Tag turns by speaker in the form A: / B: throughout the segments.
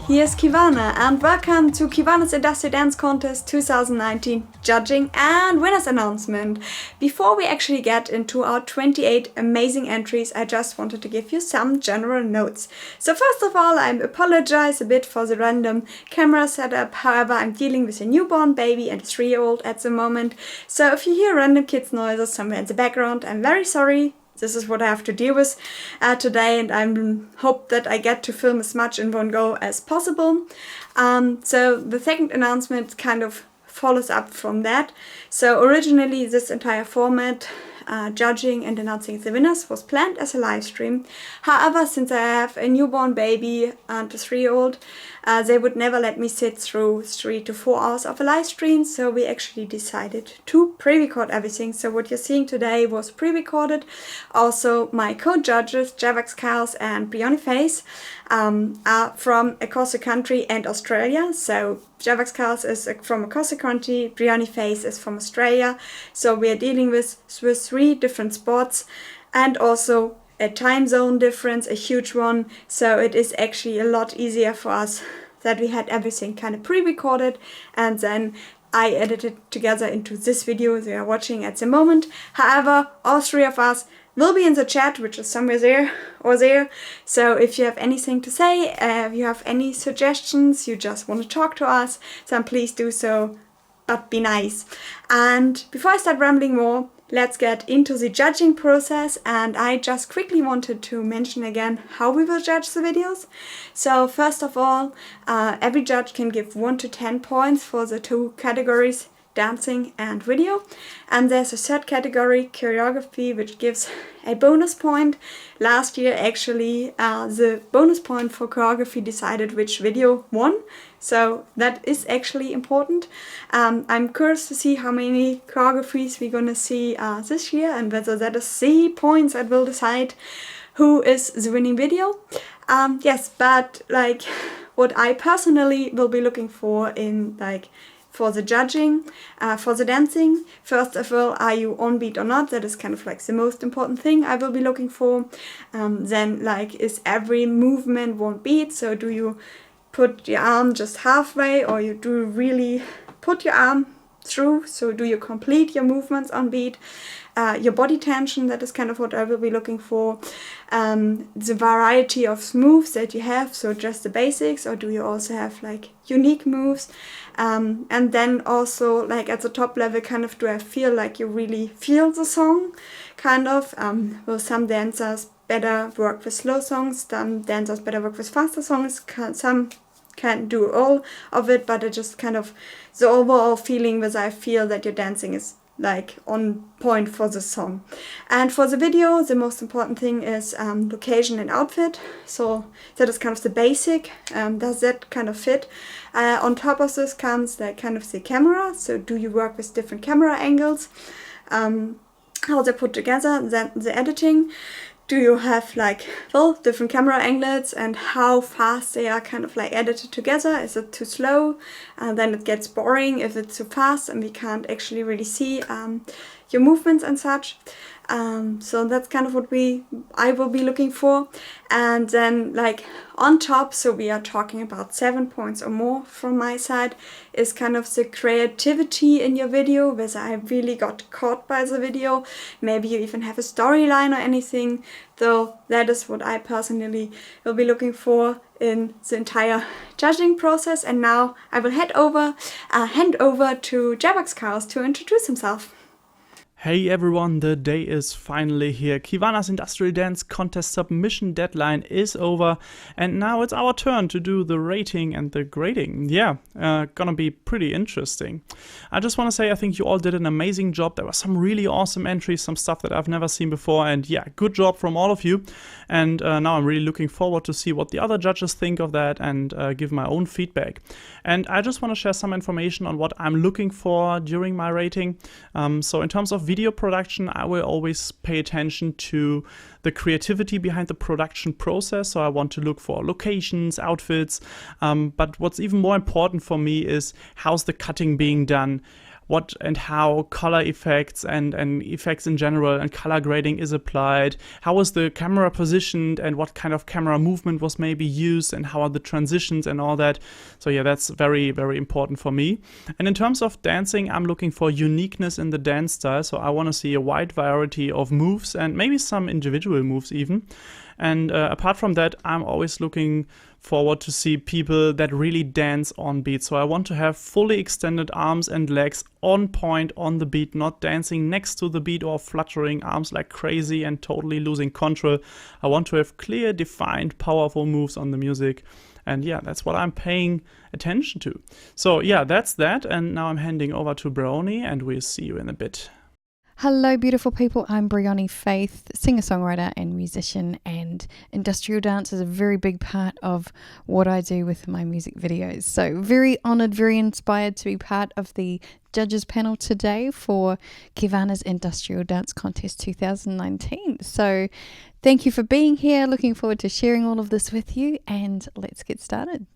A: Here's Ciwana and welcome to Ciwana's Industrial Dance Contest 2019 judging and winners announcement. Before we actually get into our 28 amazing entries, I just wanted to give you some general notes. So first of all, I apologize a bit for the random camera setup. However, I'm dealing with a newborn baby and a 3-year-old at the moment. So if you hear random kids noises somewhere in the background, I'm very sorry. This is what I have to deal with today, and I hope that I get to film as much in one go as possible. So the second announcement kind of follows up from that. So originally this entire format, judging and announcing the winners, was planned as a live stream. However, since I have a newborn baby and a 3-year-old, they would never let me sit through 3 to 4 hours of a live stream, so we actually decided to pre-record everything. So what you're seeing today was pre-recorded. Also, my co-judges, Javax Chaos and Bya are from across the country and Australia. So Javax Chaos is from across the country, Bya is from Australia. So we are dealing with 3 different spots and also a time zone difference, a huge one. So it is actually a lot easier for us that we had everything kind of pre-recorded and then I edited together into this video that you are watching at the moment. However, all 3 of us will be in the chat, which is somewhere there or there. So if you have anything to say, if you have any suggestions, you just want to talk to us, then please do so, but be nice. And before I start rambling more, let's get into the judging process, and I just quickly wanted to mention again how we will judge the videos. So first of all, every judge can give 1 to 10 points for the 2 categories, dancing and video. And there's a third category, choreography, which gives a bonus point. Last year actually the bonus point for choreography decided which video won. So that is actually important. I'm curious to see how many choreographies we're gonna see this year and whether that is the points that will decide who is the winning video. Yes, but like what I personally will be looking for in for the judging, for the dancing, first of all, are you on beat or not? That is kind of like the most important thing I will be looking for. Then is every movement 1 beat? So do you put your arm just halfway, or do you really put your arm through? So do you complete your movements on beat? Your body tension, that is kind of what I will be looking for. The variety of moves that you have, so just the basics, or do you also have unique moves? And then also at the top level, kind of do I feel like you really feel the song? Kind of. Will some dancers better work with slow songs, some dancers better work with faster songs, some can't do all of it, but it just kind of the overall feeling whether I feel that your dancing is on point for the song. And for the video, the most important thing is location and outfit. So that is kind of the basic. Does that kind of fit? On top of this comes kind of the camera. So do you work with different camera angles? How they're put together, then the editing. Do you have different camera angles and how fast they are kind of edited together? Is it too slow? Then it gets boring if it's too fast and we can't actually really see your movements and such. So that's kind of what I will be looking for. And then on top, so we are talking about 7 points or more from my side, is kind of the creativity in your video, whether I really got caught by the video. Maybe you even have a storyline or anything. So that is what I personally will be looking for in the entire judging process. And now I will hand over to Javax Chaos to introduce himself.
B: Hey everyone, the day is finally here. Ciwana's Industrial Dance Contest submission deadline is over, and now it's our turn to do the rating and the grading. Yeah, gonna be pretty interesting. I just want to say I think you all did an amazing job. There were some really awesome entries, some stuff that I've never seen before, and yeah, good job from all of you. And now I'm really looking forward to see what the other judges think of that and give my own feedback. And I just want to share some information on what I'm looking for during my rating. So in terms of video production, I will always pay attention to the creativity behind the production process. So I want to look for locations, outfits, but what's even more important for me is how's the cutting being done, what and how color effects and effects in general and color grading is applied, how is the camera positioned and what kind of camera movement was maybe used and how are the transitions and all that. So yeah, that's very, very important for me. And in terms of dancing, I'm looking for uniqueness in the dance style. So I want to see a wide variety of moves and maybe some individual moves even. And apart from that, I'm always looking forward to see people that really dance on beat. So I want to have fully extended arms and legs on point on the beat, not dancing next to the beat or fluttering arms like crazy and totally losing control. I want to have clear, defined, powerful moves on the music. And yeah, that's what I'm paying attention to. So yeah, that's that. And now I'm handing over to Brony and we'll see you in a bit.
C: Hello beautiful people, I'm Briony Faith, singer-songwriter and musician, and industrial dance is a very big part of what I do with my music videos. So very honoured, very inspired to be part of the judges panel today for Kiwana's Industrial Dance Contest 2019. So thank you for being here, looking forward to sharing all of this with you, and let's get started.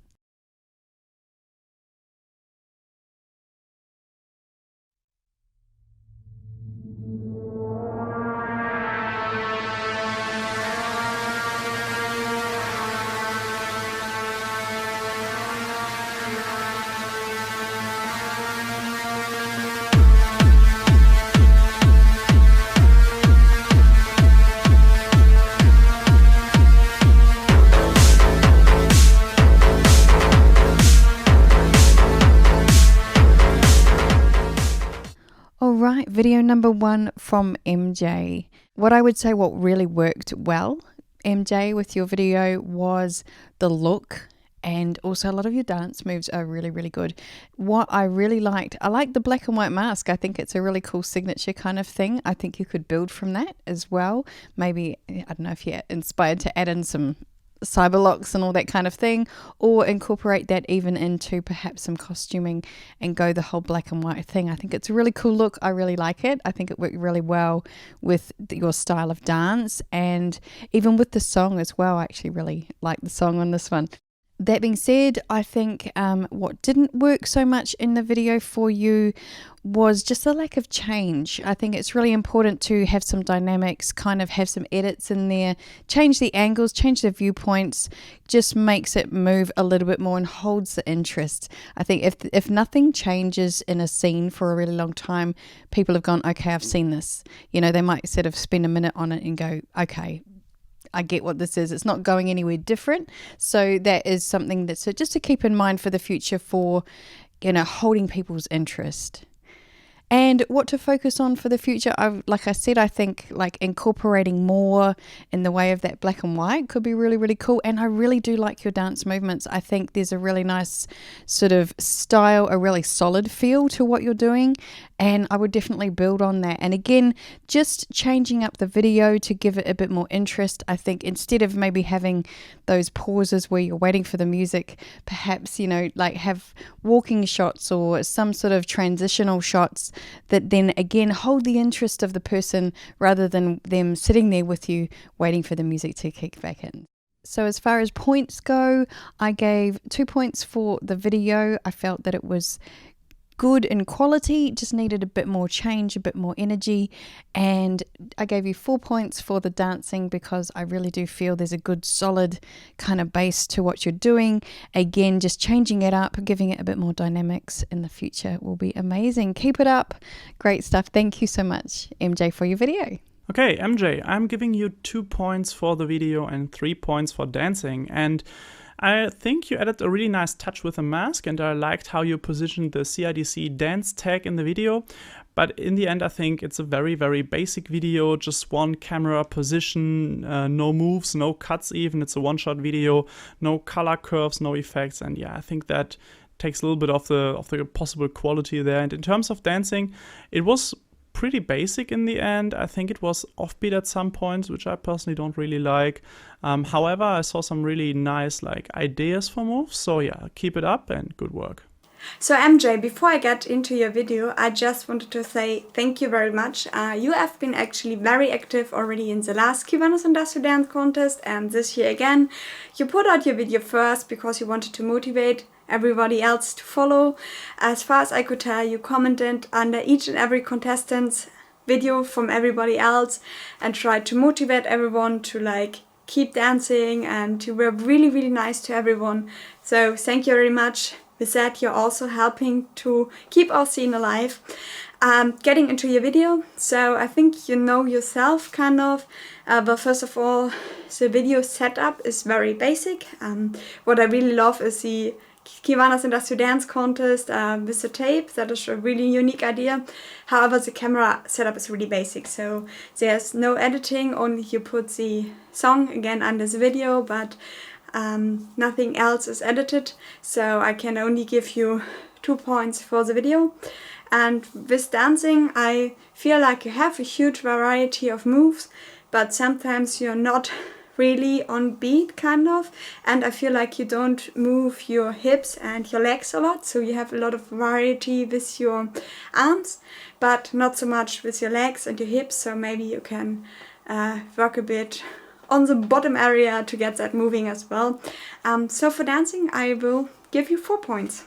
C: Alright, video number 1 from MJ. What I would say what really worked well, MJ, with your video was the look, and also a lot of your dance moves are really, really good. What I really liked, I like the black and white mask. I think it's a really cool signature kind of thing. I think you could build from that as well. Maybe, I don't know if you're inspired to add in some cyber locks and all that kind of thing, or incorporate that even into perhaps some costuming and go the whole black and white thing. I think it's a really cool look. I really like it. I think it worked really well with your style of dance and even with the song as well. I actually really like the song on this one. That being said, I think what didn't work so much in the video for you was just the lack of change. I think it's really important to have some dynamics, kind of have some edits in there, change the angles, change the viewpoints, just makes it move a little bit more and holds the interest. I think if nothing changes in a scene for a really long time, people have gone, okay, I've seen this. You know, they might sort of spend a minute on it and go, okay, I get what this is. It's not going anywhere different. So that is something that's just to keep in mind for the future for, you know, holding people's interest. And what to focus on for the future, like I said, I think like incorporating more in the way of that black and white could be really, really cool. And I really do like your dance movements. I think there's a really nice sort of style, a really solid feel to what you're doing. And I would definitely build on that. And again, just changing up the video to give it a bit more interest. I think instead of maybe having those pauses where you're waiting for the music, perhaps, you know, like have walking shots or some sort of transitional shots that then again hold the interest of the person rather than them sitting there with you waiting for the music to kick back in. So as far as points go, I gave 2 points for the video. I felt that it was good in quality, just needed a bit more change, a bit more energy, and I gave you 4 points for the dancing because I really do feel there's a good solid kind of base to what you're doing. Again, just changing it up, giving it a bit more dynamics in the future will be amazing. Keep it up. Great stuff. Thank you so much, MJ, for your video.
B: Okay, MJ, I'm giving you 2 points for the video and 3 points for dancing, and I think you added a really nice touch with the mask, and I liked how you positioned the CIDC dance tag in the video. But in the end, I think it's a very, very basic video, just one camera position, no moves, no cuts even. It's a one-shot video, no color curves, no effects. And yeah, I think that takes a little bit of the possible quality there. And in terms of dancing, it was pretty basic in the end. I think it was offbeat at some points, which I personally don't really like. However, I saw some really nice like ideas for moves. So yeah, keep it up and good work.
A: So MJ, before I get into your video, I just wanted to say thank you very much. You have been actually very active already in the last Kiwanis Industrial Dance Contest, and this year again. You put out your video first because you wanted to motivate everybody else to follow. As far as I could tell, you commented under each and every contestant's video from everybody else and tried to motivate everyone to like keep dancing, and you were really nice to everyone. So thank you very much. With that, you're also helping to keep our scene alive. Getting into your video, so I think you know yourself kind of, but first of all, the video setup is very basic. What I really love is the Kiwanis Industrial Dance Contest with the tape. That is a really unique idea. However, the camera setup is really basic, so there's no editing, only you put the song again under the video, but nothing else is edited, so I can only give you 2 points for the video. And with dancing, I feel like you have a huge variety of moves, but sometimes you're not really on beat kind of, and I feel like you don't move your hips and your legs a lot, so you have a lot of variety with your arms, but not so much with your legs and your hips, so maybe you can work a bit on the bottom area to get that moving as well. So for dancing, I will give you 4 points.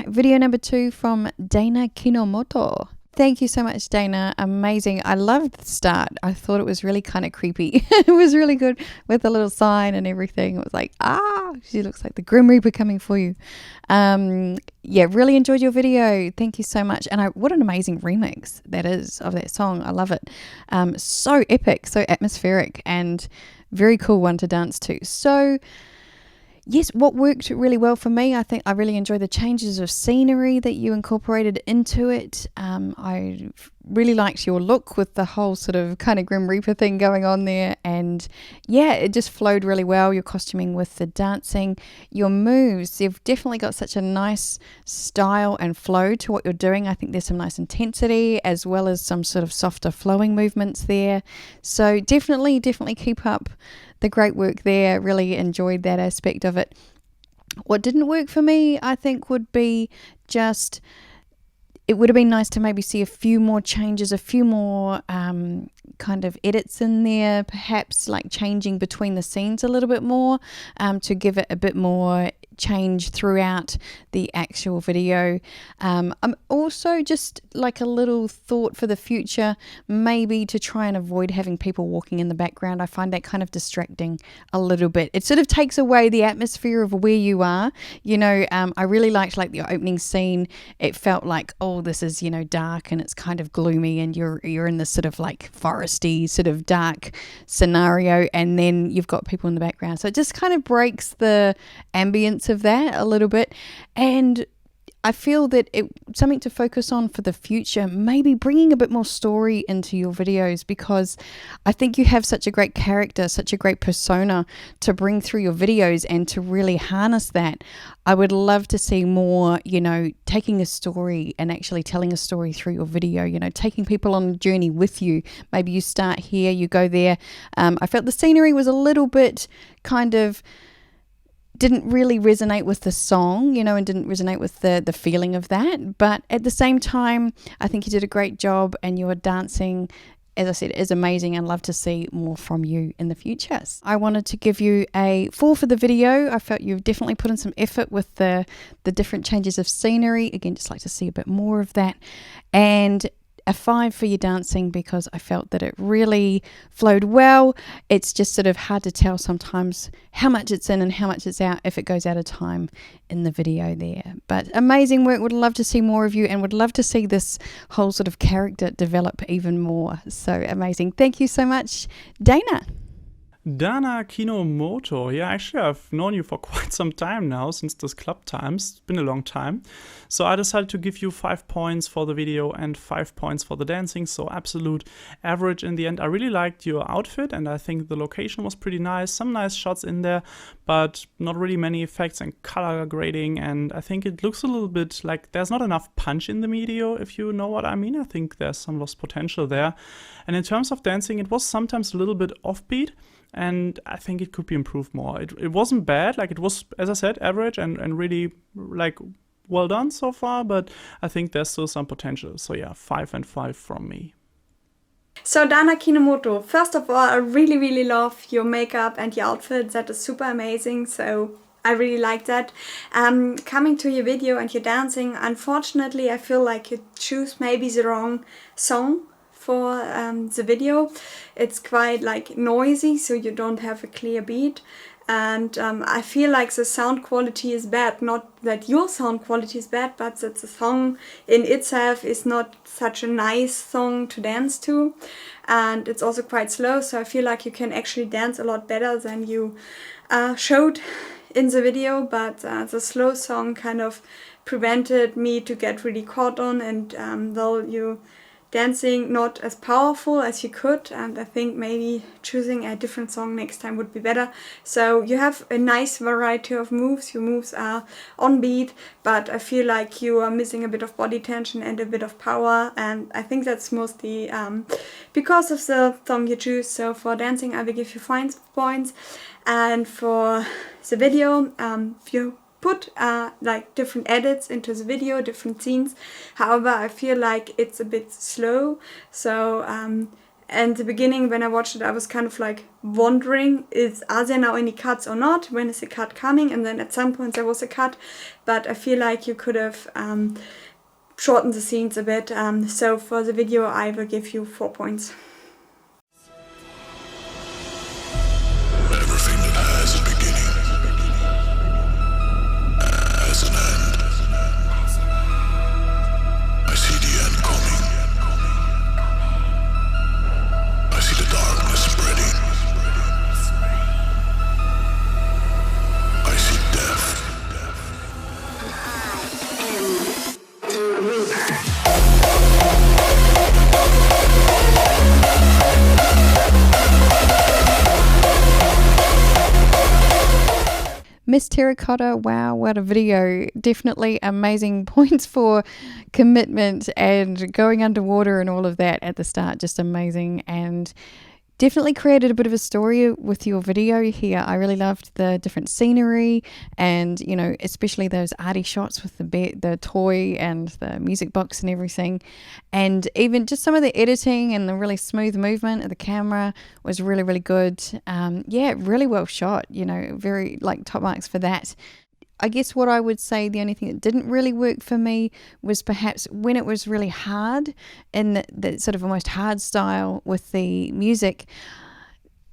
C: Video number 2 from Dana Kinomoto. Thank you so much, Dana. Amazing. I loved the start. I thought it was really kind of creepy. It was really good with the little sign and everything. It was like, she looks like the Grim Reaper coming for you. Yeah, really enjoyed your video. Thank you so much. And what an amazing remix that is of that song. I love it. So epic, so atmospheric, and very cool one to dance to. So yes, what worked really well for me, I think I really enjoyed the changes of scenery that you incorporated into it. I really liked your look with the whole sort of kind of Grim Reaper thing going on there. And yeah, it just flowed really well. Your costuming with the dancing, your moves, you've definitely got such a nice style and flow to what you're doing. I think there's some nice intensity as well as some sort of softer flowing movements there. So definitely keep up the great work there. Really enjoyed that aspect of it. What didn't work for me, I think, would be just, it would have been nice to maybe see a few more changes, a few more kind of edits in there, perhaps like changing between the scenes a little bit more to give it a bit more change throughout the actual video. I'm also just like a little thought for the future, maybe to try and avoid having people walking in the background. I find that kind of distracting a little bit. It sort of takes away the atmosphere of where you are. You know, I really liked like the opening scene. It felt like, oh, this is, you know, dark and it's kind of gloomy and you're in this sort of like foresty sort of dark scenario, and then you've got people in the background. So it just kind of breaks the ambience of that a little bit. And I feel that it's something to focus on for the future, maybe bringing a bit more story into your videos, because I think you have such a great character, such a great persona to bring through your videos, and to really harness that. I would love to see more, you know, taking a story and actually telling a story through your video, you know, taking people on a journey with you. Maybe you start here, you go there. I felt the scenery was a little bit kind of didn't really resonate with the song, you know, and didn't resonate with the feeling of that. But at the same time, I think you did a great job, and your dancing, as I said, is amazing, and love to see more from you in the future. I wanted to give you a 4 for the video. I felt you've definitely put in some effort with the different changes of scenery. Again, just like to see a bit more of that. And a 5 for your dancing, because I felt that it really flowed well. It's just sort of hard to tell sometimes how much it's in and how much it's out if it goes out of time in the video there. But amazing work. Would love to see more of you, and would love to see this whole sort of character develop even more. So amazing. Thank you so much, Dana.
B: Dana Kinomoto. Yeah, actually I've known you for quite some time now, since this club times. It's been a long time. So I decided to give you 5 points for the video and 5 points for the dancing, so absolute average in the end. I really liked your outfit and I think the location was pretty nice. Some nice shots in there, but not really many effects and color grading, and I think it looks a little bit like there's not enough punch in the video, if you know what I mean. I think there's some lost potential there. And in terms of dancing, it was sometimes a little bit offbeat, and I think it could be improved more. It wasn't bad, like it was, as I said, average and really like well done so far, but I think there's still some potential. So yeah, 5 and 5 from me.
A: So Dana Kinomoto, first of all, I really love your makeup and your outfit. That is super amazing, so I really like that. Coming to your video and your dancing, unfortunately I feel like you choose maybe the wrong song for the video. It's quite like noisy, so you don't have a clear beat, and I feel like the sound quality is bad. Not that your sound quality is bad, but that the song in itself is not such a nice song to dance to, and it's also quite slow, so I feel like you can actually dance a lot better than you showed in the video, but the slow song kind of prevented me to get really caught on, and though you dancing not as powerful as you could, and I think maybe choosing a different song next time would be better. So you have a nice variety of moves. Your moves are on beat, but I feel like you are missing a bit of body tension and a bit of power, and I think that's mostly because of the song you choose. So for dancing I will give you 5 points, and for the video, if you put like different edits into the video, different scenes. However, I feel like it's a bit slow. So in the beginning when I watched it, I was kind of like wondering, are there now any cuts or not? When is the cut coming? And then at some point there was a cut, but I feel like you could have shortened the scenes a bit. So for the video I will give you 4 points.
C: Miss Terra Cotta, wow, what a video. Definitely amazing points for commitment and going underwater and all of that at the start. Just amazing, and definitely created a bit of a story with your video here. I really loved the different scenery and, you know, especially those arty shots with the toy and the music box and everything. And even just some of the editing and the really smooth movement of the camera was really, really good. Yeah, really well shot, you know, very like top marks for that. I guess what I would say the only thing that didn't really work for me was perhaps when it was really hard in the sort of almost hard style with the music.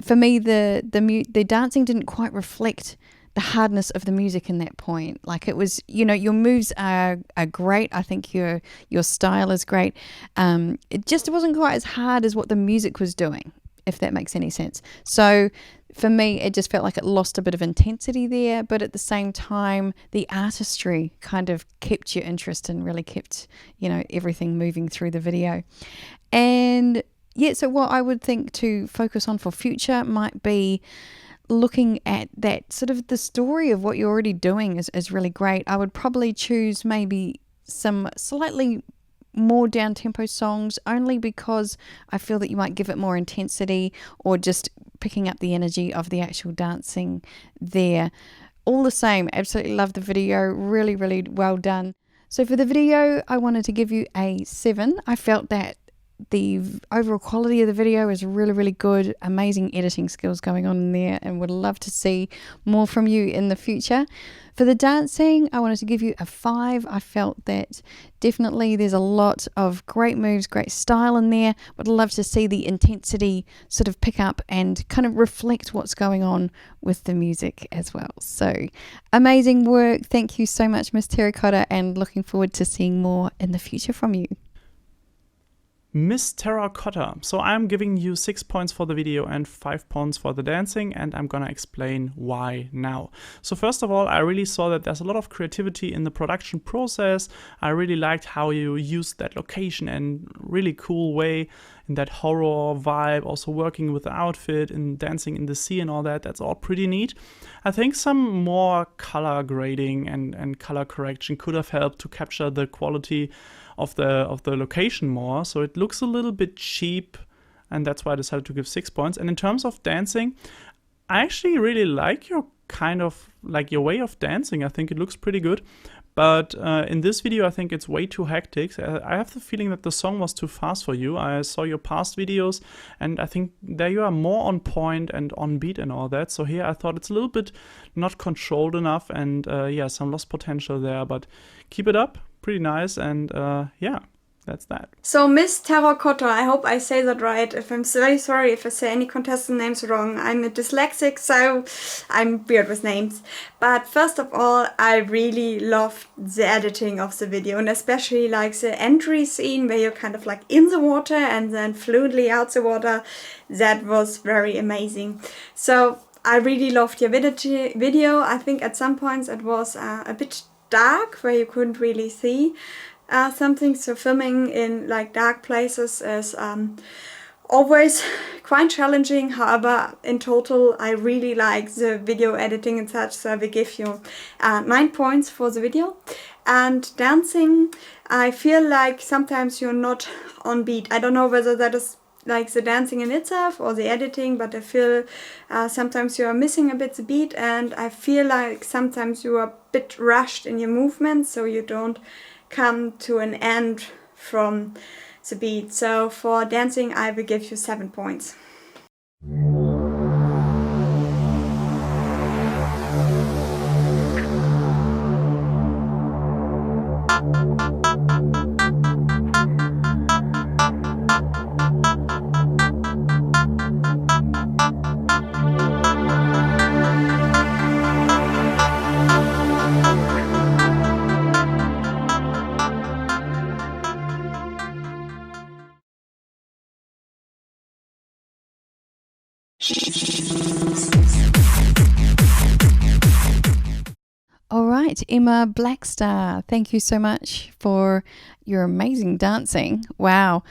C: For me, the dancing didn't quite reflect the hardness of the music in that point. Like it was, you know, your moves are great. I think your style is great. It just wasn't quite as hard as what the music was doing, if that makes any sense. So for me, it just felt like it lost a bit of intensity there, but at the same time, the artistry kind of kept your interest and really kept, you know, everything moving through the video. And yeah, so what I would think to focus on for future might be looking at that sort of the story of what you're already doing is really great. I would probably choose maybe some slightly more down-tempo songs, only because I feel that you might give it more intensity, or just picking up the energy of the actual dancing there. All the same, absolutely love the video, really, really well done. So for the video, I wanted to give you a 7. I felt that the overall quality of the video is really, really good. Amazing editing skills going on in there, and would love to see more from you in the future. For the dancing, I wanted to give you a 5. I felt that definitely there's a lot of great moves, great style in there. Would love to see the intensity sort of pick up and kind of reflect what's going on with the music as well. So amazing work. Thank you so much, Miss Terra Cotta, and looking forward to seeing more in the future from you.
B: Miss Terra Cotta. So I'm giving you 6 points for the video and 5 points for the dancing, and I'm gonna explain why now. So first of all, I really saw that there's a lot of creativity in the production process. I really liked how you used that location in a really cool way, in that horror vibe, also working with the outfit and dancing in the sea and all that. That's all pretty neat. I think some more color grading and color correction could have helped to capture the quality of the location more. So it looks a little bit cheap, and that's why I decided to give 6 points. And in terms of dancing, I actually really like your your way of dancing. I think it looks pretty good. But in this video, I think it's way too hectic. I have the feeling that the song was too fast for you. I saw your past videos, and I think there you are more on point and on beat and all that. So here I thought it's a little bit not controlled enough, and yeah, some lost potential there. But keep it up, pretty nice, and yeah. That's that.
A: So Miss Terra Cotta, I hope I say that right. If I'm very sorry if I say any contestant names wrong. I'm a dyslexic, so I'm weird with names. But first of all, I really love the editing of the video, and especially like the entry scene where you're kind of like in the water and then fluently out the water. That was very amazing. So I really loved your video. I think at some points it was a bit dark where you couldn't really see something, so filming in like dark places is always quite challenging. However, in total I really like the video editing and such, so I will give you 9 points for the video. And dancing, I feel like sometimes you're not on beat. I don't know whether that is like the dancing in itself or the editing, but I feel sometimes you are missing a bit the beat, and I feel like sometimes you are a bit rushed in your movements, so you don't come to an end from the beat. So for dancing, I will give you 7 points.
C: All right, Emma Blackstar, thank you so much for your amazing dancing. Wow,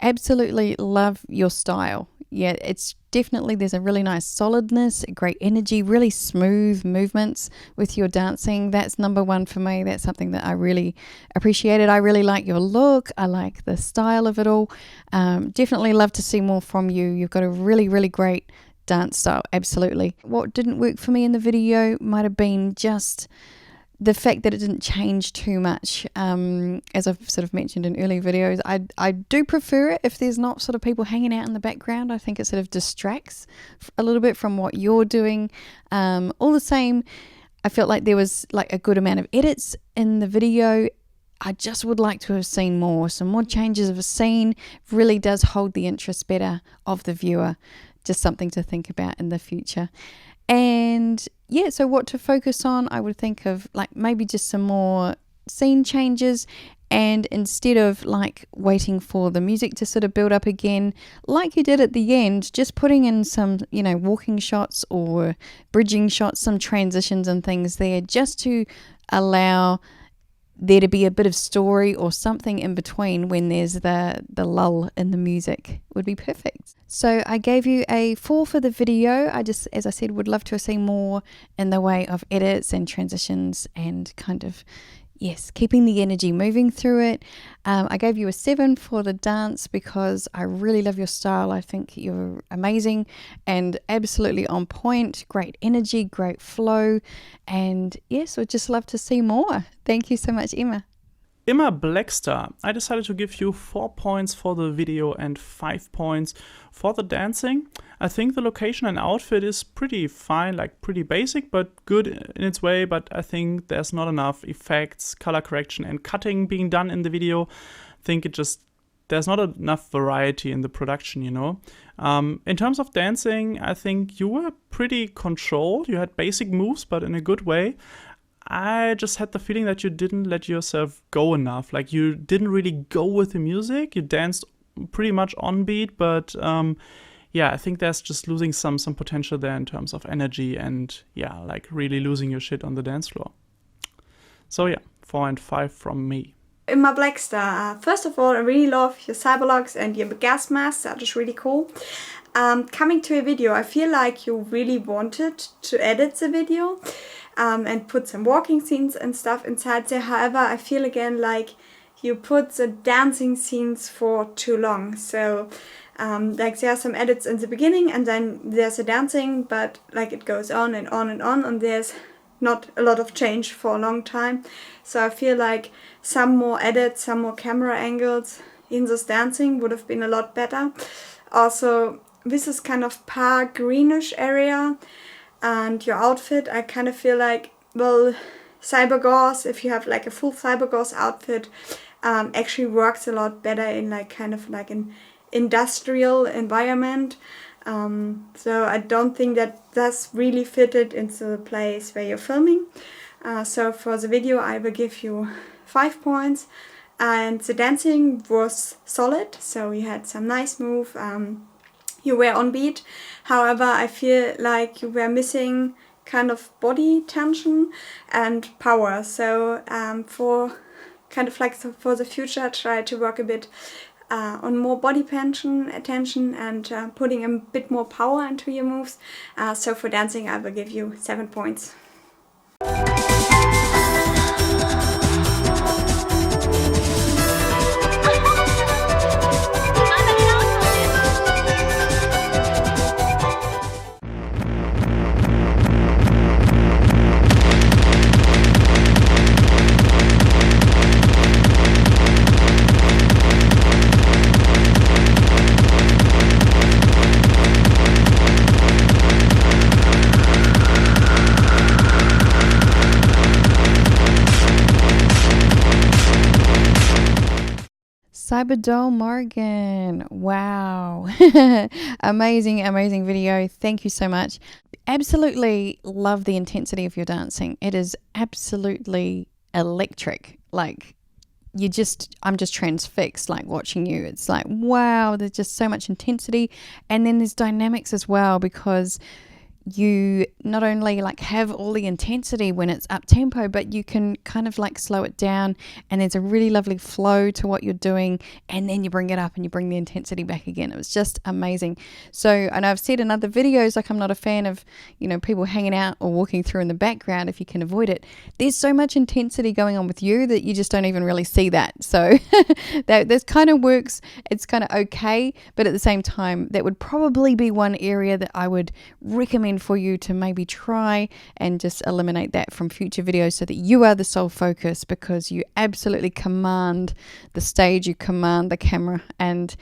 C: absolutely love your style. Yeah, it's definitely, there's a really nice solidness, great energy, really smooth movements with your dancing. That's number one for me. That's something that I really appreciated. I really like your look. I like the style of it all. Definitely love to see more from you. You've got a really, really great dance style, absolutely. What didn't work for me in the video might have been just the fact that it didn't change too much. As I've sort of mentioned in earlier videos, I do prefer it if there's not sort of people hanging out in the background. I think it sort of distracts a little bit from what you're doing. All the same, I felt like there was like a good amount of edits in the video. I just would like to have seen more. Some more changes of a scene really does hold the interest better of the viewer. Just something to think about in the future. And yeah, so what to focus on, I would think of like maybe just some more scene changes, and instead of like waiting for the music to sort of build up again like you did at the end, just putting in some, you know, walking shots or bridging shots, some transitions and things there, just to allow there to be a bit of story or something in between when there's the lull in the music would be perfect. So I gave you a 4 for the video. I just, as I said, would love to see more in the way of edits and transitions and kind of, yes, keeping the energy moving through it. I gave you a 7 for the dance because I really love your style. I think you're amazing and absolutely on point. Great energy, great flow. And yes, I'd just love to see more. Thank you so much, Emma.
B: Emma Blackstar, I decided to give you 4 points for the video and 5 points for the dancing. I think the location and outfit is pretty fine, like pretty basic, but good in its way. But I think there's not enough effects, color correction and cutting being done in the video. I think there's not enough variety in the production, you know. In terms of dancing, I think you were pretty controlled. You had basic moves, but in a good way. I just had the feeling that you didn't let yourself go enough. Like you didn't really go with the music. You danced pretty much on beat, but yeah, I think there's just losing some potential there in terms of energy and yeah, like really losing your shit on the dance floor. So yeah, 4 and 5 from me.
A: In my Black Star, first of all, I really love your cyberlocks and your gas mask. That is really cool. Coming to a video, I feel like you really wanted to edit the video and put some walking scenes and stuff inside there. However, I feel again like you put the dancing scenes for too long. So like there are some edits in the beginning and then there's a dancing, but like it goes on and on and on, and there's not a lot of change for a long time. So I feel like some more edits, some more camera angles in this dancing would have been a lot better. Also, this is kind of par greenish area, and your outfit, I kind of feel like, well, cyber gauze, if you have like a full cyber gauze outfit, actually works a lot better in like kind of like an industrial environment. So I don't think that that's really fitted into the place where you're filming. So for the video I will give you 5 points, and the dancing was solid, so you had some nice move, you were on beat. However, I feel like you were missing kind of body tension and power, so for kind of like for the future try to work a bit on more body attention and putting a bit more power into your moves. So for dancing I will give you 7 points.
C: Doll Morrigan, wow. amazing video. Thank you so much. Absolutely love the intensity of your dancing. It is absolutely electric. Like I'm just transfixed like watching you. It's like, wow, there's just so much intensity, and then there's dynamics as well, because you not only like have all the intensity when it's up tempo, but you can kind of like slow it down, and there's a really lovely flow to what you're doing, and then you bring it up and you bring the intensity back again. It was just amazing. So, and I've said in other videos, like I'm not a fan of, you know, people hanging out or walking through in the background if you can avoid it. There's so much intensity going on with you that you just don't even really see that. So this kind of works. It's kind of okay, but at the same time, that would probably be one area that I would recommend for you to maybe try and just eliminate that from future videos, so that you are the sole focus, because you absolutely command the stage, you command the camera, and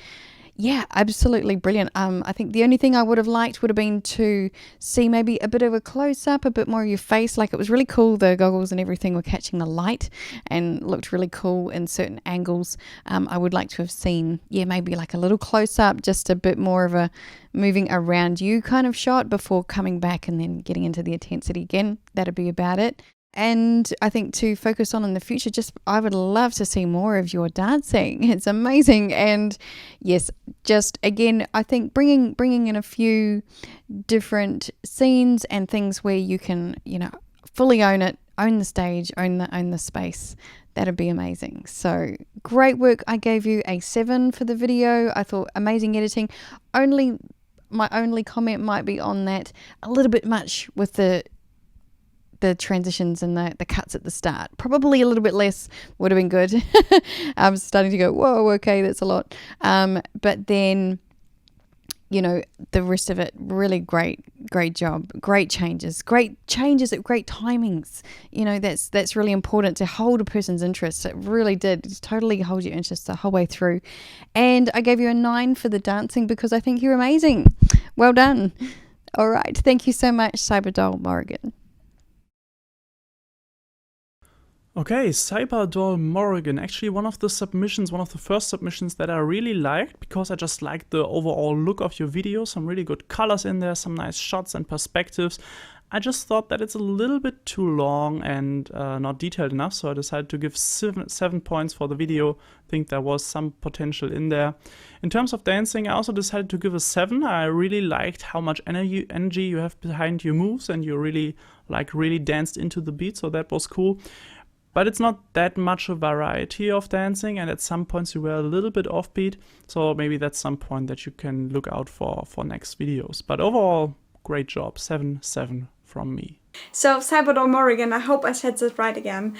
C: yeah, absolutely brilliant. I think the only thing I would have liked would have been to see maybe a bit of a close-up, a bit more of your face. Like, it was really cool, the goggles and everything were catching the light and looked really cool in certain angles. I would like to have seen, yeah, maybe like a little close-up, just a bit more of a moving around you kind of shot before coming back and then getting into the intensity again. That'd be about it. And I think to focus on in the future, just I would love to see more of your dancing. It's amazing. And yes, just again, I think bringing in a few different scenes and things where you can, you know, fully own it, own the stage, own the space. That'd be amazing. So great work. I gave you a 7 for the video. I thought amazing editing. My only comment might be on that a little bit much with the transitions and the cuts at the start. Probably a little bit less would have been good. I'm starting to go, whoa, okay, that's a lot. But then, you know, the rest of it, really great job. Great changes at great timings. You know, that's really important to hold a person's interest. It really did. Just totally hold your interest the whole way through. And I gave you a 9 for the dancing because I think you're amazing. Well done. All right. Thank you so much, Doll Morrigan.
B: Okay, Doll Morrigan, actually one of the first submissions that I really liked, because I just liked the overall look of your video, some really good colors in there, some nice shots and perspectives. I just thought that it's a little bit too long and not detailed enough, so I decided to give 7 points for the video. I think there was some potential in there. In terms of dancing, I also decided to give a 7. I really liked how much energy you have behind your moves, and you really danced into the beat, so that was cool. But it's not that much a variety of dancing, and at some points you were a little bit offbeat, so maybe that's some point that you can look out for next videos. But overall, great job, 7/7 from me.
A: So Doll Morrigan, I hope I said this right again.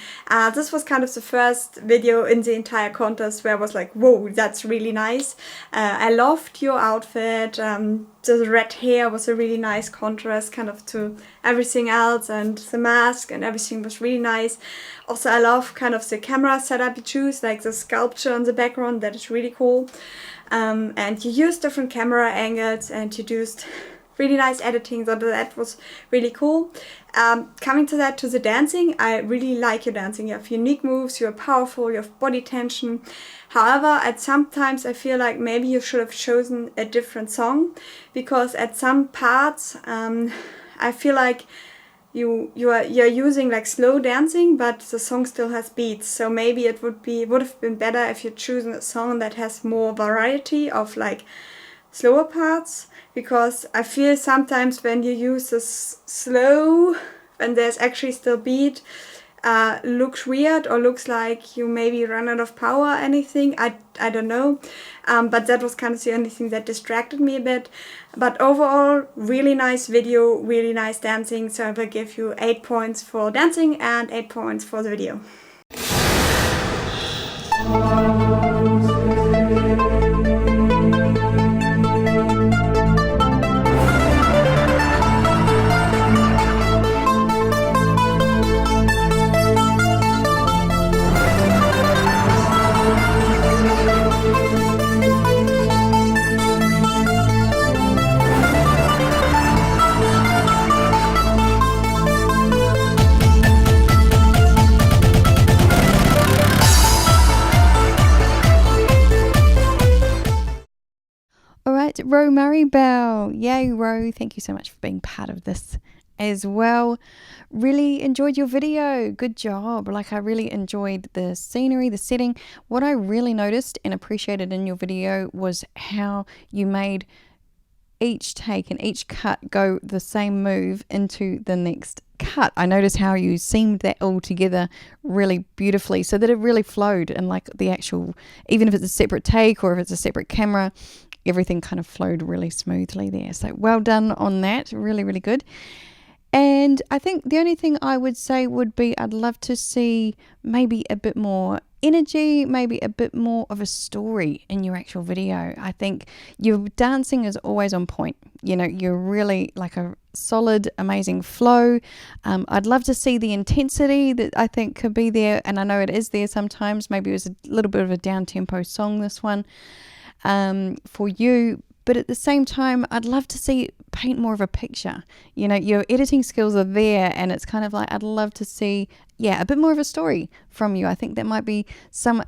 A: This was kind of the first video in the entire contest where I was like, whoa, that's really nice. I loved your outfit. The red hair was a really nice contrast kind of to everything else, and the mask and everything was really nice. Also, I love kind of the camera setup you choose, like the sculpture in the background, that is really cool. And you used different camera angles and you used really nice editing, so that was really cool. Coming to the dancing, I really like your dancing. You have unique moves, you're powerful, you have body tension. However, at sometimes I feel like maybe you should have chosen a different song, because at some parts I feel like you're using like slow dancing, but the song still has beats. So maybe it would have been better if you'd chosen a song that has more variety of like slower parts, because I feel sometimes when you use this slow, when there's actually still beat, looks weird or looks like you maybe run out of power or anything. I don't know, but that was kind of the only thing that distracted me a bit. But overall, really nice video, really nice dancing, so I will give you 8 points for dancing and 8 points for the video.
C: Ro Maribel, yay Ro, thank you so much for being part of this as well. Really enjoyed your video, good job. Like, I really enjoyed the scenery, the setting. What I really noticed and appreciated in your video was how you made each take and each cut go the same move into the next cut. I noticed how you seamed that all together really beautifully, so that it really flowed, and like the actual, even if it's a separate take or if it's a separate camera, everything kind of flowed really smoothly there. So well done on that, really, really good. And I think the only thing I would say would be I'd love to see maybe a bit more energy, maybe a bit more of a story in your actual video. I think your dancing is always on point. You know, you're really like a solid, amazing flow. I'd love to see the intensity that I think could be there, and I know it is there sometimes. Maybe it was a little bit of a down-tempo song, this one, for you. But at the same time, I'd love to see it paint more of a picture. You know, your editing skills are there, and it's kind of like, I'd love to see, a bit more of a story from you. I think that might be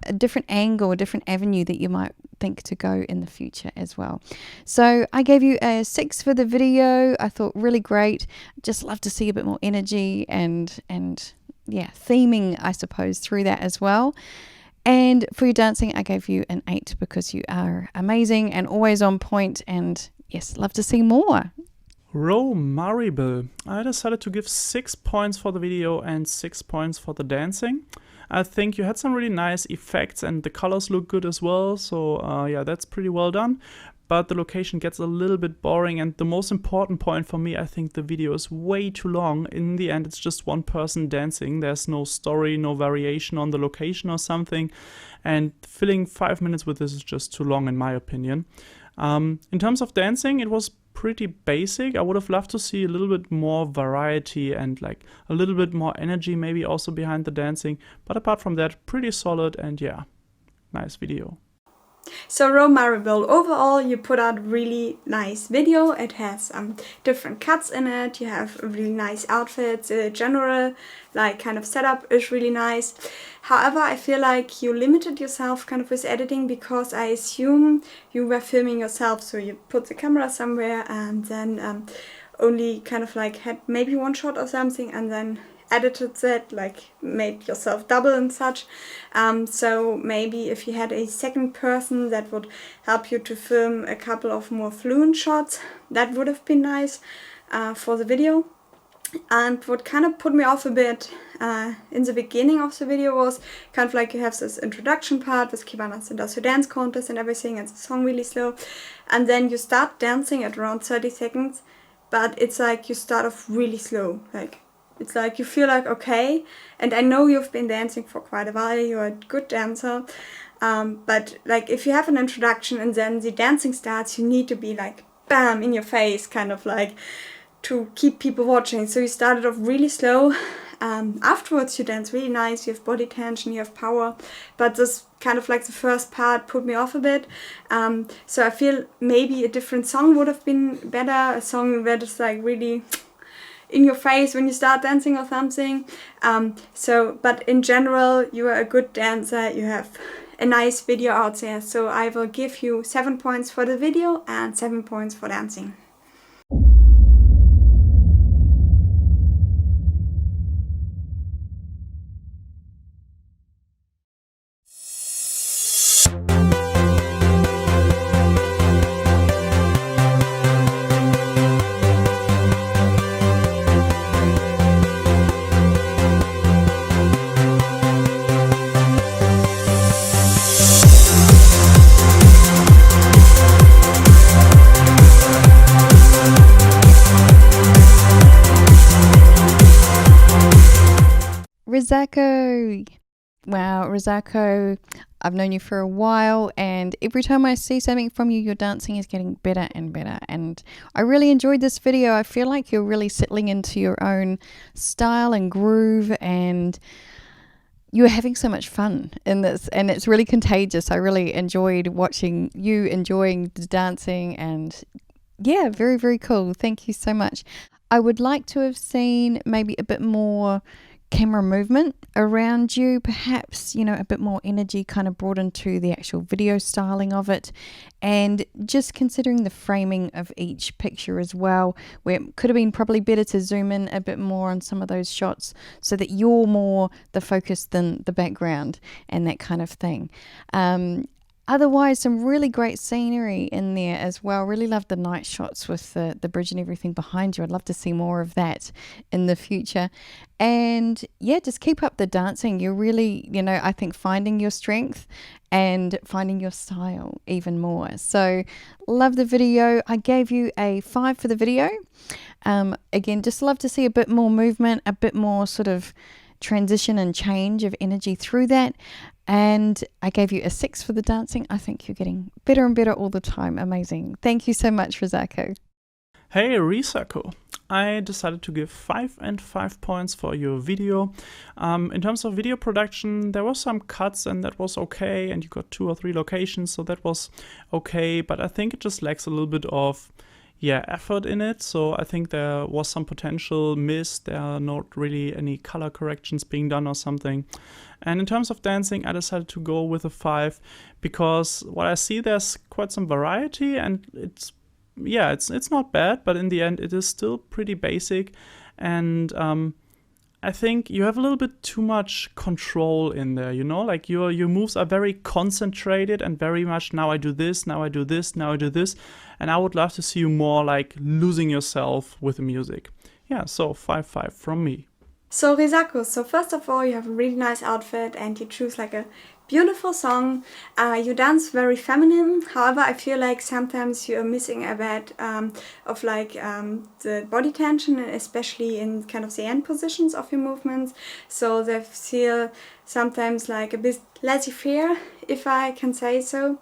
C: a different angle, a different avenue that you might think to go in the future as well. So I gave you a 6 for the video. I thought really great. Just love to see a bit more energy and theming, I suppose, through that as well. And for your dancing, I gave you an 8 because you are amazing and always on point, and yes, love to see more.
B: Ro Maribel. I decided to give 6 points for the video and 6 points for the dancing. I think you had some really nice effects and the colors look good as well, so that's pretty well done. But the location gets a little bit boring, and the most important point for me, I think the video is way too long. In the end, it's just one person dancing. There's no story, no variation on the location or something, and filling 5 minutes with this is just too long in my opinion. In terms of dancing, it was pretty basic. I would have loved to see a little bit more variety and like a little bit more energy maybe also behind the dancing, but apart from that, pretty solid, and nice video.
A: So Ro Maribel, overall you put out a really nice video. It has different cuts in it, you have really nice outfits, the general like kind of setup is really nice. However, I feel like you limited yourself kind of with editing, because I assume you were filming yourself, so you put the camera somewhere and then only kind of like had maybe one shot or something and then edited that, like made yourself double and such. So maybe if you had a second person that would help you to film a couple of more fluent shots, that would have been nice for the video. And what kind of put me off a bit in the beginning of the video was kind of like you have this introduction part with Kiwana's Industrial Dance Contest and everything, and the song really slow, and then you start dancing at around 30 seconds, but it's like you start off really slow, like it's like you feel like okay, and I know you've been dancing for quite a while, you're a good dancer, but like if you have an introduction and then the dancing starts, you need to be like bam in your face, kind of like to keep people watching. So you started off really slow. Afterwards you dance really nice, you have body tension, you have power, but this kind of like the first part put me off a bit. So I feel maybe a different song would have been better, a song that is like really in your face when you start dancing or something. But in general, you are a good dancer, you have a nice video out there, so I will give you 7 points for the video and 7 points for dancing.
C: Rizako! Wow, Rizako, I've known you for a while, and every time I see something from you, your dancing is getting better and better, and I really enjoyed this video. I feel like you're really settling into your own style and groove, and you're having so much fun in this, and it's really contagious. I really enjoyed watching you enjoying the dancing, and yeah, very, very cool. Thank you so much. I would like to have seen maybe a bit more camera movement around you, perhaps, you know, a bit more energy kind of brought into the actual video styling of it, and just considering the framing of each picture as well, where it could have been probably better to zoom in a bit more on some of those shots so that you're more the focus than the background and that kind of thing. Otherwise, some really great scenery in there as well. Really love the night shots with the bridge and everything behind you. I'd love to see more of that in the future. And yeah, just keep up the dancing. You're really, you know, I think finding your strength and finding your style even more. So love the video. I gave you a 5 for the video. Again, just love to see a bit more movement, a bit more sort of transition and change of energy through that. And I gave you a 6 for the dancing. I think you're getting better and better all the time. Amazing. Thank you so much, Rizako.
B: Hey, Risako. I decided to give 5 and 5 points for your video. In terms of video production, there were some cuts and that was okay. And you got 2 or 3 locations, so that was okay. But I think it just lacks a little bit of effort in it. So I think there was some potential missed. There are not really any color corrections being done or something. And in terms of dancing, I decided to go with a 5 because what I see, there's quite some variety, and it's not bad, but in the end it is still pretty basic. And I think you have a little bit too much control in there, you know, like your moves are very concentrated and very much now I do this, now I do this, now I do this. And I would love to see you more like losing yourself with the music. Yeah, so 5-5 from me.
A: So Risako, so first of all, you have a really nice outfit and you choose like a beautiful song. You dance very feminine. However, I feel like sometimes you are missing a bit of like the body tension, especially in kind of the end positions of your movements. So they feel sometimes like a bit laissez-faire, if I can say so.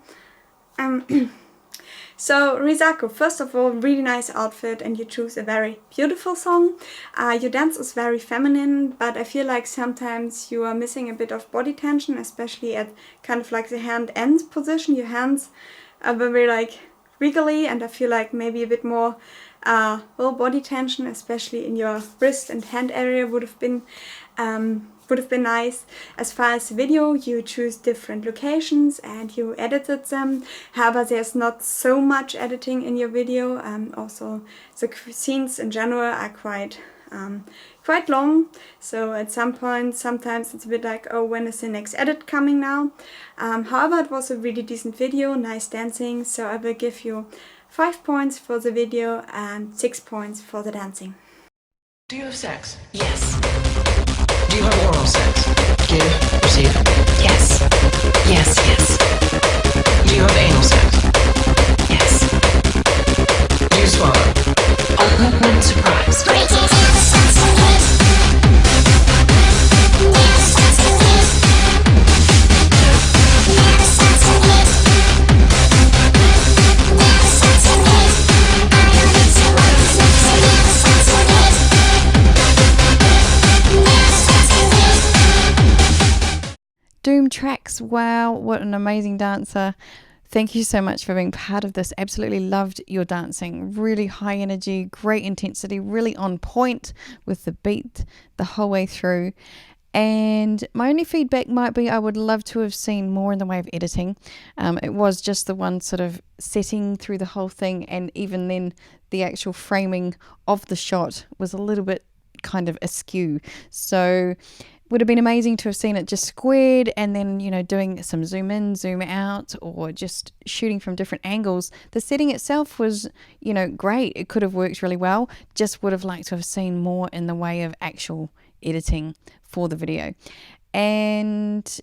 A: So Risako, first of all, really nice outfit and you choose a very beautiful song. Your dance is very feminine, but I feel like sometimes you are missing a bit of body tension, especially at kind of like the hand-end position. Your hands are very like wiggly, and I feel like maybe a bit more body tension, especially in your wrist and hand area would would have been nice. As far as the video, you choose different locations and you edited them. However, there's not so much editing in your video. Also, the scenes in general are quite long, so at some point sometimes it's a bit like, oh, when is the next edit coming now? However, it was a really decent video, nice dancing, so I will give you 5 points for the video and 6 points for the dancing.
D: Do you have sex? Yes. Do you have oral sex? Give, receive? Yes. Yes, yes. Do you have anal sex? Yes. Do you swallow? Open when surprised.
C: Doom Tracks, wow, what an amazing dancer. Thank you so much for being part of this. Absolutely loved your dancing. Really high energy, great intensity, really on point with the beat the whole way through. And my only feedback might be I would love to have seen more in the way of editing. It was just the one sort of setting through the whole thing, and even then the actual framing of the shot was a little bit kind of askew. So would have been amazing to have seen it just squared and then, you know, doing some zoom in, zoom out, or just shooting from different angles. The setting itself was, you know, great. It could have worked really well. Just would have liked to have seen more in the way of actual editing for the video. And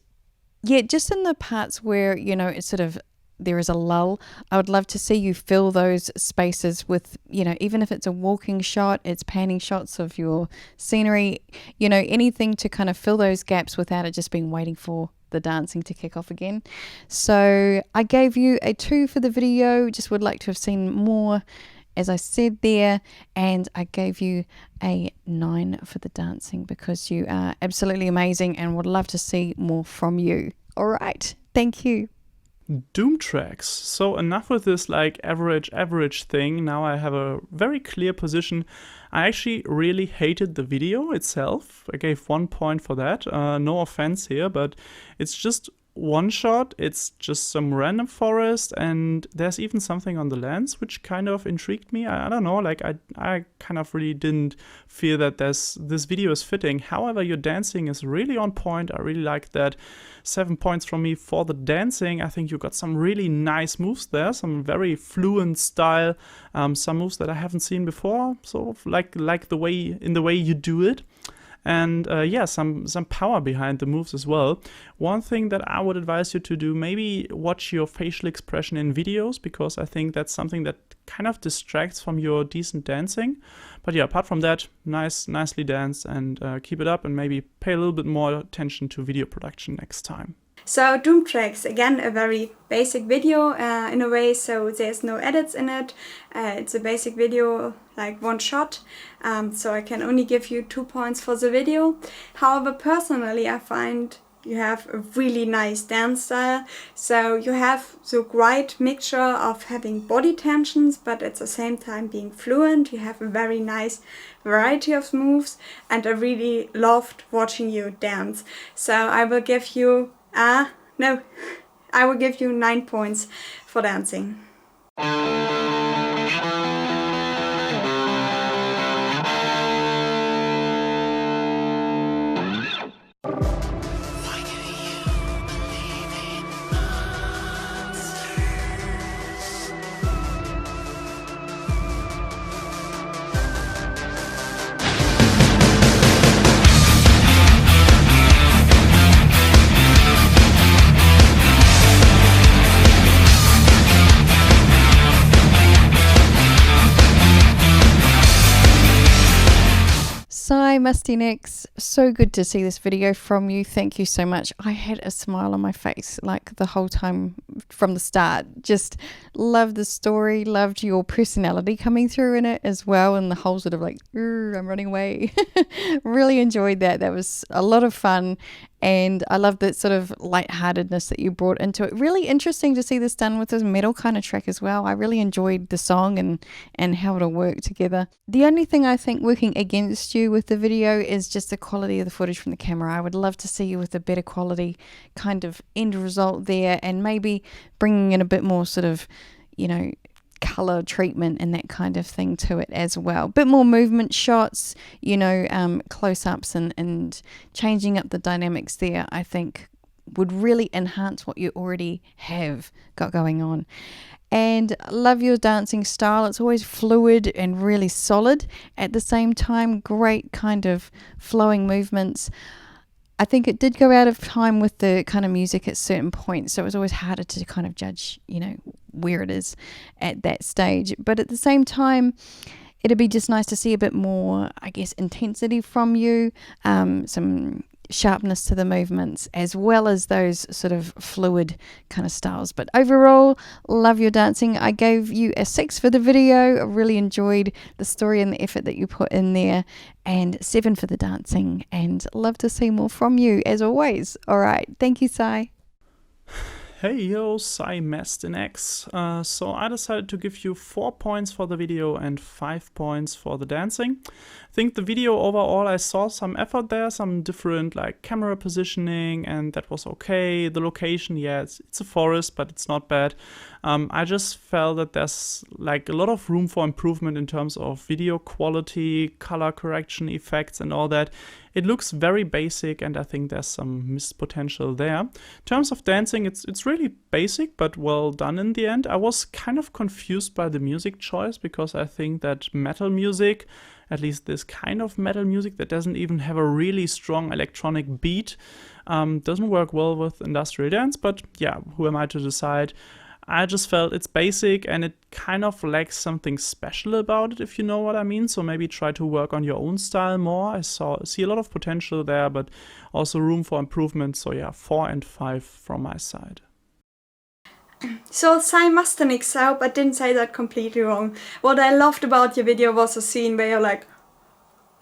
C: yeah, just in the parts where, you know, it's sort of there is a lull, I would love to see you fill those spaces with, you know, even if it's a walking shot, it's panning shots of your scenery, you know, anything to kind of fill those gaps without it just being waiting for the dancing to kick off again. So I gave you a 2 for the video, just would like to have seen more, as I said there, and I gave you a 9 for the dancing because you are absolutely amazing and would love to see more from you. All right, thank you.
B: Doom Tracks. So enough with this like average thing. Now I have a very clear position. I actually really hated the video itself. I gave 1 point for that. No offense here, but it's just one shot. It's just some random forest, and there's even something on the lens which kind of intrigued me. I don't know, like I kind of really didn't feel that this video is fitting. However, your dancing is really on point. I really like that. 7 points from me for the dancing. I think you got some really nice moves there, some very fluent style, some moves that I haven't seen before, sort of like the way you do it. And yeah, some power behind the moves as well. One thing that I would advise you to do, maybe watch your facial expression in videos, because I think that's something that kind of distracts from your decent dancing. But yeah, apart from that, nicely danced, and keep it up, and maybe pay a little bit more attention to video production next time.
A: So Doom Tracks, again, a very basic video in a way, so there's no edits in it. It's a basic video, like one shot, so I can only give you 2 points for the video. However, personally, I find you have a really nice dance style. So you have the right mixture of having body tensions, but at the same time being fluent. You have a very nice variety of moves, and I really loved watching you dance. So I will give you I will give you 9 points for dancing.
C: Sai Musty Nicks, so good to see this video from you. Thank you so much. I had a smile on my face like the whole time from the start. Just loved the story, loved your personality coming through in it as well, and the whole sort of like, I'm running away. Really enjoyed that. That was a lot of fun, And I love that sort of lightheartedness that you brought into it. Really interesting to see this done with this metal kind of track as well. I really enjoyed the song and how it'll work together. The only thing I think working against you with the video is just the quality of the footage from the camera. I would love to see you with a better quality kind of end result there, and maybe bringing in a bit more sort of, you know, color treatment and that kind of thing to it as well. Bit more movement shots, you know, close-ups and changing up the dynamics there, I think would really enhance what you already have got going on. And love your dancing style. It's always fluid and really solid. At the same time, great kind of flowing movements. I think it did go out of time with the kind of music at certain points, so it was always harder to kind of judge, you know, where it is at that stage. But at the same time, it'd be just nice to see a bit more, I guess, intensity from you, some sharpness to the movements, as well as those sort of fluid kind of styles. But overall, love your dancing. I gave you a 6 for the video. I really enjoyed the story and the effort that you put in there, and 7 for the dancing, and love to see more from you as always. All right, thank you, Sai.
B: Hey yo, Sai Musty in X. So I decided to give you 4 points for the video and 5 points for the dancing. I think the video overall, I saw some effort there, some different like camera positioning, and that was okay. The location, yeah, it's a forest, but it's not bad. I just felt that there's like a lot of room for improvement in terms of video quality, color correction effects and all that. It looks very basic, and I think there's some missed potential there. In terms of dancing, it's really basic but well done in the end. I was kind of confused by the music choice, because I think that metal music, at least this kind of metal music that doesn't even have a really strong electronic beat, doesn't work well with industrial dance. But yeah, who am I to decide? I just felt it's basic and it kind of lacks something special about it, if you know what I mean. So maybe try to work on your own style more. I see a lot of potential there, but also room for improvement. So yeah, 4 and 5 from my side.
A: So Sai Musty, I hope I didn't say that completely wrong. What I loved about your video was a scene where you're like,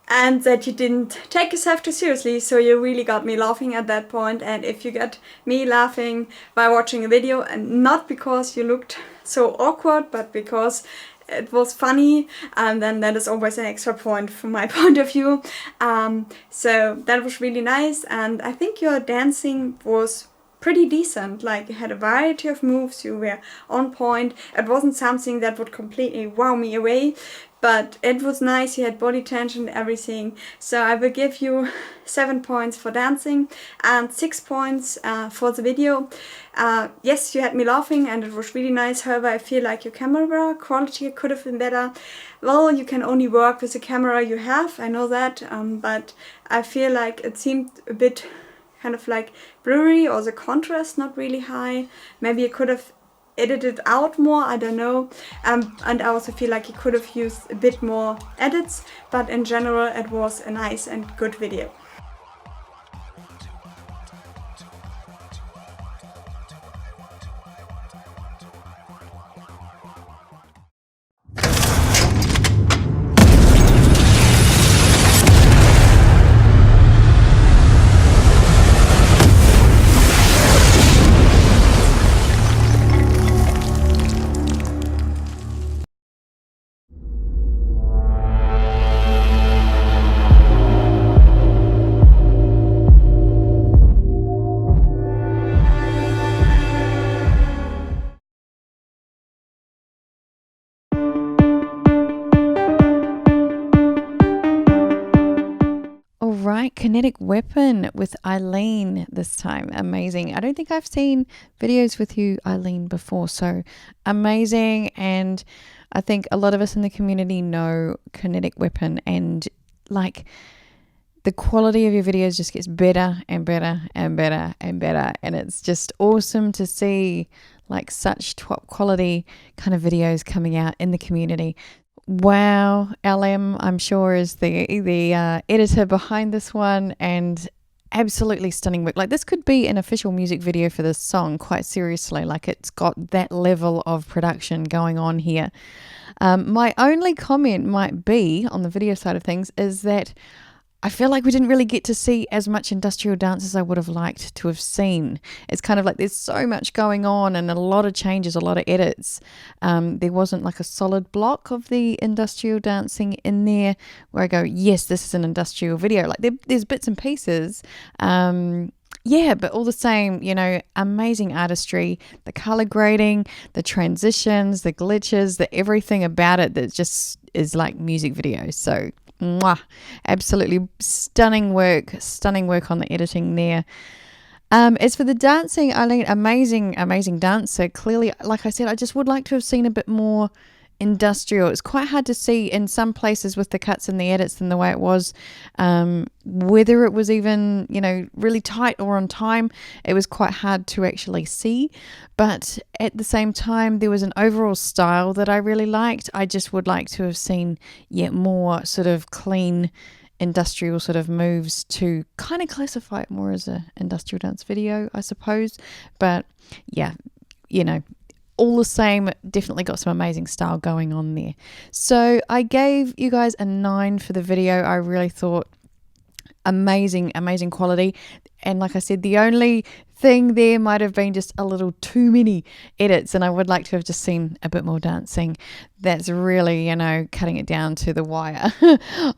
A: and that you didn't take yourself too seriously, so you really got me laughing at that point. And if you get me laughing by watching a video, and not because you looked so awkward, but because it was funny, and then that is always an extra point from my point of view. So that was really nice, and I think your dancing was pretty decent. Like, you had a variety of moves, you were on point. It wasn't something that would completely wow me away, but it was nice. You had body tension and everything. So I will give you 7 points for dancing and 6 points for the video. Yes, you had me laughing and it was really nice. However, I feel like your camera quality could have been better. Well, you can only work with the camera you have, I know that, but I feel like it seemed a bit kind of like blurry, or the contrast not really high. Maybe you could have edited out more, I don't know. And I also feel like you could have used a bit more edits, but in general it was a nice and good video.
C: Kinetic Weapon with Eileen this time. Amazing. I don't think I've seen videos with you, Eileen, before, so amazing. And I think a lot of us in the community know Kinetic Weapon, and like the quality of your videos just gets better and better and better and better, and it's just awesome to see like such top quality kind of videos coming out in the community. Wow, LM, I'm sure, is the editor behind this one, and absolutely stunning work. Like, this could be an official music video for this song, quite seriously. Like, it's got that level of production going on here. My only comment might be on the video side of things is that I feel like we didn't really get to see as much industrial dance as I would have liked to have seen. It's kind of like there's so much going on and a lot of changes, a lot of edits. There wasn't like a solid block of the industrial dancing in there where I go, yes, this is an industrial video. Like there's bits and pieces. Yeah, but all the same, you know, amazing artistry, the color grading, the transitions, the glitches, the everything about it that just is like music videos. So, mwah, absolutely stunning work on the editing there. As for the dancing, Eileen, amazing dancer. Clearly, like I said, I just would like to have seen a bit more industrial. It's quite hard to see in some places with the cuts and the edits than the way it was, whether it was even, you know, really tight or on time. It was quite hard to actually see, but at the same time there was an overall style that I really liked. I just would like to have seen yet more sort of clean industrial sort of moves to kind of classify it more as a industrial dance video, I suppose. But yeah, you know, all the same, definitely got some amazing style going on there. So I gave you guys a 9 for the video. I really thought amazing quality. And like I said, the only thing there might have been just a little too many edits, and I would like to have just seen a bit more dancing. That's really, you know, cutting it down to the wire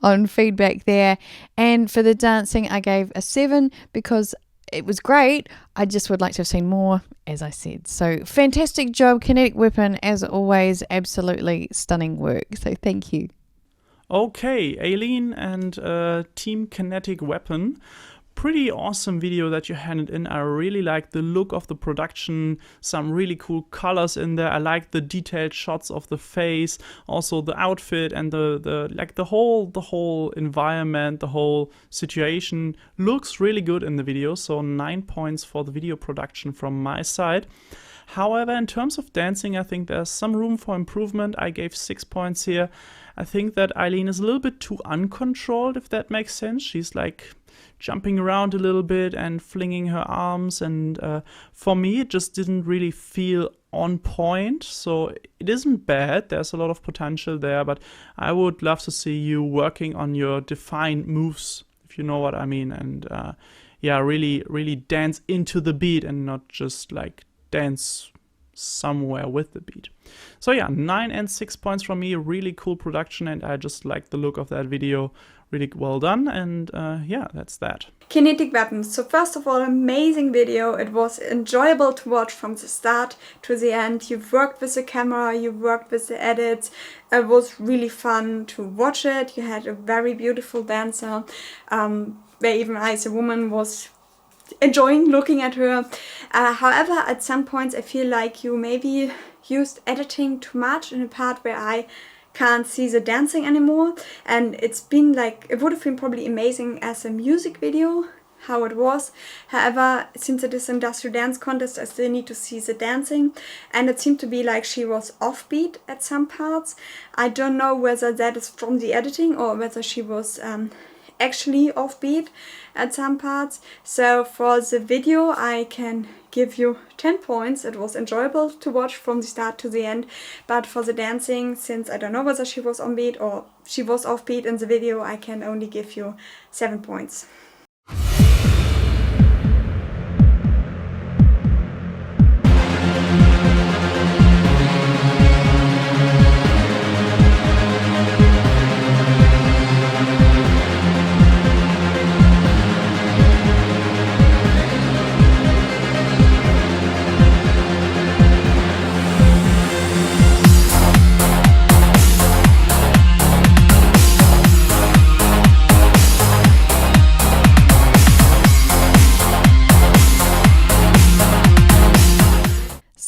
C: on feedback there. And for the dancing, I gave a 7 because it was great. I just would like to have seen more, as I said. So fantastic job, Kinetic Weapon, as always. Absolutely stunning work. So thank you.
B: Okay, Aileen and Team Kinetic Weapon. Pretty awesome video that you handed in. I really like the look of the production, some really cool colors in there. I like the detailed shots of the face, also the outfit and the whole environment, the whole situation looks really good in the video. So 9 points for the video production from my side. However, in terms of dancing, I think there's some room for improvement. I gave 6 points here. I think that Eileen is a little bit too uncontrolled, if that makes sense. She's like jumping around a little bit and flinging her arms, and for me it just didn't really feel on point. So it isn't bad, there's a lot of potential there, but I would love to see you working on your defined moves, if you know what I mean, and yeah, really dance into the beat and not just like dance somewhere with the beat. So yeah, 9 and 6 points from me. Really cool production, and I just like the look of that video. Really well done, and yeah, that's that.
A: Kinetic Weapon. So first of all, amazing video. It was enjoyable to watch from the start to the end. You've worked with the camera, you've worked with the edits. It was really fun to watch it. You had a very beautiful dancer, where even I as a woman was enjoying looking at her. However, at some points I feel like you maybe used editing too much in a part where I can't see the dancing anymore, and it's been like, it would have been probably amazing as a music video how it was. However, since it is an industrial dance contest, I still need to see the dancing, and it seemed to be like she was offbeat at some parts. I don't know whether that is from the editing or whether she was actually offbeat at some parts. So for the video I can give you 10 points. It was enjoyable to watch from the start to the end, but for the dancing, since I don't know whether she was on beat or she was offbeat in the video, I can only give you 7 points.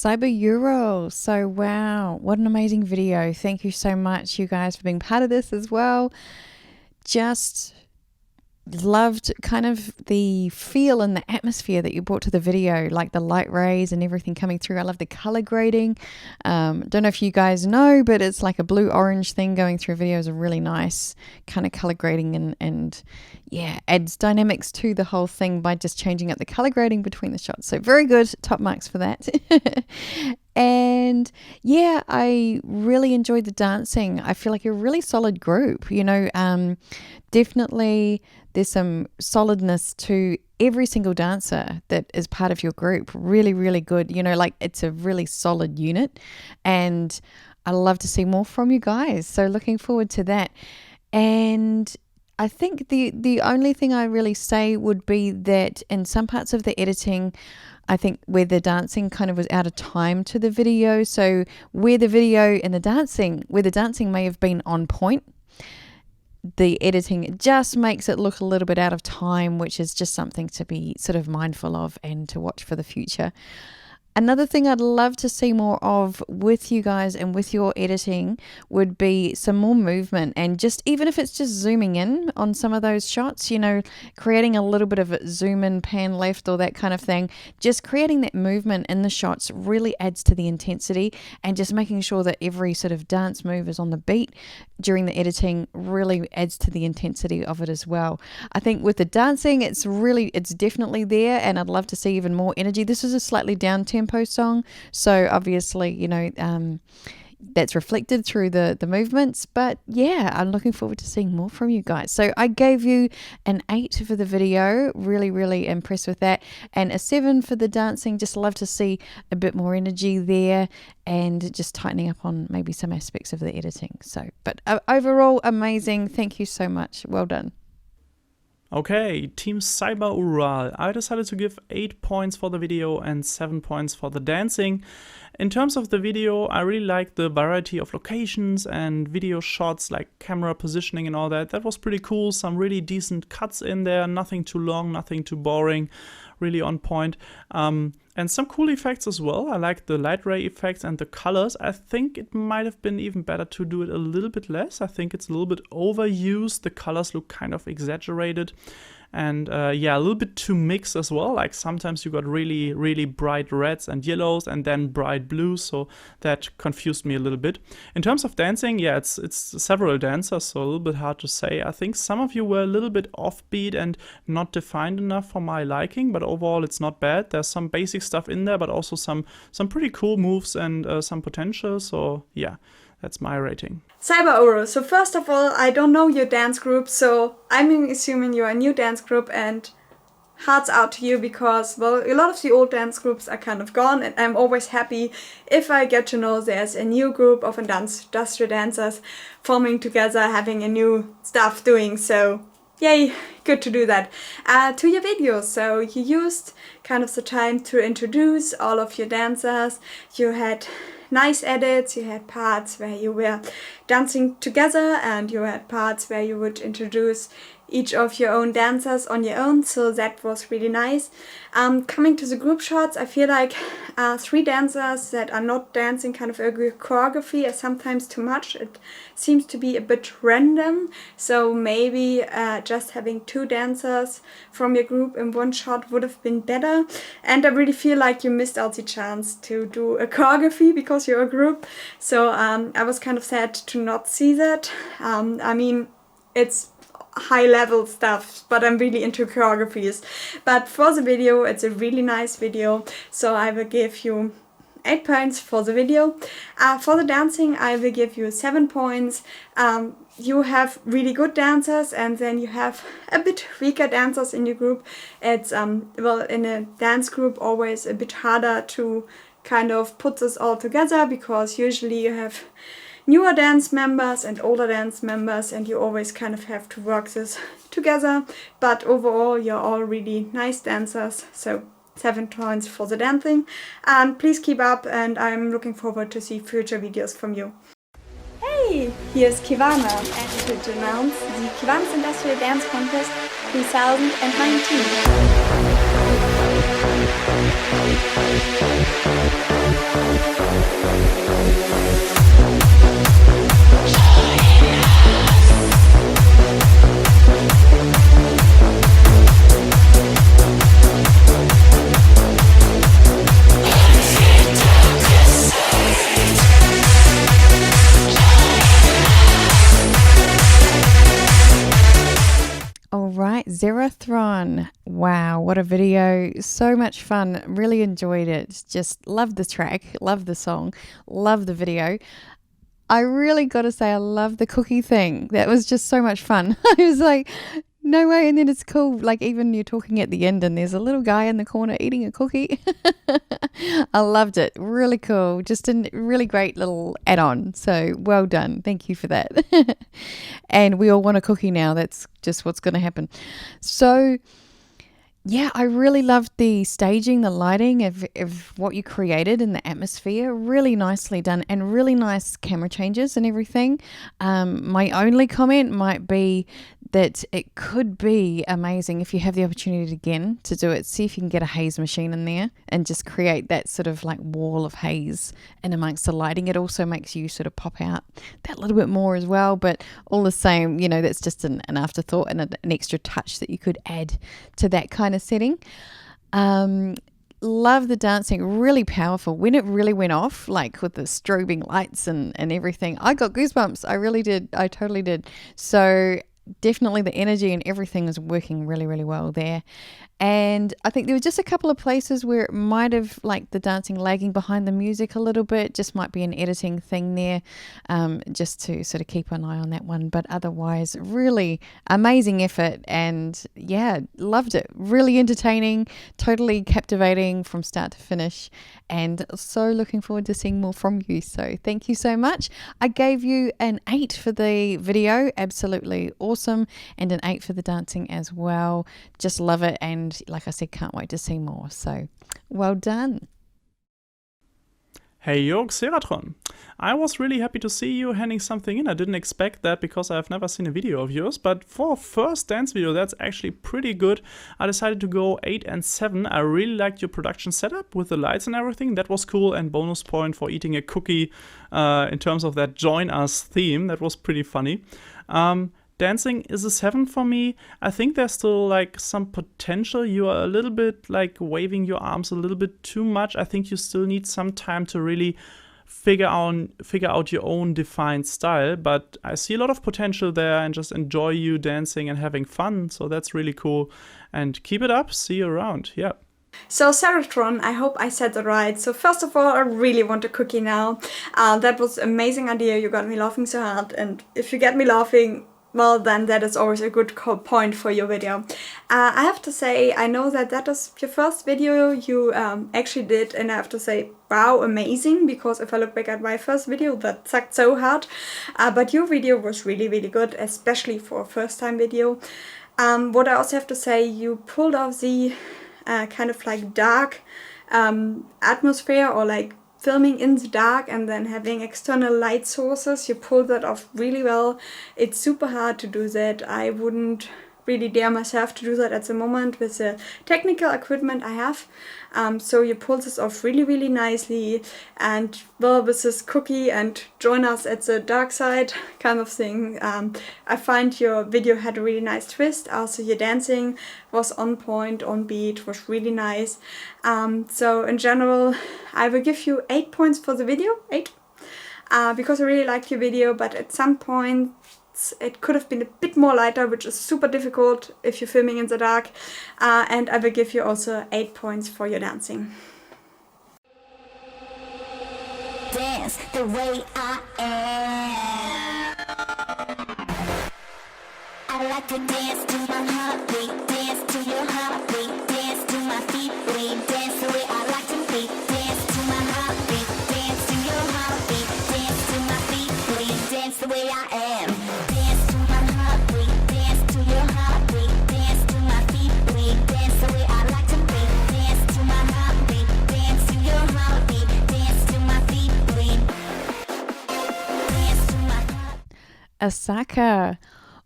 C: Cyber Euro. So wow, what an amazing video. Thank you so much, you guys, for being part of this as well. Just loved kind of the feel and the atmosphere that you brought to the video, like the light rays and everything coming through. I love the color grading. Don't know if you guys know, but it's like a blue orange thing going through videos. A really nice kind of color grading, and yeah, adds dynamics to the whole thing by just changing up the color grading between the shots. So very good, top marks for that. And And yeah, I really enjoyed the dancing. I feel like a really solid group, you know, definitely there's some solidness to every single dancer that is part of your group. Really, really good. You know, like it's a really solid unit, and I love to see more from you guys. So looking forward to that. And I think the only thing I really say would be that in some parts of the editing, I think where the dancing kind of was out of time to the video. So where the video and where the dancing may have been on point, the editing just makes it look a little bit out of time, which is just something to be sort of mindful of and to watch for the future. Another thing I'd love to see more of with you guys and with your editing would be some more movement, and just even if it's just zooming in on some of those shots, you know, creating a little bit of a zoom in, pan left or that kind of thing, just creating that movement in the shots really adds to the intensity, and just making sure that every sort of dance move is on the beat during the editing really adds to the intensity of it as well. I think with the dancing, it's definitely there, and I'd love to see even more energy. This is a slightly down tempo song, so obviously, you know, that's reflected through the movements, but yeah, I'm looking forward to seeing more from you guys. So I gave you an 8 for the video, really impressed with that, and a 7 for the dancing. Just love to see a bit more energy there and just tightening up on maybe some aspects of the editing. So, but overall amazing. Thank you so much. Well done.
B: Okay, Team Cyber Ural. I decided to give 8 points for the video and 7 points for the dancing. In terms of the video, I really like the variety of locations and video shots, like camera positioning and all that. That was pretty cool. Some really decent cuts in there, nothing too long, nothing too boring, really on point. And some cool effects as well. I like the light ray effects and the colors. I think it might have been even better to do it a little bit less. I think it's a little bit overused. The colors look kind of exaggerated. And yeah, a little bit too mixed as well. Like sometimes you got really bright reds and yellows and then bright blues, so that confused me a little bit. In terms of dancing, yeah, it's several dancers, so a little bit hard to say. I think some of you were a little bit offbeat and not defined enough for my liking, but overall it's not bad. There's some basic stuff in there, but also some pretty cool moves and some potential, so yeah. That's my rating.
A: Cyber Uro, so first of all, I don't know your dance group, so I'm assuming you're a new dance group, and hearts out to you because, well, a lot of the old dance groups are kind of gone, and I'm always happy if I get to know there's a new group of industrial dancers forming together, having a new stuff doing, so yay, good to do that. To your videos, so you used kind of the time to introduce all of your dancers. You had nice edits, you had parts where you were dancing together, and you had parts where you would introduce each of your own dancers on your own, so that was really nice. Coming to the group shots, I feel like 3 dancers that are not dancing kind of a choreography is sometimes too much. It seems to be a bit random, so maybe just having 2 dancers from your group in one shot would have been better. And I really feel like you missed out the chance to do a choreography because you're a group, so I was kind of sad to not see that. I mean, it's high level stuff, but I'm really into choreographies. But for the video, it's a really nice video, so I will give you 8 points for the video. For the dancing, I will give you 7 points. You have really good dancers, and then you have a bit weaker dancers in your group. It's well, in a dance group, always a bit harder to kind of put this all together, because usually you have newer dance members and older dance members, and you always kind of have to work this together. But overall, you're all really nice dancers, so 7 points for the dancing. And please keep up, and I'm looking forward to see future videos from you. Hey, here's Ciwana, and to announce the Kiwana's Industrial Dance Contest 2019.
C: Sara Tron Wow, what a video. So much fun. Really enjoyed it. Just love the track, love the song, love the video. I really got to say I love the cookie thing. That was just so much fun. I was like, no way. And then it's cool. Like even you're talking at the end and there's a little guy in the corner eating a cookie. I loved it. Really cool. Just a really great little add-on. So well done. Thank you for that. And we all want a cookie now. That's just what's going to happen. So yeah, I really loved the staging, the lighting of what you created in the atmosphere. Really nicely done and really nice camera changes and everything. My only comment might be that it could be amazing if you have the opportunity again to do it. See if you can get a haze machine in there and just create that sort of like wall of haze in amongst the lighting. It also makes you sort of pop out that little bit more as well. But all the same, you know, that's just an afterthought and an extra touch that you could add to that kind of setting. Love the dancing, really powerful. When it really went off, like with the strobing lights and everything, I got goosebumps. I really did. I totally did. So definitely the energy and everything is working really, really well there. And I think there were just a couple of places where it might have, like the dancing lagging behind the music a little bit, just might be an editing thing there, just to sort of keep an eye on that one. But otherwise, really amazing effort, and yeah, loved it. Really entertaining, totally captivating from start to finish, and so looking forward to seeing more from you. So thank you so much. I gave you an 8 for the video, absolutely awesome, and an 8 for the dancing as well. Just love it, and like I said, can't wait to see more. So well done.
B: Hey yo, Sara Tron. I was really happy to see you handing something in. I didn't expect that because I've never seen a video of yours, but for a first dance video, that's actually pretty good. I decided to go 8 and 7. I really liked your production setup with the lights and everything. That was cool, and bonus point for eating a cookie in terms of that Join Us theme. That was pretty funny. Dancing is a 7 for me. I think there's still like some potential. You are a little bit like waving your arms a little bit too much. I think you still need some time to really figure out your own defined style. But I see a lot of potential there and just enjoy you dancing and having fun. So that's really cool. And keep it up. See you around. Yeah.
A: So Sara Tron, I hope I said that right. So first of all, I really want a cookie now. That was an amazing idea. You got me laughing so hard. And if you get me laughing, well, then that is always a good point for your video. I have to say, I know that is your first video you actually did, and I have to say, wow, amazing, because if I look back at my first video, that sucked so hard. But your video was really, really good, especially for a first time video. What I also have to say, you pulled off the kind of like dark atmosphere, or like filming in the dark and then having external light sources. You pulled that off really well. It's super hard to do that. I wouldn't really dare myself to do that at the moment with the technical equipment I have. So you pulled this off really, really nicely, and well, with this cookie and join us at the dark side kind of thing, I find your video had a really nice twist. Also your dancing was on point, on beat, was really nice. So in general, I will give you 8 points for the video, 8, because I really liked your video, but at some point it could have been a bit more lighter, which is super difficult if you're filming in the dark. And I will give you also 8 points for your dancing.
E: Dance the way I am. I like to dance to my heartbeat, dance to your heartbeat, dance to my feet bleed, dance the way I like to be, dance to my heartbeat, dance to your heartbeat, dance to my feet bleed, dance the way I am.
C: Osaka.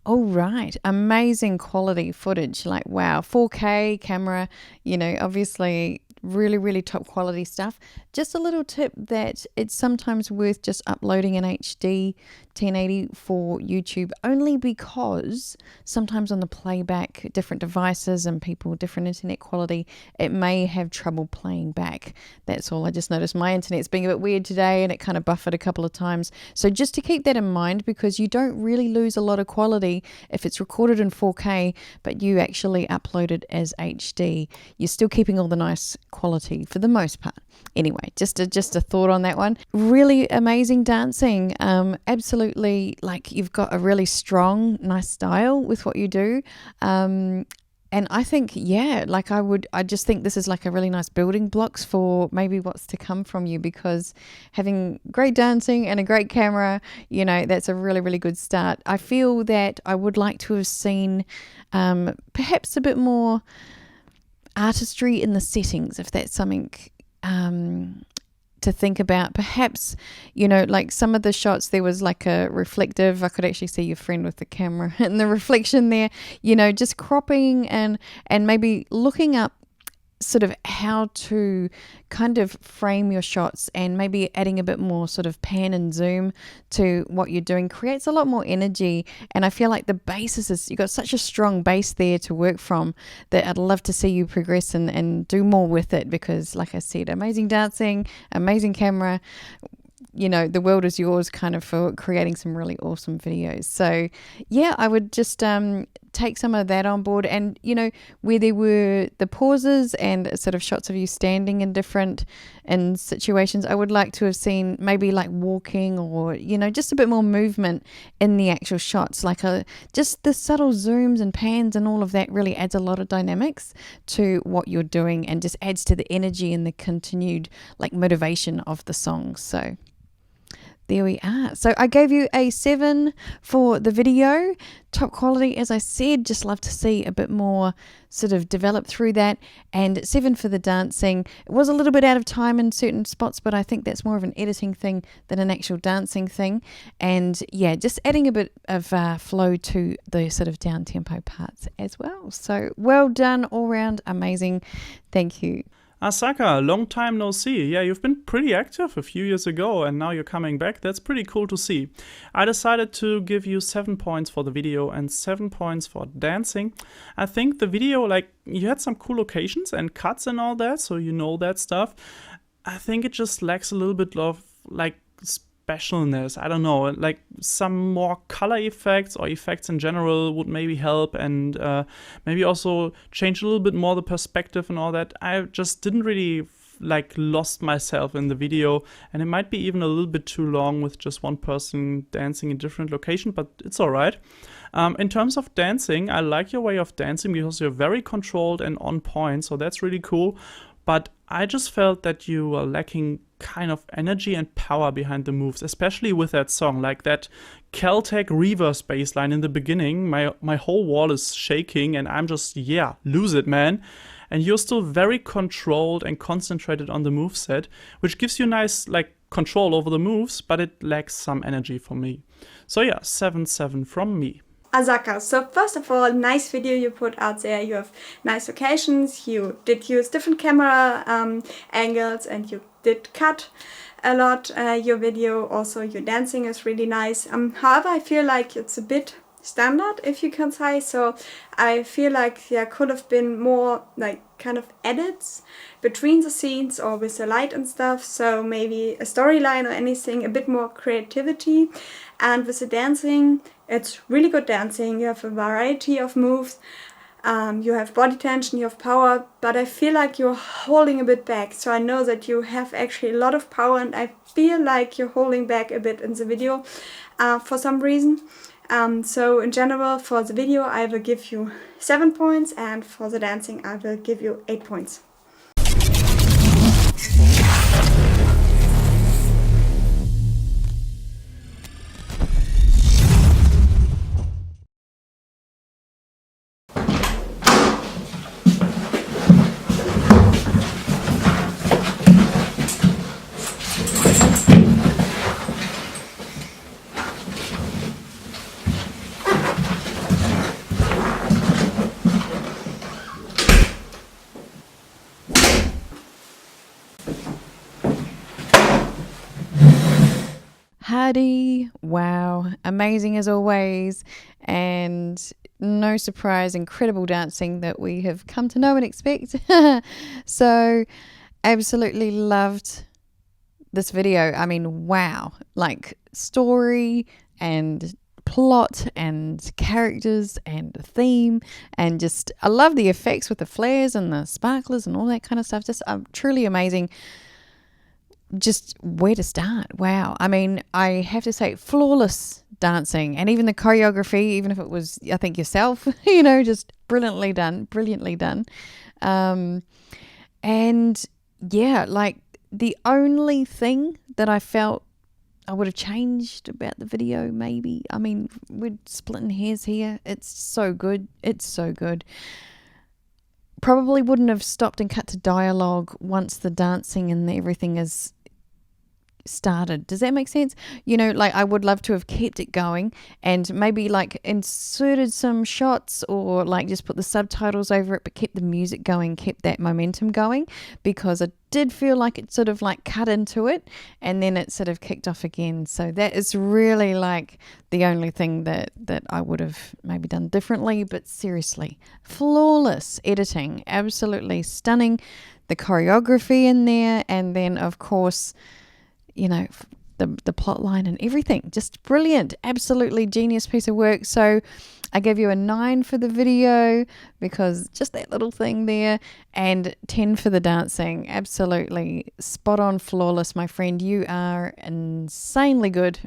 C: All right. Amazing quality footage. Like, wow. 4K camera, you know, obviously Really, really top quality stuff. Just a little tip that it's sometimes worth just uploading in HD 1080 for YouTube, only because sometimes on the playback, different devices and people, different internet quality, it may have trouble playing back. That's all. I just noticed my internet's being a bit weird today and it kind of buffered a couple of times. So just to keep that in mind, because you don't really lose a lot of quality if it's recorded in 4K, but you actually upload it as HD. You're still keeping all the nice quality for the most part. Anyway, just a thought on that one. Really amazing dancing. Absolutely, like you've got a really strong, nice style with what you do. And I think, yeah, like I just think this is like a really nice building blocks for maybe what's to come from you, because having great dancing and a great camera, you know, that's a really, really good start. I feel that I would like to have seen perhaps a bit more artistry in the settings, if that's something to think about. Perhaps, you know, like some of the shots, there was like a reflective, I could actually see your friend with the camera and the reflection there, you know, just cropping and maybe looking up sort of how to kind of frame your shots, and maybe adding a bit more sort of pan and zoom to what you're doing creates a lot more energy. And I feel like the basis is, you've got such a strong base there to work from, that I'd love to see you progress and do more with it, because like I said, amazing dancing, amazing camera, you know, the world is yours kind of for creating some really awesome videos. So yeah, I would just take some of that on board. And, you know, where there were the pauses and sort of shots of you standing in different situations, I would like to have seen maybe like walking, or, you know, just a bit more movement in the actual shots. Like just the subtle zooms and pans and all of that really adds a lot of dynamics to what you're doing, and just adds to the energy and the continued like motivation of the songs. So there we are. So I gave you a 7 for the video. Top quality, as I said, just love to see a bit more sort of develop through that. And 7 for the dancing. It was a little bit out of time in certain spots, but I think that's more of an editing thing than an actual dancing thing. And yeah, just adding a bit of flow to the sort of down tempo parts as well. So well done all round. Amazing. Thank you.
B: Osaka, long time no see. Yeah, you've been pretty active a few years ago and now you're coming back. That's pretty cool to see. I decided to give you 7 points for the video and 7 points for dancing. I think the video, like, you had some cool locations and cuts and all that, so you know that stuff. I think it just lacks a little bit of, like, specialness. I don't know, like some more color effects or effects in general would maybe help, and maybe also change a little bit more the perspective and all that. I just didn't really like lost myself in the video, and it might be even a little bit too long with just one person dancing in different location, but it's all right. In terms of dancing, I like your way of dancing because you're very controlled and on point, so that's really cool. But I just felt that you were lacking kind of energy and power behind the moves, especially with that song, like that Caltech reverse bass line in the beginning. My whole wall is shaking and I'm just, yeah, lose it, man. And you're still very controlled and concentrated on the moveset, which gives you nice, like, control over the moves, but it lacks some energy for me. So yeah, 7/7 from me.
A: Osaka, so first of all, nice video you put out there. You have nice locations, you did use different camera angles, and you did cut a lot your video. Also your dancing is really nice. However, I feel like it's a bit standard, if you can say so. I feel like there could have been more like kind of edits between the scenes or with the light and stuff, so maybe a storyline or anything, a bit more creativity. And with the dancing, it's really good dancing. You have a variety of moves, you have body tension, you have power, but I feel like you're holding a bit back. So I know that you have actually a lot of power, and I feel like you're holding back a bit in the video for some reason. So in general, for the video I will give you 7 points, and for the dancing I will give you 8 points.
C: Hardy, wow, amazing as always, and no surprise, incredible dancing that we have come to know and expect. So, absolutely loved this video. I mean, wow, like story and plot and characters and theme, and just I love the effects with the flares and the sparklers and all that kind of stuff. Just truly amazing. Just where to start? Wow. I mean, I have to say, flawless dancing, and even the choreography, even if it was, I think, yourself, you know, just brilliantly done. And yeah, like the only thing that I felt I would have changed about the video, maybe, I mean, we're splitting hairs here. It's so good. Probably wouldn't have stopped and cut to dialogue once the dancing and everything is started. Does that make sense? You know, like I would love to have kept it going and maybe like inserted some shots or like just put the subtitles over it, but kept the music going, kept that momentum going, because I did feel like it sort of like cut into it and then it sort of kicked off again. So that is really like the only thing that I would have maybe done differently. But seriously, flawless editing, absolutely stunning. The choreography in there, and then of course, you know, the plot line and everything, just brilliant, absolutely genius piece of work. So I gave you a 9 for the video because just that little thing there, and 10 for the dancing. Absolutely spot on, flawless, my friend. You are insanely good.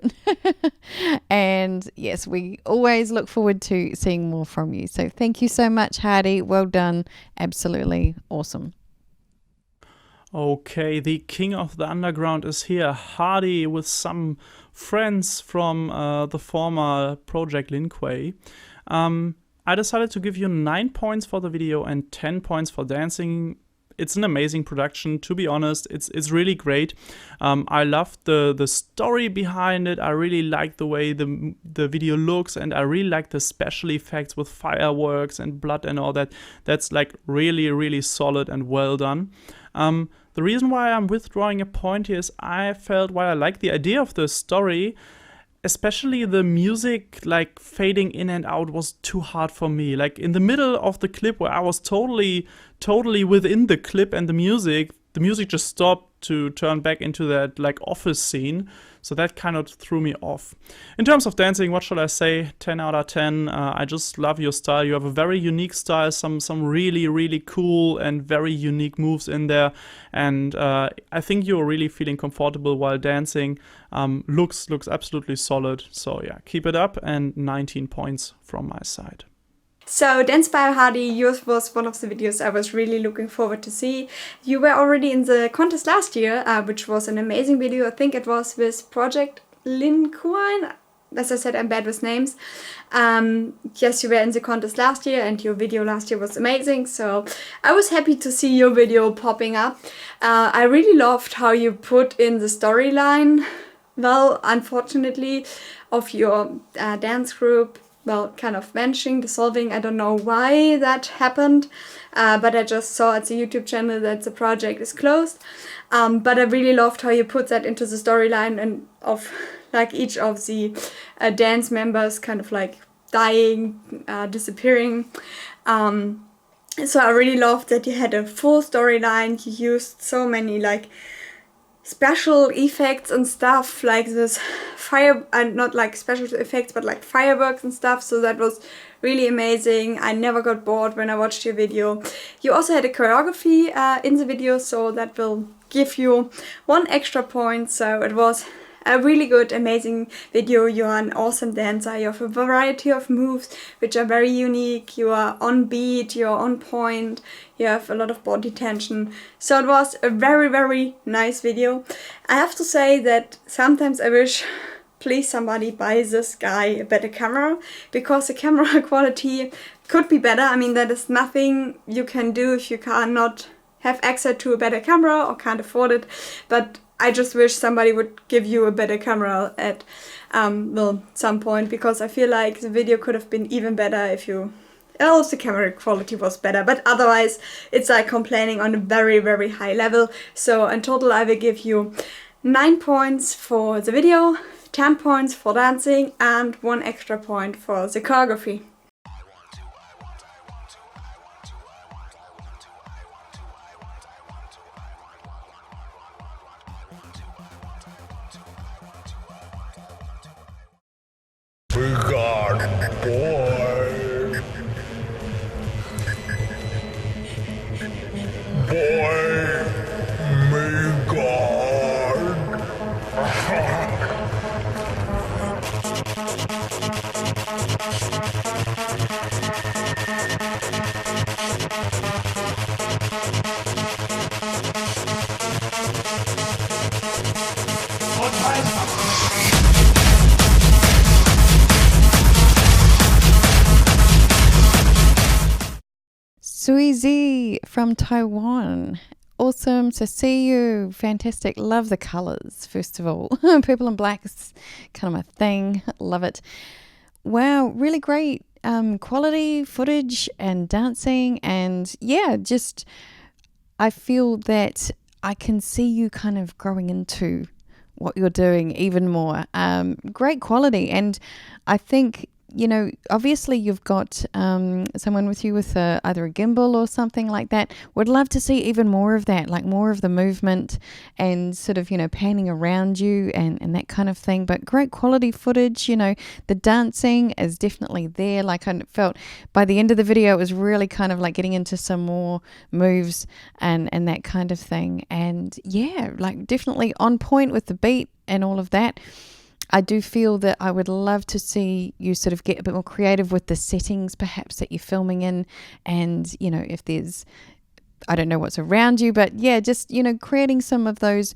C: And yes, we always look forward to seeing more from you. So thank you so much, Hardy. Well done. Absolutely awesome.
B: Okay, the king of the underground is here, Hardy, with some friends from the former Project Linquay. I decided to give you 9 points for the video and 10 points for dancing. It's an amazing production, to be honest. It's really great. I loved the story behind it. I really like the way the video looks, and I really like the special effects with fireworks and blood and all that. That's like really, really solid and well done. The reason why I'm withdrawing a point here is I felt, while I like the idea of the story, especially the music like fading in and out was too hard for me. Like in the middle of the clip where I was totally within the clip and the music just stopped to turn back into that like office scene. So that kind of threw me off. In terms of dancing, what should I say? 10 out of 10. I just love your style. You have a very unique style, some really, really cool and very unique moves in there. And I think you're really feeling comfortable while dancing. Looks absolutely solid. So yeah, keep it up, and 19 points from my side.
A: So Dance by Hardy, yours was one of the videos I was really looking forward to see. You were already in the contest last year, which was an amazing video. I think it was with Project Linquay. As I said, I'm bad with names. Yes, you were in the contest last year and your video last year was amazing. So I was happy to see your video popping up. I really loved how you put in the storyline, well, unfortunately, of your dance group. Well, kind of vanishing, dissolving. I don't know why that happened, but I just saw at the YouTube channel that the project is closed. But I really loved how you put that into the storyline and of like each of the dance members kind of like dying, disappearing. So I really loved that you had a full storyline. You used so many like special effects and stuff, like this fire, and not like special effects but like fireworks and stuff, so that was really amazing. I never got bored when I watched your video. You also had a choreography in the video, so that will give you 1 extra point. So it was a really good, amazing video. You are an awesome dancer. You have a variety of moves which are very unique. You are on beat, you are on point, you have a lot of body tension. So it was a very, very nice video. I have to say that sometimes I wish, please somebody buy this guy a better camera, because the camera quality could be better. I mean, that is nothing you can do if you cannot have access to a better camera or can't afford it. But I just wish somebody would give you a better camera at well, some point, because I feel like the video could have been even better if the camera quality was better. But otherwise, it's like complaining on a very, very high level. So in total, I will give you 9 points for the video, 10 points for dancing and 1 extra point for the choreography.
C: Swee from Taiwan. Awesome to see you. Fantastic. Love the colours, first of all. Purple and black is kind of my thing. Love it. Wow, really great quality footage and dancing. And yeah, just I feel that I can see you kind of growing into what you're doing even more. Great quality. And I think, you know, obviously you've got someone with you with either a gimbal or something like that. Would love to see even more of that, like more of the movement and sort of, you know, panning around you and that kind of thing. But great quality footage, you know, the dancing is definitely there. Like I felt by the end of the video, it was really kind of like getting into some more moves and that kind of thing. And yeah, like definitely on point with the beat and all of that. I do feel that I would love to see you sort of get a bit more creative with the settings perhaps that you're filming in, and, you know, if there's, I don't know what's around you, but yeah, just, you know, creating some of those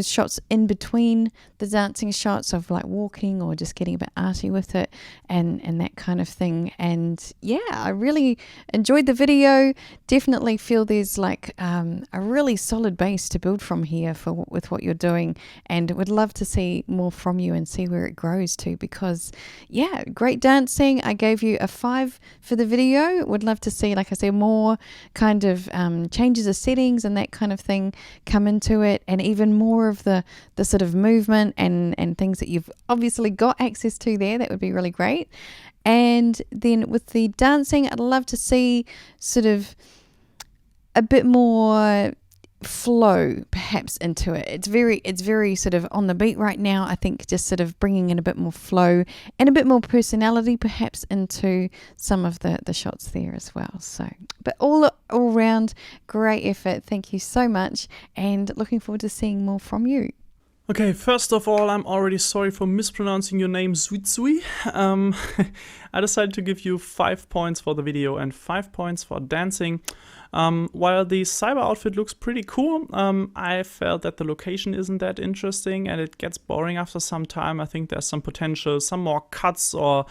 C: shots in between the dancing shots of like walking or just getting a bit arty with it and that kind of thing. And yeah, I really enjoyed the video. Definitely feel there's like a really solid base to build from here with what you're doing, and would love to see more from you and see where it grows to, because yeah, great dancing. I gave you a 5 for the video. Would love to see, like I said, more kind of changes of settings and that kind of thing come into it, and even more of the sort of movement and things that you've obviously got access to there. That would be really great. And then with the dancing, I'd love to see sort of a bit more flow perhaps into it. It's very sort of on the beat right now. I think just sort of bringing in a bit more flow and a bit more personality perhaps into some of the shots there as well. So, but all round, great effort. Thank you so much, and looking forward to seeing more from you.
B: Okay, first of all, I'm already sorry for mispronouncing your name, Swee. I decided to give you 5 points for the video and 5 points for dancing. While the cyber outfit looks pretty cool, I felt that the location isn't that interesting and it gets boring after some time. I think there's some potential, some more cuts or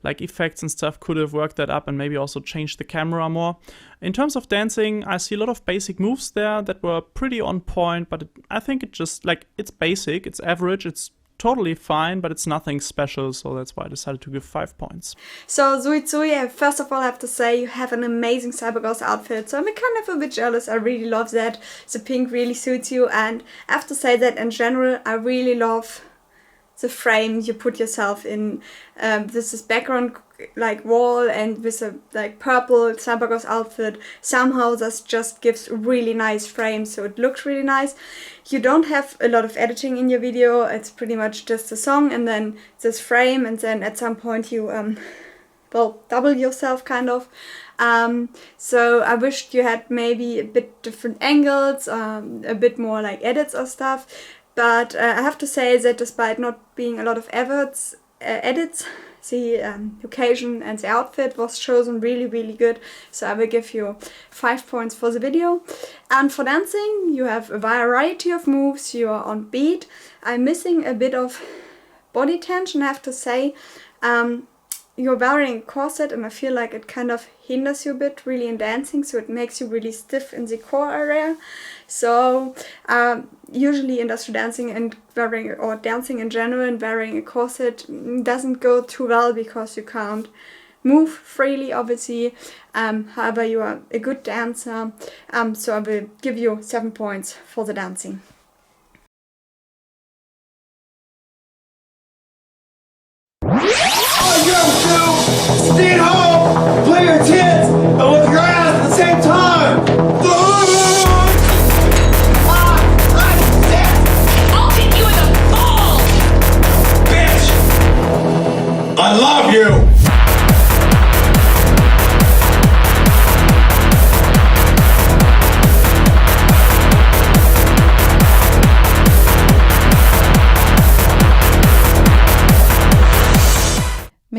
B: like effects and stuff could have worked that up and maybe also changed the camera more. In terms of dancing, I see a lot of basic moves there that were pretty on point, but I think it just, like, it's basic, it's average, it's totally fine, but it's nothing special, so that's why I decided to give 5 points.
A: So Zui, first of all I have to say you have an amazing Cybergirls outfit, so I'm kind of a bit jealous. I really love that. The pink really suits you, and I have to say that in general I really love the frame you put yourself in. This is background like wall, and with a like purple Cybergirls outfit, somehow this just gives a really nice frame, so it looks really nice. You don't have a lot of editing in your video, it's pretty much just a song and then this frame, and then at some point you well, double yourself kind of. So I wished you had maybe a bit different angles, a bit more like edits or stuff. But I have to say that despite not being a lot of edits, the occasion and the outfit was chosen really, really good. So I will give you 5 points for the video. And for dancing, you have a variety of moves, you are on beat. I'm missing a bit of body tension, I have to say. You're wearing a corset and I feel like it kind of hinders you a bit really in dancing, so it makes you really stiff in the core area. So usually industrial dancing and dancing in general and wearing a corset doesn't go too well because you can't move freely, obviously. However, you are a good dancer, so I will give you 7 points for the dancing.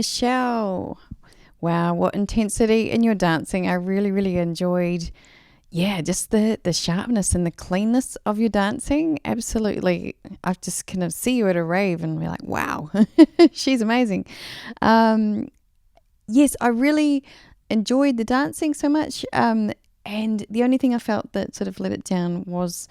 C: Michelle. Wow, what intensity in your dancing. I really enjoyed, just the sharpness and the cleanness of your dancing. Absolutely. I just kind of see you at a rave and be like, wow, she's amazing. Yes, I really enjoyed the dancing so much. And the only thing I felt that sort of let it down was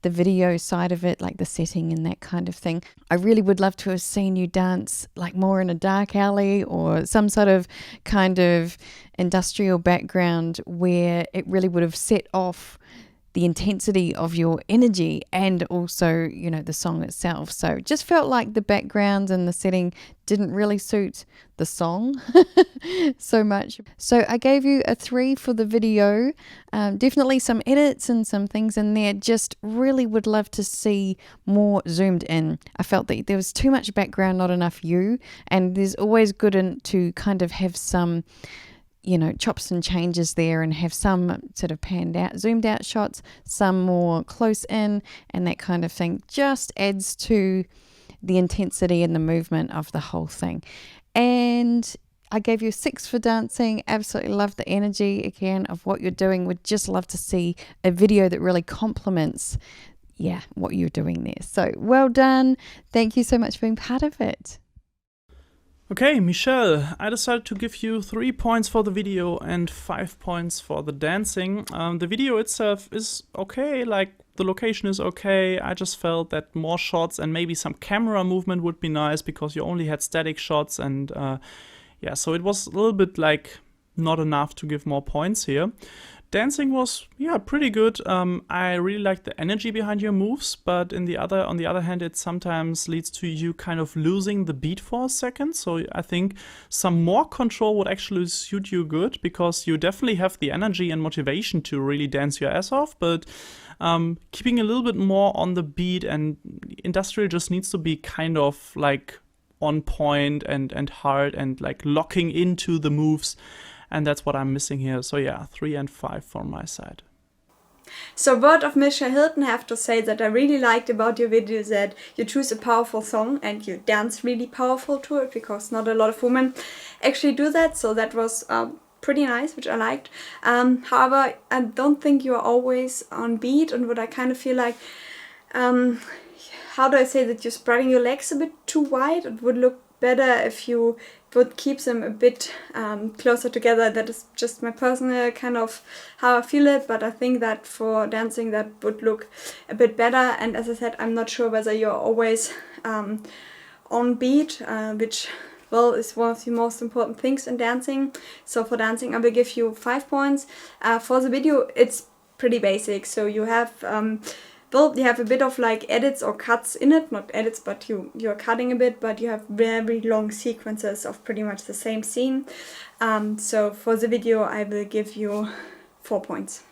C: the video side of it, like the setting and that kind of thing. I really would love to have seen you dance like more in a dark alley or some sort of kind of industrial background where it really would have set off the intensity of your energy and also, the song itself. So just felt like the background and the setting didn't really suit the song so much. So I gave you a 3 for the video. Definitely some edits and some things in there. Just really would love to see more zoomed in. I felt that there was too much background, not enough you. And there's always good to kind of have some chops and changes there and have some sort of zoomed out shots, some more close in and that kind of thing. Just adds to the intensity and the movement of the whole thing. And I gave you a 6 for dancing. Absolutely love the energy again of what you're doing. Would just love to see a video that really complements what you're doing there. So well done. Thank you so much for being part of it.
B: Okay, Michelle, I decided to give you 3 points for the video and 5 points for the dancing. The video itself is okay, like the location is okay. I just felt that more shots and maybe some camera movement would be nice because you only had static shots and so it was a little bit like not enough to give more points here. Dancing was, pretty good. I really like the energy behind your moves, but on the other hand, it sometimes leads to you kind of losing the beat for a second. So I think some more control would actually suit you good because you definitely have the energy and motivation to really dance your ass off, but keeping a little bit more on the beat, and industrial just needs to be kind of like on point and hard and like locking into the moves. And that's what I'm missing here. So 3 and 5 from my side.
A: So word of Michelle Hilton, I have to say that I really liked about your video that you choose a powerful song and you dance really powerful to it, because not a lot of women actually do that. So that was pretty nice, which I liked. However, I don't think you're always on beat, and what I kind of feel like, how do I say that, you're spreading your legs a bit too wide. It would look better if you would keep them a bit closer together. That is just my personal kind of how I feel it, but I think that for dancing that would look a bit better. And as I said, I'm not sure whether you're always on beat, which is one of the most important things in dancing. So for dancing I will give you 5 points. For the video it's pretty basic, so you have you have a bit of like edits or cuts in it, not edits, but you're cutting a bit, but you have very long sequences of pretty much the same scene. So for the video I will give you 4 points.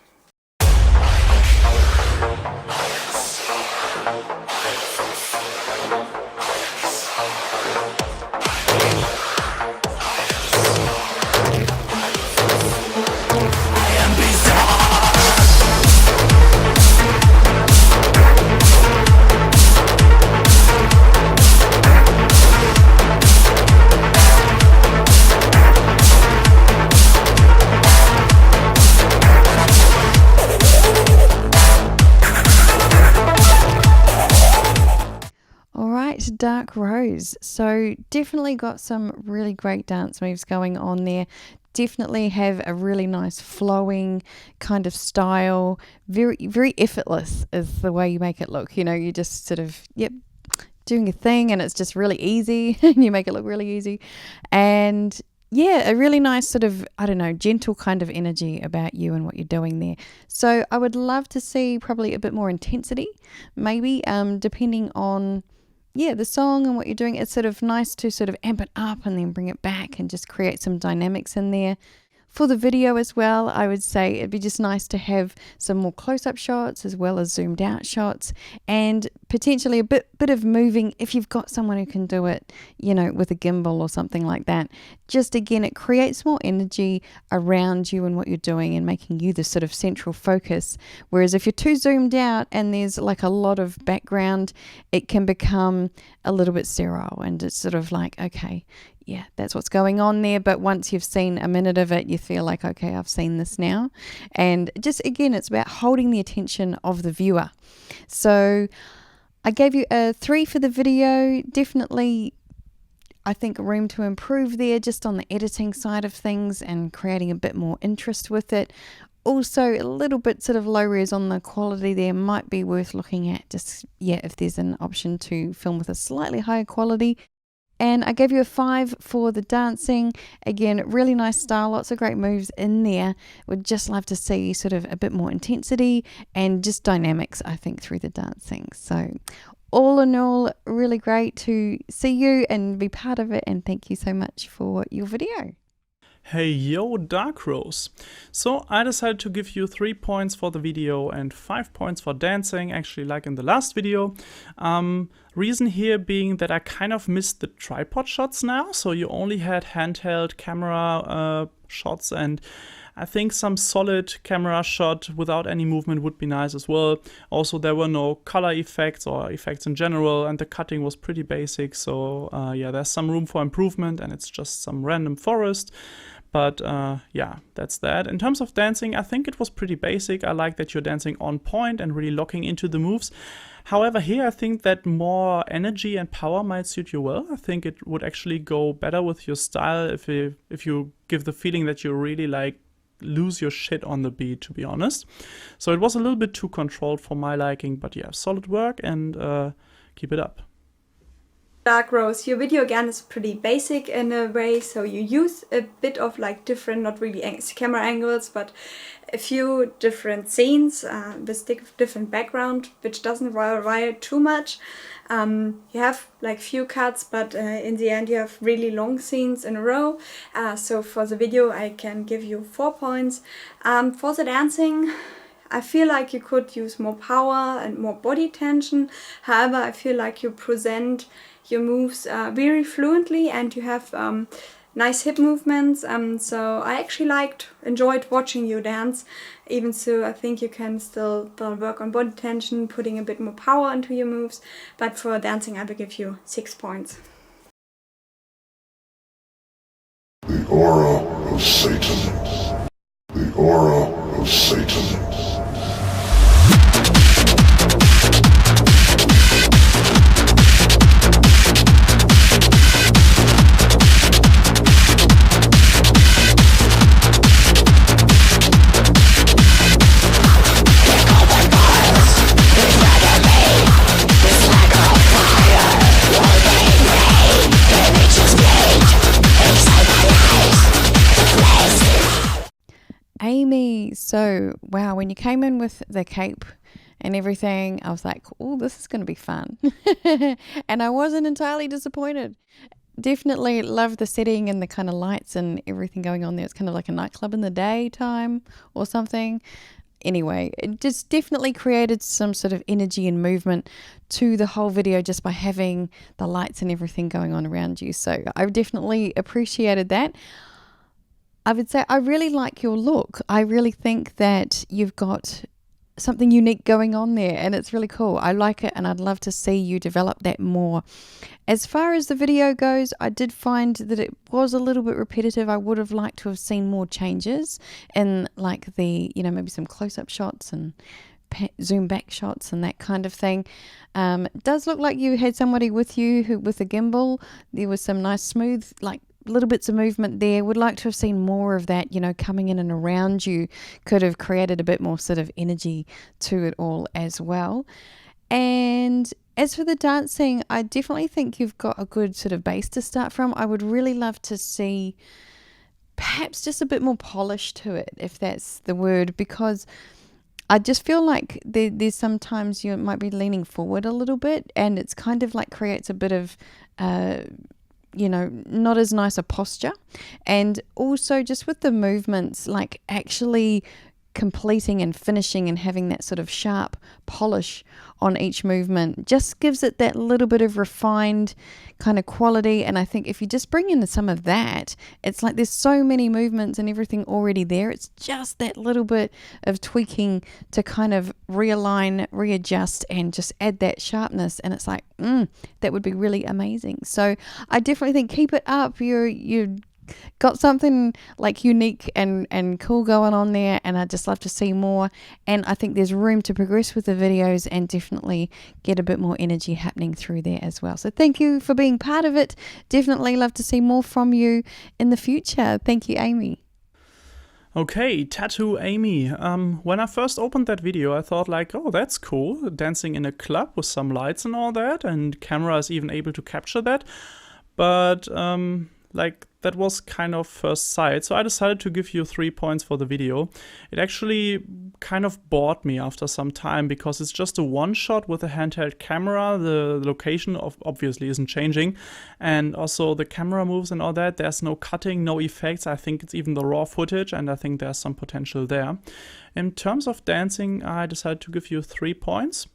C: Dark Rose. So definitely got some really great dance moves going on there. Definitely have a really nice flowing kind of style. Very effortless is the way you make it look. You just sort of doing a thing and it's just really easy and you make it look really easy. And a really nice sort of, gentle kind of energy about you and what you're doing there. So I would love to see probably a bit more intensity, maybe, depending on the song and what you're doing. It's sort of nice to sort of amp it up and then bring it back and just create some dynamics in there. For the video as well, I would say it'd be just nice to have some more close-up shots as well as zoomed out shots, and potentially a bit of moving if you've got someone who can do it, with a gimbal or something like that. Just again, it creates more energy around you and what you're doing and making you the sort of central focus. Whereas if you're too zoomed out and there's like a lot of background, it can become a little bit sterile, and it's sort of like, okay, yeah, that's what's going on there. But once you've seen a minute of it, you feel like, okay, I've seen this now. And just, again, it's about holding the attention of the viewer. So I gave you a 3 for the video. Definitely, I think, room to improve there just on the editing side of things and creating a bit more interest with it. Also, a little bit sort of low res on the quality there, might be worth looking at, just, yeah, if there's an option to film with a slightly higher quality. And I gave you a 5 for the dancing. Again, really nice style, lots of great moves in there. Would just love to see sort of a bit more intensity and just dynamics, I think, through the dancing. So all in all, really great to see you and be part of it. And thank you so much for your video.
B: Hey yo, Dark Rose. So I decided to give you 3 points for the video and 5 points for dancing, actually like in the last video. Reason here being that I kind of missed the tripod shots now, so you only had handheld camera shots, and I think some solid camera shot without any movement would be nice as well. Also, there were no color effects or effects in general, and the cutting was pretty basic, so yeah, there's some room for improvement, and it's just some random forest. But yeah, that's that. In terms of dancing, I think it was pretty basic. I like that you're dancing on point and really locking into the moves. However, here I think that more energy and power might suit you well. I think it would actually go better with your style if you give the feeling that you really like lose your shit on the beat, to be honest. So it was a little bit too controlled for my liking, but yeah, solid work, and keep it up.
A: Dark Rose, your video again is pretty basic in a way, so you use a bit of like different, not really camera angles, but a few different scenes with different background, which doesn't require too much. You have like few cuts, but in the end you have really long scenes in a row. So for the video I can give you 4 points. For the dancing, I feel like you could use more power and more body tension. However, I feel like you present your moves very fluently, and you have nice hip movements. So I actually enjoyed watching you dance. Even so, I think you can still work on body tension, putting a bit more power into your moves. But for dancing, I will give you 6 points.
F: The aura of Satan. The aura of Satan.
C: Amy, so wow, when you came in with the cape and everything, I was like, oh, this is going to be fun. And I wasn't entirely disappointed. Definitely love the setting and the kind of lights and everything going on there. It's kind of like a nightclub in the daytime or something. Anyway, it just definitely created some sort of energy and movement to the whole video just by having the lights and everything going on around you. So I definitely appreciated that. I would say I really like your look. I really think that you've got something unique going on there, and it's really cool. I like it, and I'd love to see you develop that more. As far as the video goes, I did find that it was a little bit repetitive. I would have liked to have seen more changes in like the, maybe some close-up shots and zoom back shots and that kind of thing. It does look like you had somebody with you with a gimbal. There was some nice smooth, like, little bits of movement there. Would like to have seen more of that, coming in and around you. Could have created a bit more sort of energy to it all as well. And as for the dancing, I definitely think you've got a good sort of base to start from. I would really love to see perhaps just a bit more polish to it, if that's the word, because I just feel like there's sometimes you might be leaning forward a little bit, and it's kind of like creates a bit of not as nice a posture. And also just with the movements, like actually completing and finishing and having that sort of sharp polish on each movement just gives it that little bit of refined kind of quality. And I think if you just bring in some of that, it's like there's so many movements and everything already there. It's just that little bit of tweaking to kind of realign, readjust, and just add that sharpness. And it's like, that would be really amazing. So I definitely think keep it up. You're got something like unique and cool going on there, and I'd just love to see more. And I think there's room to progress with the videos and definitely get a bit more energy happening through there as well. So thank you for being part of it. Definitely love to see more from you in the future. Thank you, Amy.
B: Okay, Tattoo Amy. When I first opened that video, I thought like, oh, that's cool. Dancing in a club with some lights and all that, and camera is even able to capture that. But like that was kind of first sight, so I decided to give you 3 points for the video. It actually kind of bored me after some time because it's just a one shot with a handheld camera. The location obviously isn't changing, and also the camera moves and all that. There's no cutting, no effects. I think it's even the raw footage, and I think there's some potential there. In terms of dancing, I decided to give you 3 points.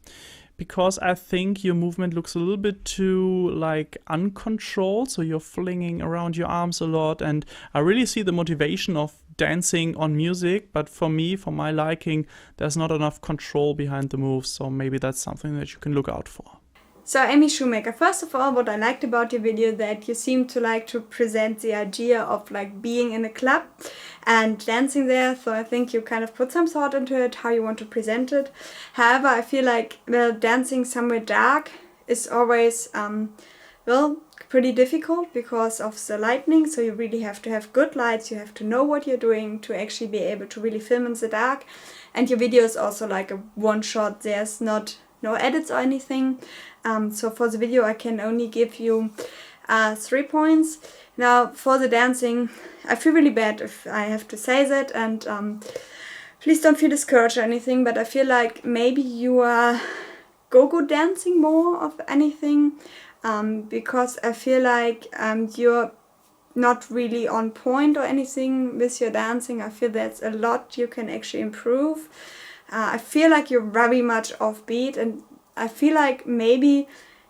B: Because I think your movement looks a little bit too like uncontrolled, so you're flinging around your arms a lot, and I really see the motivation of dancing on music, but for me, for my liking, there's not enough control behind the moves, so maybe that's something that you can look out for.
A: So Amy Shoemaker, first of all, what I liked about your video that you seem to like to present the idea of like being in a club and dancing there. So I think you kind of put some thought into it, how you want to present it. However, I feel like, well, dancing somewhere dark is always, pretty difficult because of the lighting. So you really have to have good lights. You have to know what you're doing to actually be able to really film in the dark. And your video is also like a one shot. There's no edits or anything. So for the video I can only give you 3 points. Now for the dancing, I feel really bad if I have to say that, and please don't feel discouraged or anything, but I feel like maybe you are go-go dancing more of anything, because I feel like you're not really on point or anything with your dancing. I feel that's a lot you can actually improve. I feel like you're very much offbeat, and I feel like maybe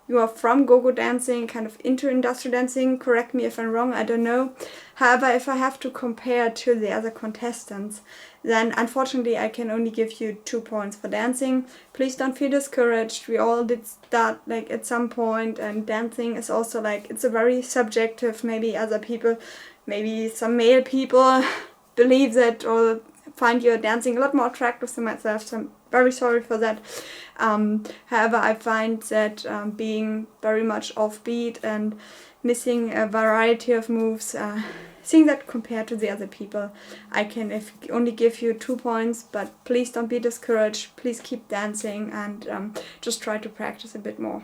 A: you are from go-go dancing, kind of into industrial dancing. Correct me if I'm wrong, I don't know. However, if I have to compare to the other contestants, then unfortunately I can only give you 2 points for dancing. Please don't feel discouraged. We all did start like at some point, and dancing is also like, it's a very subjective, maybe other people, maybe some male people believe that or find your dancing a lot more attractive than myself, so I'm very sorry for that. However, I find that being very much offbeat and missing a variety of moves, seeing that compared to the other people, I can only give you 2 points, but please don't be discouraged. Please keep dancing and just try to practice a bit more.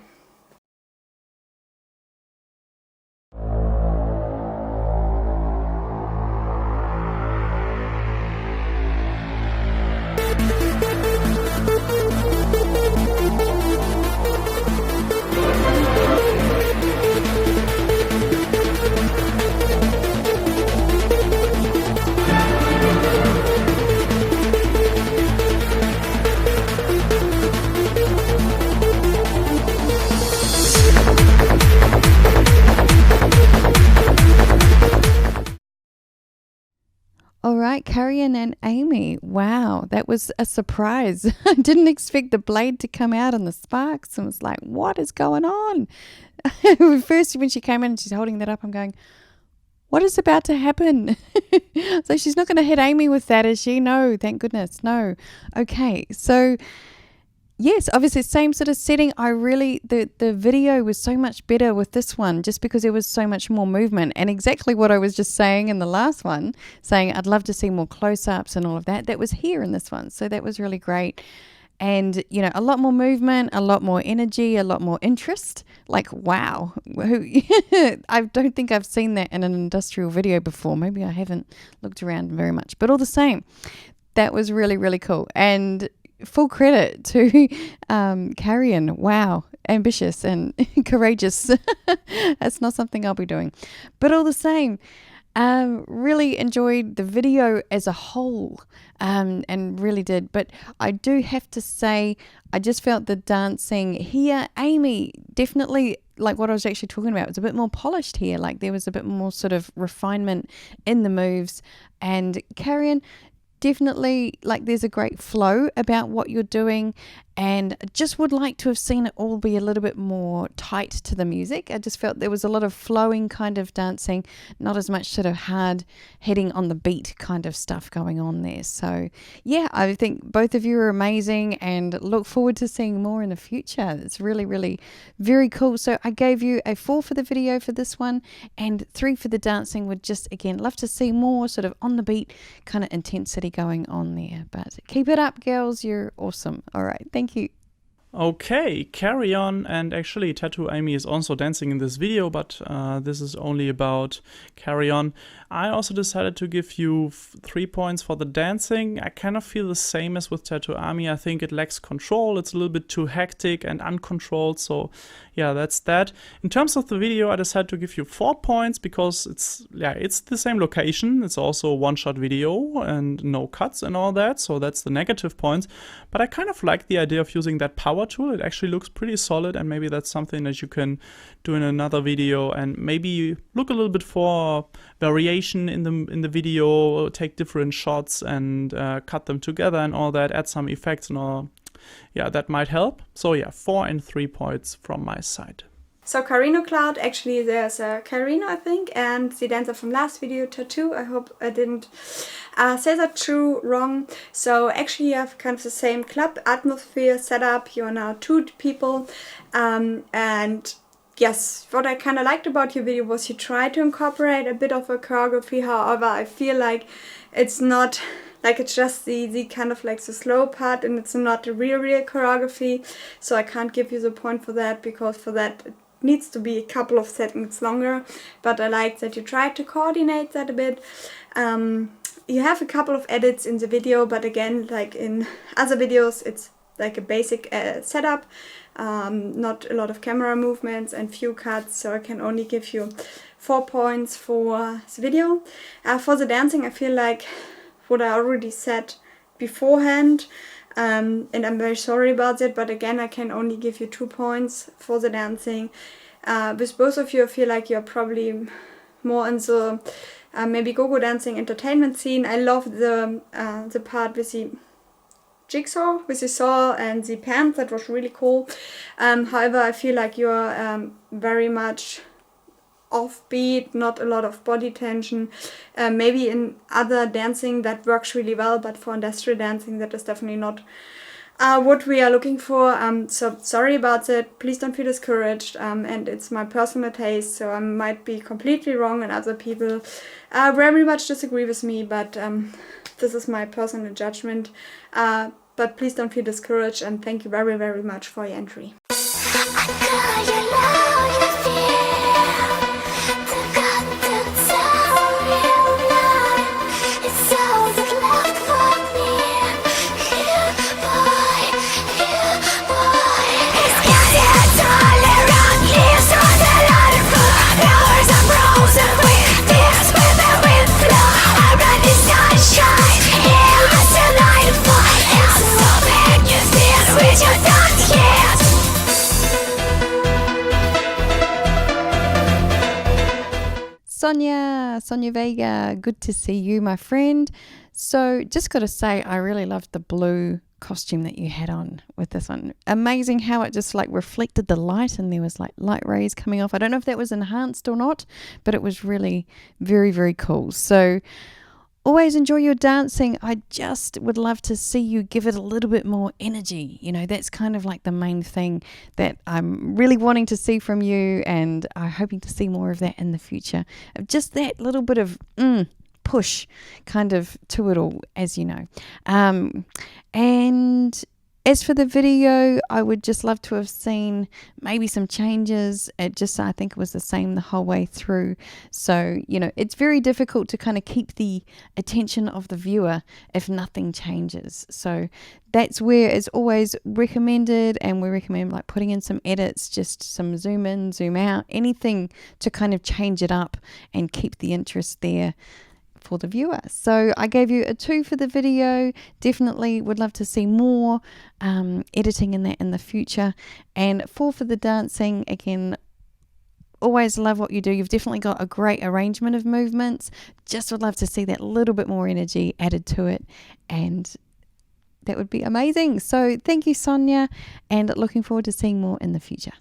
C: All right, Carrion and Amy. Wow, that was a surprise. I didn't expect the blade to come out and the sparks, and was like, what is going on? First, when she came in and she's holding that up, I'm going, what is about to happen? So she's not going to hit Amy with that, is she? No, thank goodness, no. Okay, so yes, obviously same sort of setting. I really, the video was so much better with this one just because there was so much more movement, and exactly what I was just saying in the last one, saying I'd love to see more close-ups and all of that, that was here in this one. So that was really great. And, you know, a lot more movement, a lot more energy, a lot more interest. Like, wow. I don't think I've seen that in an industrial video before. Maybe I haven't looked around very much. But all the same, that was really, really cool. And full credit to Carrion. Wow. Ambitious and courageous. That's not something I'll be doing. But all the same, Really enjoyed the video as a whole, and really did. But I do have to say, I just felt the dancing here, Amy, definitely like what I was actually talking about. It was a bit more polished here. Like there was a bit more sort of refinement in the moves. And Carrion, definitely like there's a great flow about what you're doing, and just would like to have seen it all be a little bit more tight to the music. I just felt there was a lot of flowing kind of dancing, not as much sort of hard hitting on the beat kind of stuff going on there. So yeah, I think both of you are amazing and look forward to seeing more in the future. It's really, really very cool. So I gave you a 4 for the video for this one and 3 for the dancing. Would just again love to see more sort of on the beat kind of intensity going on there. But keep it up, girls. You're awesome. All right. Thank you.
B: Okay, Carrion, and actually Tattoo Amy is also dancing in this video, but this is only about Carrion. I also decided to give you 3 points for the dancing. I kind of feel the same as with Tattoo Amy. I think it lacks control. It's a little bit too hectic and uncontrolled, so yeah, that's that. In terms of the video, I decided to give you 4 points because it's the same location. It's also a one-shot video and no cuts and all that, so that's the negative points. But I kind of like the idea of using that power tool. It actually looks pretty solid, and maybe that's something that you can do in another video, and maybe look a little bit for variation in the video, take different shots and cut them together and all that, add some effects and all. Yeah, that might help. So yeah, 4 and 3 points from my side.
A: So Carino Cloud, actually there's a Carino, I think, and the dancer from last video, Tattoo. I hope I didn't say that wrong. So actually you have kind of the same club atmosphere setup. You are now 2 people, and yes, what I kind of liked about your video was you tried to incorporate a bit of a choreography. However, I feel like it's not, like it's just the kind of like the slow part, and it's not a real choreography. So I can't give you the point for that, because for that it needs to be a couple of seconds longer. But I like that you tried to coordinate that a bit. You have a couple of edits in the video, but again, like in other videos, it's like a basic setup. Not a lot of camera movements and few cuts, so I can only give you 4 points for the video. For the dancing, I feel like what I already said beforehand, and I'm very sorry about it, but again I can only give you 2 points for the dancing. With both of you, I feel like you're probably more in the maybe go-go dancing entertainment scene. I love the part with the jigsaw, with the saw and the pants. That was really cool. However, I feel like you're very much offbeat, not a lot of body tension. Maybe in other dancing that works really well, but for industrial dancing that is definitely not what we are looking for. So sorry about that. Please don't feel discouraged. And it's my personal taste, so I might be completely wrong and other people very much disagree with me, but this is my personal judgment. But please don't feel discouraged, and thank you very, very much for your entry.
C: Sonia Vega, good to see you, my friend. So just got to say, I really loved the blue costume that you had on with this one. Amazing how it just like reflected the light, and there was like light rays coming off. I don't know if that was enhanced or not, but it was really very, very cool. So always enjoy your dancing. I just would love to see you give it a little bit more energy. You know, that's kind of like the main thing that I'm really wanting to see from you, and I'm hoping to see more of that in the future. Just that little bit of push kind of to it all, as you know. And As for the video, I would just love to have seen maybe some changes. I think it was the same the whole way through. So, it's very difficult to kind of keep the attention of the viewer if nothing changes. So that's where it's always recommended, and we recommend like putting in some edits, just some zoom in, zoom out, anything to kind of change it up and keep the interest there for the viewer. So I gave you a 2 for the video. Definitely would love to see more editing in that in the future. And 4 for the dancing. Again, always love what you do. You've definitely got a great arrangement of movements. Just would love to see that little bit more energy added to it, and that would be amazing. So thank you, Sonia, and looking forward to seeing more in the future.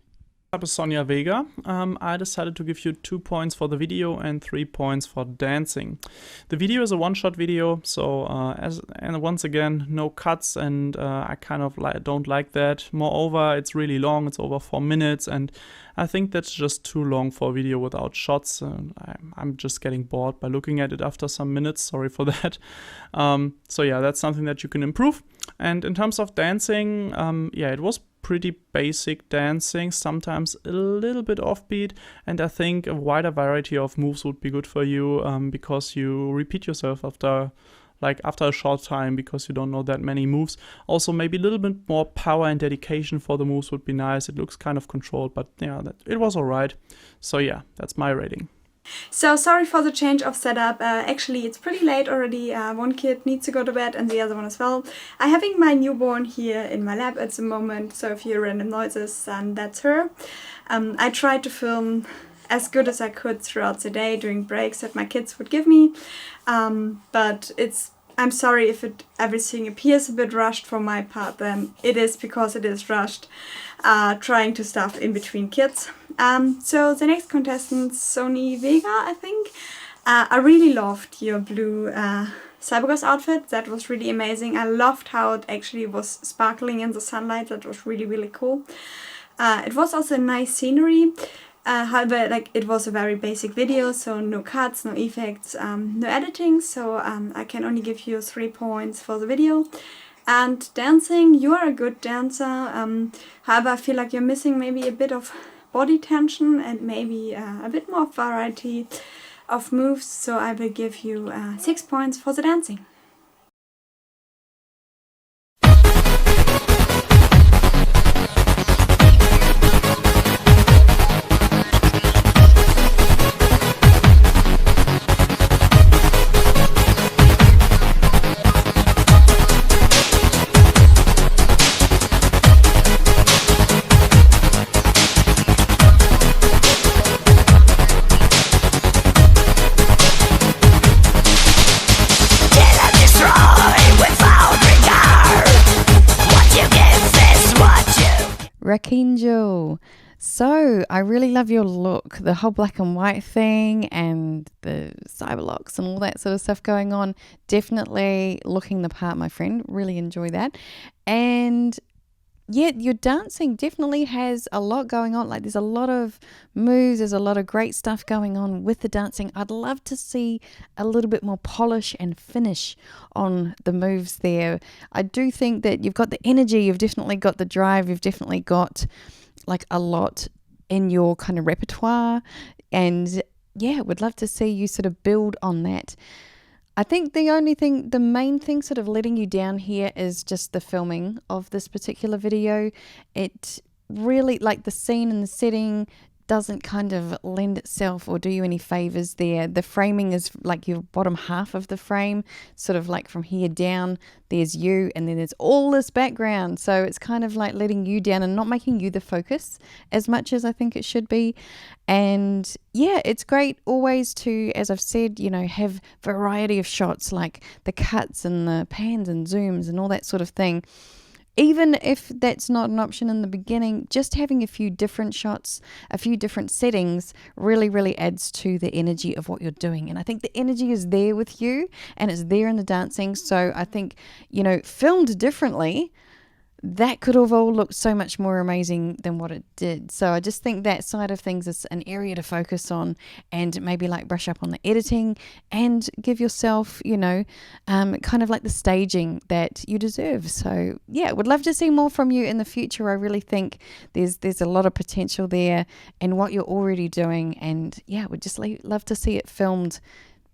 B: Up is Sonia Vega. I decided to give you 2 points for the video and 3 points for dancing. The video is a one-shot video, so and once again, no cuts, and I kind of don't like that. Moreover, it's really long. It's over 4 minutes, and I think that's just too long for a video without shots. I'm just getting bored by looking at it after some minutes. Sorry for that. So yeah, that's something that you can improve. And in terms of dancing, yeah, it was pretty basic dancing, sometimes a little bit offbeat, and I think a wider variety of moves would be good for you, because you repeat yourself after a short time, because you don't know that many moves. Also, maybe a little bit more power and dedication for the moves would be nice. It looks kind of controlled, but yeah, it was alright. So yeah, that's my rating.
A: So sorry for the change of setup. Actually, it's pretty late already. One kid needs to go to bed and the other one as well. I'm having my newborn here in my lap at the moment, so if you hear random noises, then that's her. I tried to film as good as I could throughout the day during breaks that my kids would give me, but I'm sorry if everything appears a bit rushed from my part, then it is because it is rushed, trying to stuff in between kids. So the next contestant, Sonia Vega, I think. I really loved your blue Cybergirl's outfit. That was really amazing. I loved how it actually was sparkling in the sunlight. That was really, really cool. It was also a nice scenery. However, it was a very basic video, so no cuts, no effects, no editing, so I can only give you 3 points for the video. And dancing, you are a good dancer, however I feel like you're missing maybe a bit of body tension and maybe a bit more variety of moves, so I will give you 6 points for the dancing.
C: Rakinjo. So I really love your look, the whole black and white thing and the cyberlocks and all that sort of stuff going on. Definitely looking the part, my friend. Really enjoy that. And yeah, your dancing definitely has a lot going on. Like, there's a lot of moves, there's a lot of great stuff going on with the dancing. I'd love to see a little bit more polish and finish on the moves there. I do think that you've got the energy, you've definitely got the drive, you've definitely got like a lot in your kind of repertoire, and yeah, would love to see you sort of build on that. I think the main thing sort of letting you down here is just the filming of this particular video. It really, like, the scene and the setting doesn't kind of lend itself or do you any favors there. The framing is like your bottom half of the frame, sort of like from here down, there's you, and then there's all this background. So it's kind of like letting you down and not making you the focus as much as I think it should be. And yeah, it's great always to, as I've said, you know, have variety of shots, like the cuts and the pans and zooms and all that sort of thing. Even if that's not an option in the beginning, just having a few different shots, a few different settings really, really adds to the energy of what you're doing. And I think the energy is there with you and it's there in the dancing. So I think, you know, filmed differently, that could have all looked so much more amazing than what it did. So I just think that side of things is an area to focus on, and maybe like brush up on the editing and give yourself, you know, kind of like the staging that you deserve. So yeah, would love to see more from you in the future. I really think there's a lot of potential there in what you're already doing, and yeah, would just love to see it filmed,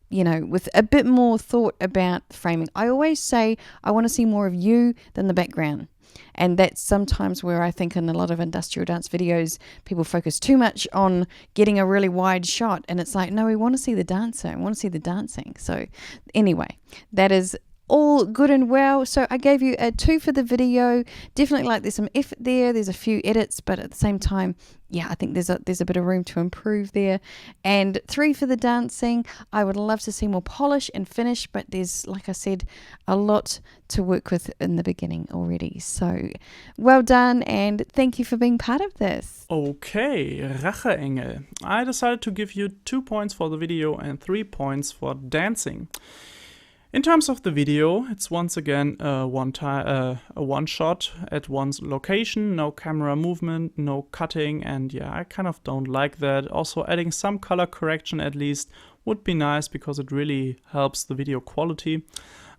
C: you know, with a bit more thought about framing. I always say I want to see more of you than the background. And that's sometimes where I think in a lot of industrial dance videos, people focus too much on getting a really wide shot. And it's like, no, we want to see the dancer. We want to see the dancing. So anyway, that is all good and well. So I gave you a 2 for the video. Definitely like there's some effort there. There's a few edits, but at the same time, yeah, I think there's a bit of room to improve there. And 3 for the dancing. I would love to see more polish and finish, but there's, like I said, a lot to work with in the beginning already. So well done, and thank you for being part of this.
B: Okay, Racheengel. I decided to give you 2 points for the video and 3 points for dancing. In terms of the video, it's once again a one shot at one location, no camera movement, no cutting, and yeah, I kind of don't like that. Also, adding some color correction at least would be nice because it really helps the video quality.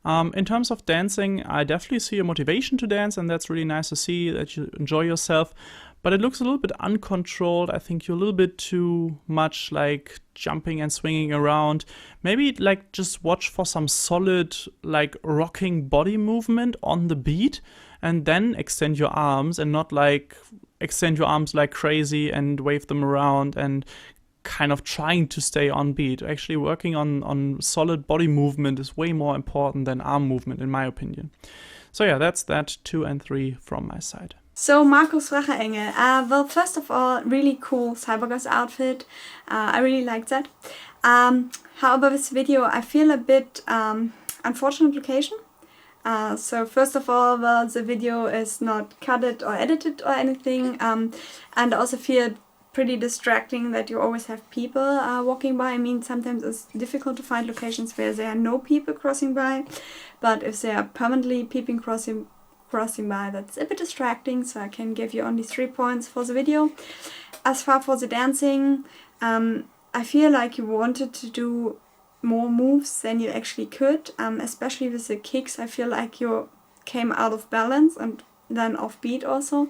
B: In terms of dancing, I definitely see a motivation to dance, and that's really nice to see that you enjoy yourself. But it looks a little bit uncontrolled. I think you're a little bit too much like jumping and swinging around. Maybe like just watch for some solid like rocking body movement on the beat, and then extend your arms, and not like extend your arms like crazy and wave them around and kind of trying to stay on beat. Actually working on solid body movement is way more important than arm movement, in my opinion. So yeah, that's that 2 and 3 from my side.
A: So Markus Racheengel, well, first of all, really cool Cybergirls outfit. I really like that. However, this video, I feel a bit unfortunate location. So first of all, well, the video is not cutted or edited or anything, and I also feel pretty distracting that you always have people walking by. I mean, sometimes it's difficult to find locations where there are no people crossing by, but if they are permanently crossing by, that's a bit distracting, so I can give you only 3 points for the video. As far for the dancing, I feel like you wanted to do more moves than you actually could, especially with the kicks. I feel like you came out of balance and then off beat also.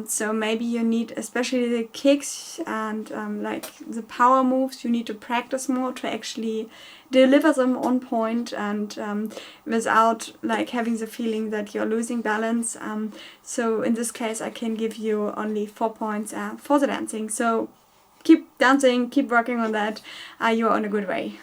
A: So maybe you need, especially the kicks and like the power moves, you need to practice more to actually deliver them on point and without like having the feeling that you're losing balance. So in this case, I can give you only 4 points for the dancing. So keep dancing, keep working on that. You're on a good way.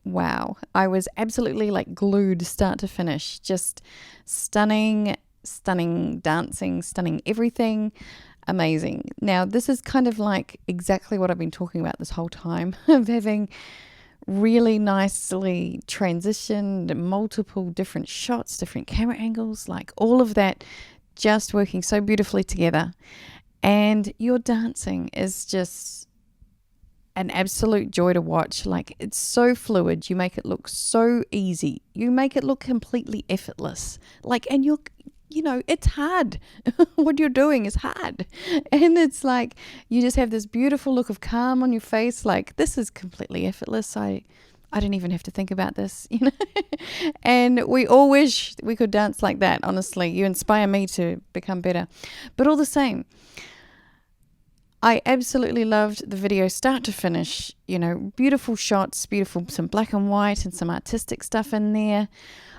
C: Wow, I was absolutely like glued start to finish. Just stunning, stunning dancing, stunning everything. Amazing. Now, this is kind of like exactly what I've been talking about this whole time, of having really nicely transitioned multiple different shots, different camera angles, like all of that just working so beautifully together. And your dancing is just an absolute joy to watch. Like, it's so fluid. You make it look so easy. You make it look completely effortless. Like, and you know, it's hard. What you're doing is hard. And it's like, you just have this beautiful look of calm on your face. Like, this is completely effortless. I don't even have to think about this, you know. And we all wish we could dance like that, honestly. You inspire me to become better. But all the same, I absolutely loved the video start to finish. You know, beautiful shots, beautiful, some black and white and some artistic stuff in there.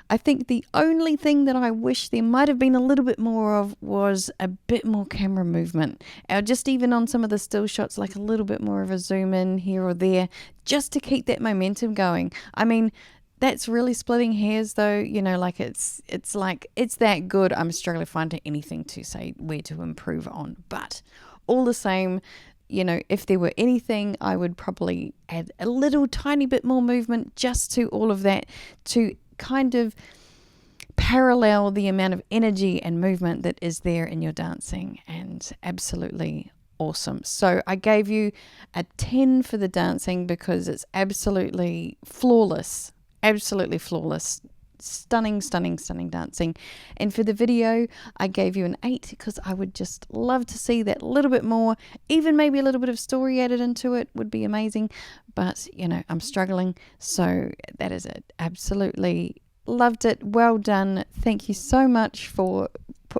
C: I think the only thing that I wish there might have been a little bit more of was a bit more camera movement. Or just even on some of the still shots, like a little bit more of a zoom in here or there, just to keep that momentum going. I mean, that's really splitting hairs though, you know, like it's that good. I'm struggling to find anything to say where to improve on, but all the same, you know, if there were anything, I would probably add a little tiny bit more movement just to all of that to kind of parallel the amount of energy and movement that is there in your dancing, and absolutely awesome. So I gave you a 10 for the dancing because it's absolutely flawless, stunning dancing. And for the video, I gave you an 8 because I would just love to see that little bit more, even maybe a little bit of story added into it would be amazing, but you know, I'm struggling, so that is it. Absolutely loved it. Well done. Thank you so much for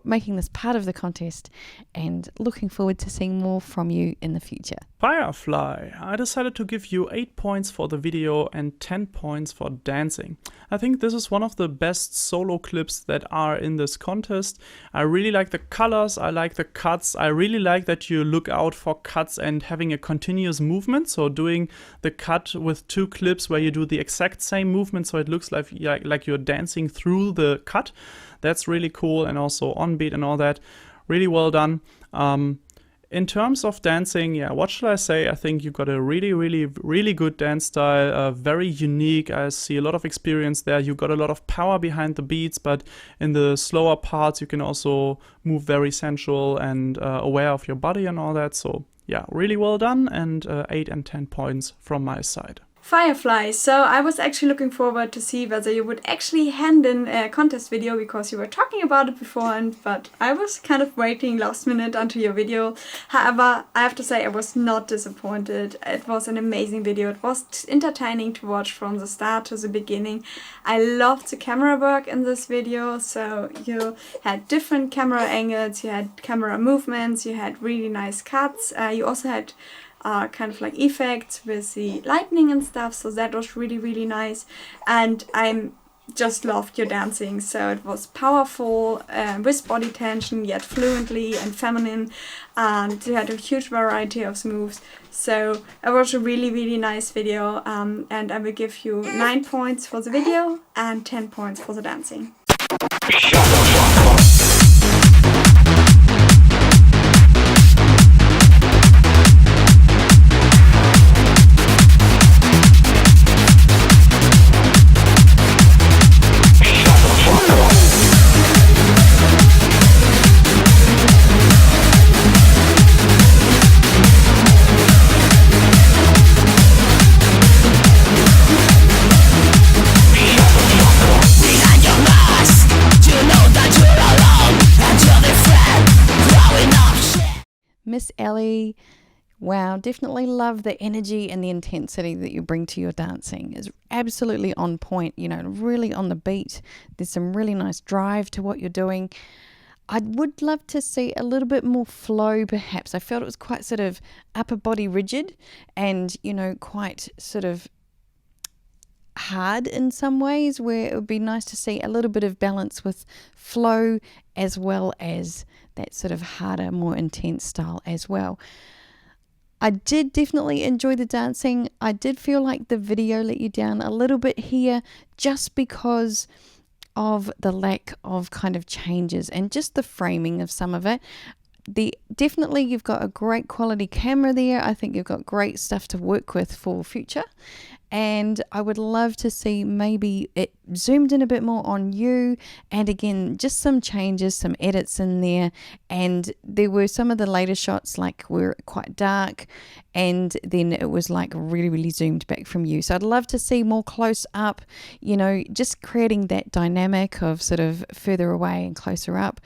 C: making this part of the contest, and looking forward to seeing more from you in the future.
B: Firefly, I decided to give you 8 points for the video and 10 points for dancing. I think this is one of the best solo clips that are in this contest. I really like the colors, I like the cuts, I really like that you look out for cuts and having a continuous movement, so doing the cut with 2 clips where you do the exact same movement so it looks like you're dancing through the cut. That's really cool, and also on beat and all that. Really well done. In terms of dancing, yeah, what should I say? I think you got a really good dance style, very unique. I see a lot of experience there. You got a lot of power behind the beats, but in the slower parts you can also move very sensual and aware of your body and all that. So yeah, really well done, and 8 and 10 points from my side.
A: Firefly, so I was actually looking forward to see whether you would actually hand in a contest video, because you were talking about it beforehand, but I was kind of waiting last minute until your video. However, I have to say I was not disappointed. It was an amazing video. It was entertaining to watch from the start to the beginning. I loved the camera work in this video, so you had different camera angles, you had camera movements, you had really nice cuts, you also had kind of like effects with the lightning and stuff, so that was really nice, and I just loved your dancing. So it was powerful, with body tension, yet fluently and feminine, and you had a huge variety of moves. So it was a really nice video, and I will give you 9 points for the video and 10 points for the dancing.
C: Miss Ellie, wow, definitely love the energy and the intensity that you bring to your dancing. It's absolutely on point, you know, really on the beat. There's some really nice drive to what you're doing. I would love to see a little bit more flow, perhaps. I felt it was quite sort of upper body rigid and, you know, quite sort of hard in some ways, where it would be nice to see a little bit of balance with flow as well as that sort of harder, more intense style as well. I did definitely enjoy the dancing. I did feel like the video let you down a little bit here, just because of the lack of kind of changes and just the framing of some of it. Definitely you've got a great quality camera there. I think you've got great stuff to work with for future, and I would love to see maybe it zoomed in a bit more on you, and again just some changes, some edits in there. And there were some of the later shots like were quite dark, and then it was like really zoomed back from you. So I'd love to see more close up, you know, just creating that dynamic of sort of further away and closer up.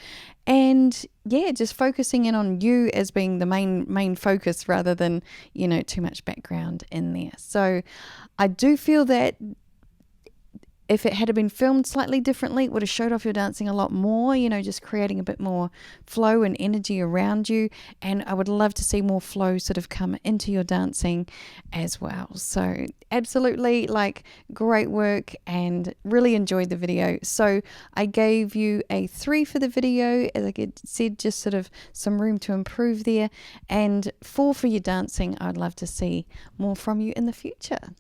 C: And yeah, just focusing in on you as being the main focus, rather than, you know, too much background in there. So I do feel that if it had been filmed slightly differently, it would have showed off your dancing a lot more, you know, just creating a bit more flow and energy around you. And I would love to see more flow sort of come into your dancing as well. So absolutely, like, great work, and really enjoyed the video. So I gave you a 3 for the video, as I said, just sort of some room to improve there, and 4 for your dancing. I'd love to see more from you in the future.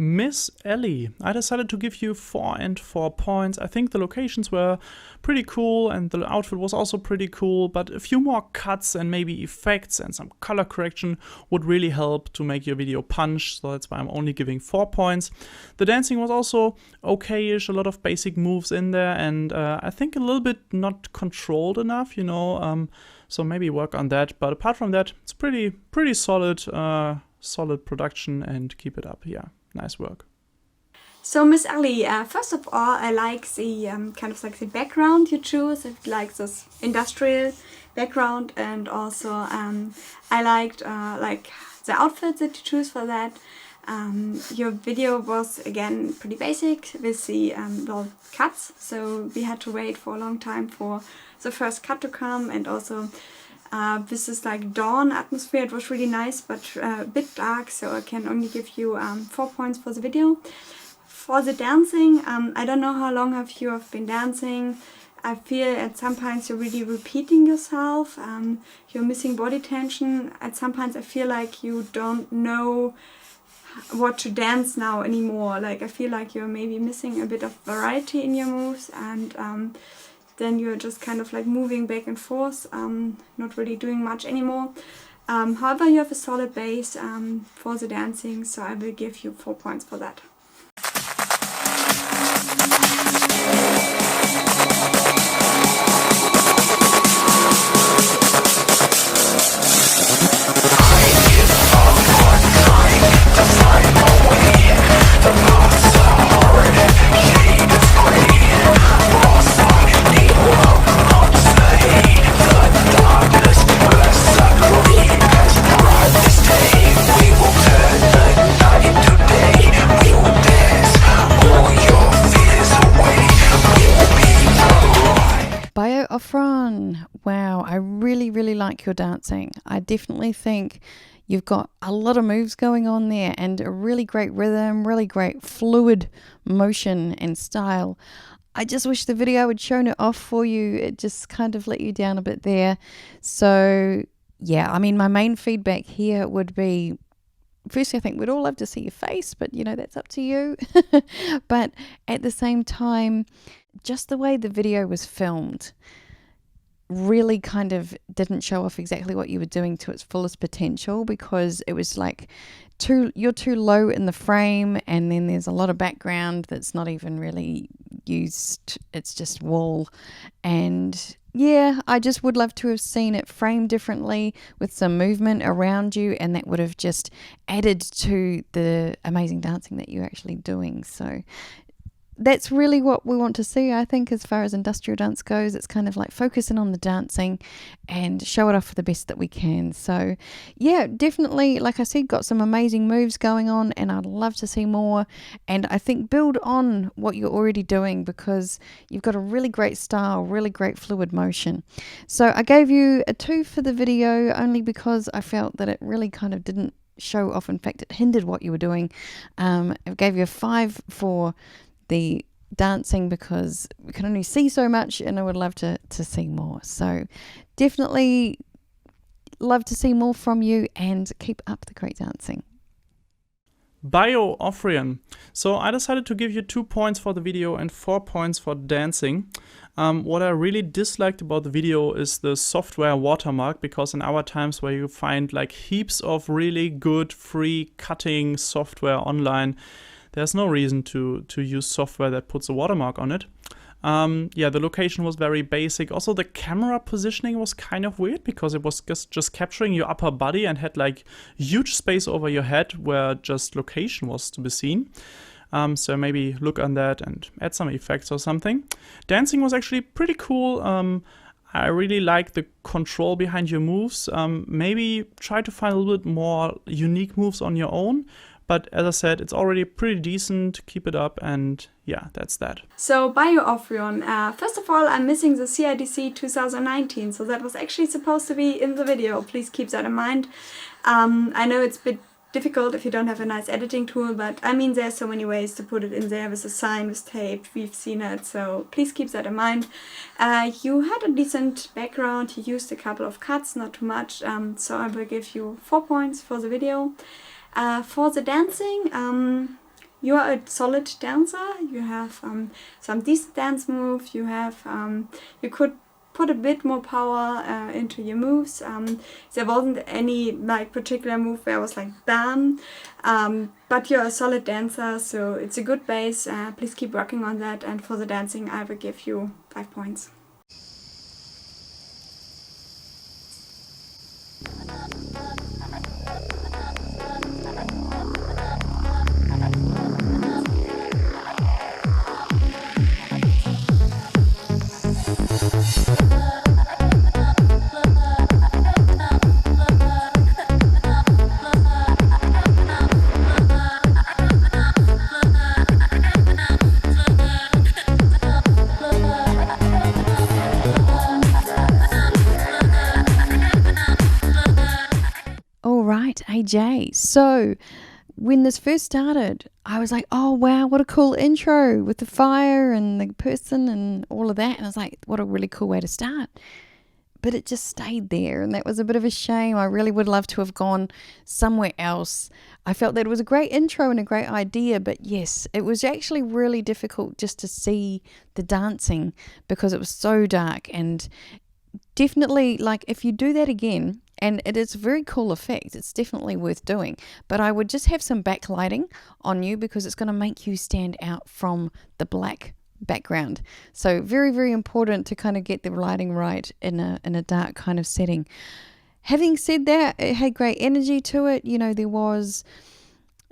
B: Miss Ellie, I decided to give you 4 and 4 points. I think the locations were pretty cool and the outfit was also pretty cool, but a few more cuts and maybe effects and some color correction would really help to make your video punch, so that's why I'm only giving 4 points. The dancing was also okay-ish, a lot of basic moves in there, and I think a little bit not controlled enough, you know, so maybe work on that. But apart from that, it's pretty solid, solid production, and keep it up. Yeah. Nice work.
A: So Miss Ellie, first of all, I like the kind of like the background you choose. I like this industrial background, and also I liked like the outfit that you choose for that. Your video was again pretty basic with the well, cuts, so we had to wait for a long time for the first cut to come, and also this is like dawn atmosphere. It was really nice, but a bit dark, so I can only give you 4 points for the video. For the dancing, I don't know how long you have been dancing. I feel at some points you're really repeating yourself. You're missing body tension. At some points I feel like you don't know what to dance now anymore. Like I feel like you're maybe missing a bit of variety in your moves, and then you're just kind of like moving back and forth, not really doing much anymore. However, you have a solid base for the dancing, so I will give you 4 points for that.
C: Bya Fron, wow, I really like your dancing. I definitely think you've got a lot of moves going on there and a really great rhythm, really great fluid motion and style. I just wish the video had shown it off for you. It just kind of let you down a bit there. So yeah, I mean, my main feedback here would be, firstly, I think we'd all love to see your face, but you know, that's up to you. But at the same time, just the way the video was filmed really kind of didn't show off exactly what you were doing to its fullest potential, because it was like you're too low in the frame, and then there's a lot of background that's not even really used. It's just wall. And yeah, I just would love to have seen it framed differently with some movement around you, and that would have just added to the amazing dancing that you're actually doing. So that's really what we want to see, I think, as far as industrial dance goes. It's kind of like focusing on the dancing and show it off for the best that we can. So yeah, definitely, like I said, got some amazing moves going on, and I'd love to see more. And I think build on what you're already doing, because you've got a really great style, really great fluid motion. So I gave you a 2 for the video, only because I felt that it really kind of didn't show off. In fact, it hindered what you were doing. I gave you a 5 for the dancing, because we can only see so much, and I would love to see more. So definitely love to see more from you, and keep up the great dancing.
B: Bya Fron. So I decided to give you 2 points for the video and 4 points for dancing. What I really disliked about the video is the software watermark, because in our times where you find like heaps of really good free cutting software online, there's no reason to use software that puts a watermark on it. Yeah, the location was very basic. Also, the camera positioning was kind of weird, because it was just capturing your upper body and had like huge space over your head where just location was to be seen. So maybe look on that and add some effects or something. Dancing was actually pretty cool. I really like the control behind your moves. Maybe try to find a little bit more unique moves on your own. But as I said, it's already pretty decent. Keep it up, and yeah, that's that.
A: So Bya Fron, first of all, I'm missing the CIDC 2019, so that was actually supposed to be in the video. Please keep that in mind. I know it's a bit difficult if you don't have a nice editing tool, but I mean, there's so many ways to put it in there with a sign, with tape. We've seen it, so please keep that in mind. You had a decent background. You used a couple of cuts, not too much, so I will give you 4 points for the video. For the dancing, you are a solid dancer. You have some decent dance moves. You have you could put a bit more power into your moves. There wasn't any like particular move where I was like bam, but you're a solid dancer, so it's a good base. Please keep working on that, and for the dancing I will give you 5 points.
C: AJ. So when this first started, I was like, oh wow, what a cool intro with the fire and the person and all of that. And I was like, what a really cool way to start. But it just stayed there, and that was a bit of a shame. I really would love to have gone somewhere else. I felt that it was a great intro and a great idea, but yes, it was actually really difficult just to see the dancing because it was so dark. And definitely, like, if you do that again, and it is a very cool effect, it's definitely worth doing, but I would just have some backlighting on you because it's going to make you stand out from the black background. So very, very important to kind of get the lighting right in a dark kind of setting. Having said that, it had great energy to it. You know, there was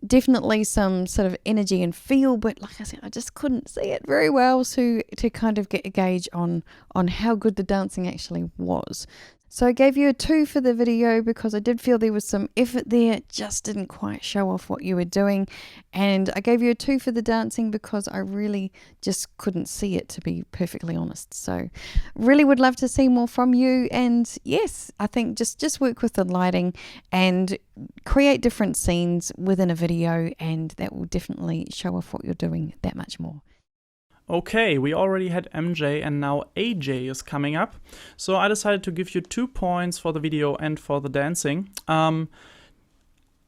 C: definitely some sort of energy and feel, but like I said, I just couldn't see it very well to kind of get a gauge on how good the dancing actually was. So I gave you a 2 for the video because I did feel there was some effort there. It just didn't quite show off what you were doing. And I gave you a 2 for the dancing because I really just couldn't see it, to be perfectly honest. So really would love to see more from you. And yes, I think just work with the lighting and create different scenes within a video, and that will definitely show off what you're doing that much more.
B: Okay, we already had MJ and now AJ is coming up. So I decided to give you 2 points for the video and for the dancing.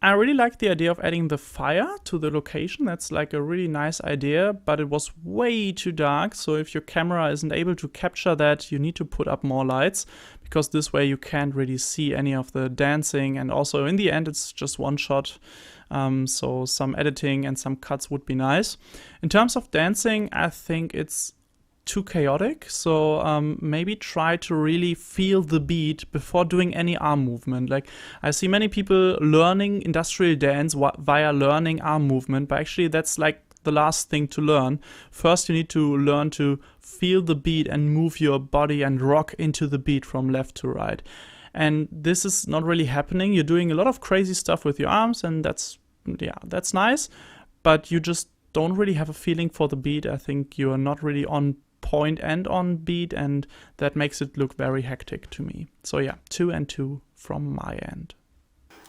B: I really like the idea of adding the fire to the location. That's like a really nice idea, but it was way too dark. So if your camera isn't able to capture that, you need to put up more lights, because this way you can't really see any of the dancing. And also in the end, it's just one shot. So some editing and some cuts would be nice. In terms of dancing, I think it's too chaotic. So maybe try to really feel the beat before doing any arm movement. Like, I see many people learning industrial dance via learning arm movement, but actually that's like the last thing to learn. First, you need to learn to feel the beat and move your body and rock into the beat from left to right. And this is not really happening. You're doing a lot of crazy stuff with your arms, and that's nice, but you just don't really have a feeling for the beat. I think you are not really on point and on beat, and that makes it look very hectic to me. So yeah, 2 and 2 from my end.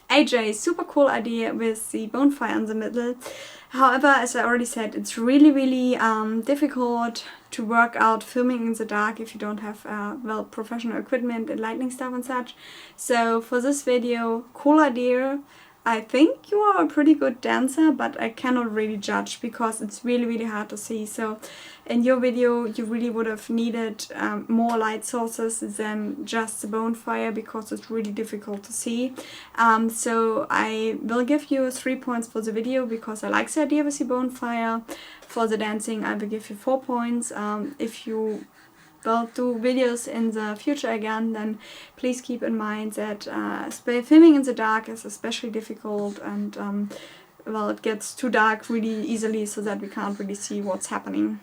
A: AJ, super cool idea with the bonfire in the middle. However, as I already said, it's really, really difficult to work out filming in the dark if you don't have well, professional equipment and lighting stuff and such. So for this video, cool idea. I think you are a pretty good dancer, but I cannot really judge because it's really, really hard to see. So in your video, you really would have needed more light sources than just the bonfire because it's really difficult to see. So I will give you 3 points for the video because I like the idea with the bonfire. For the dancing, I will give you 4 points. If you will do videos in the future again, then please keep in mind that filming in the dark is especially difficult, and well, it gets too dark really easily so that we can't really see what's happening.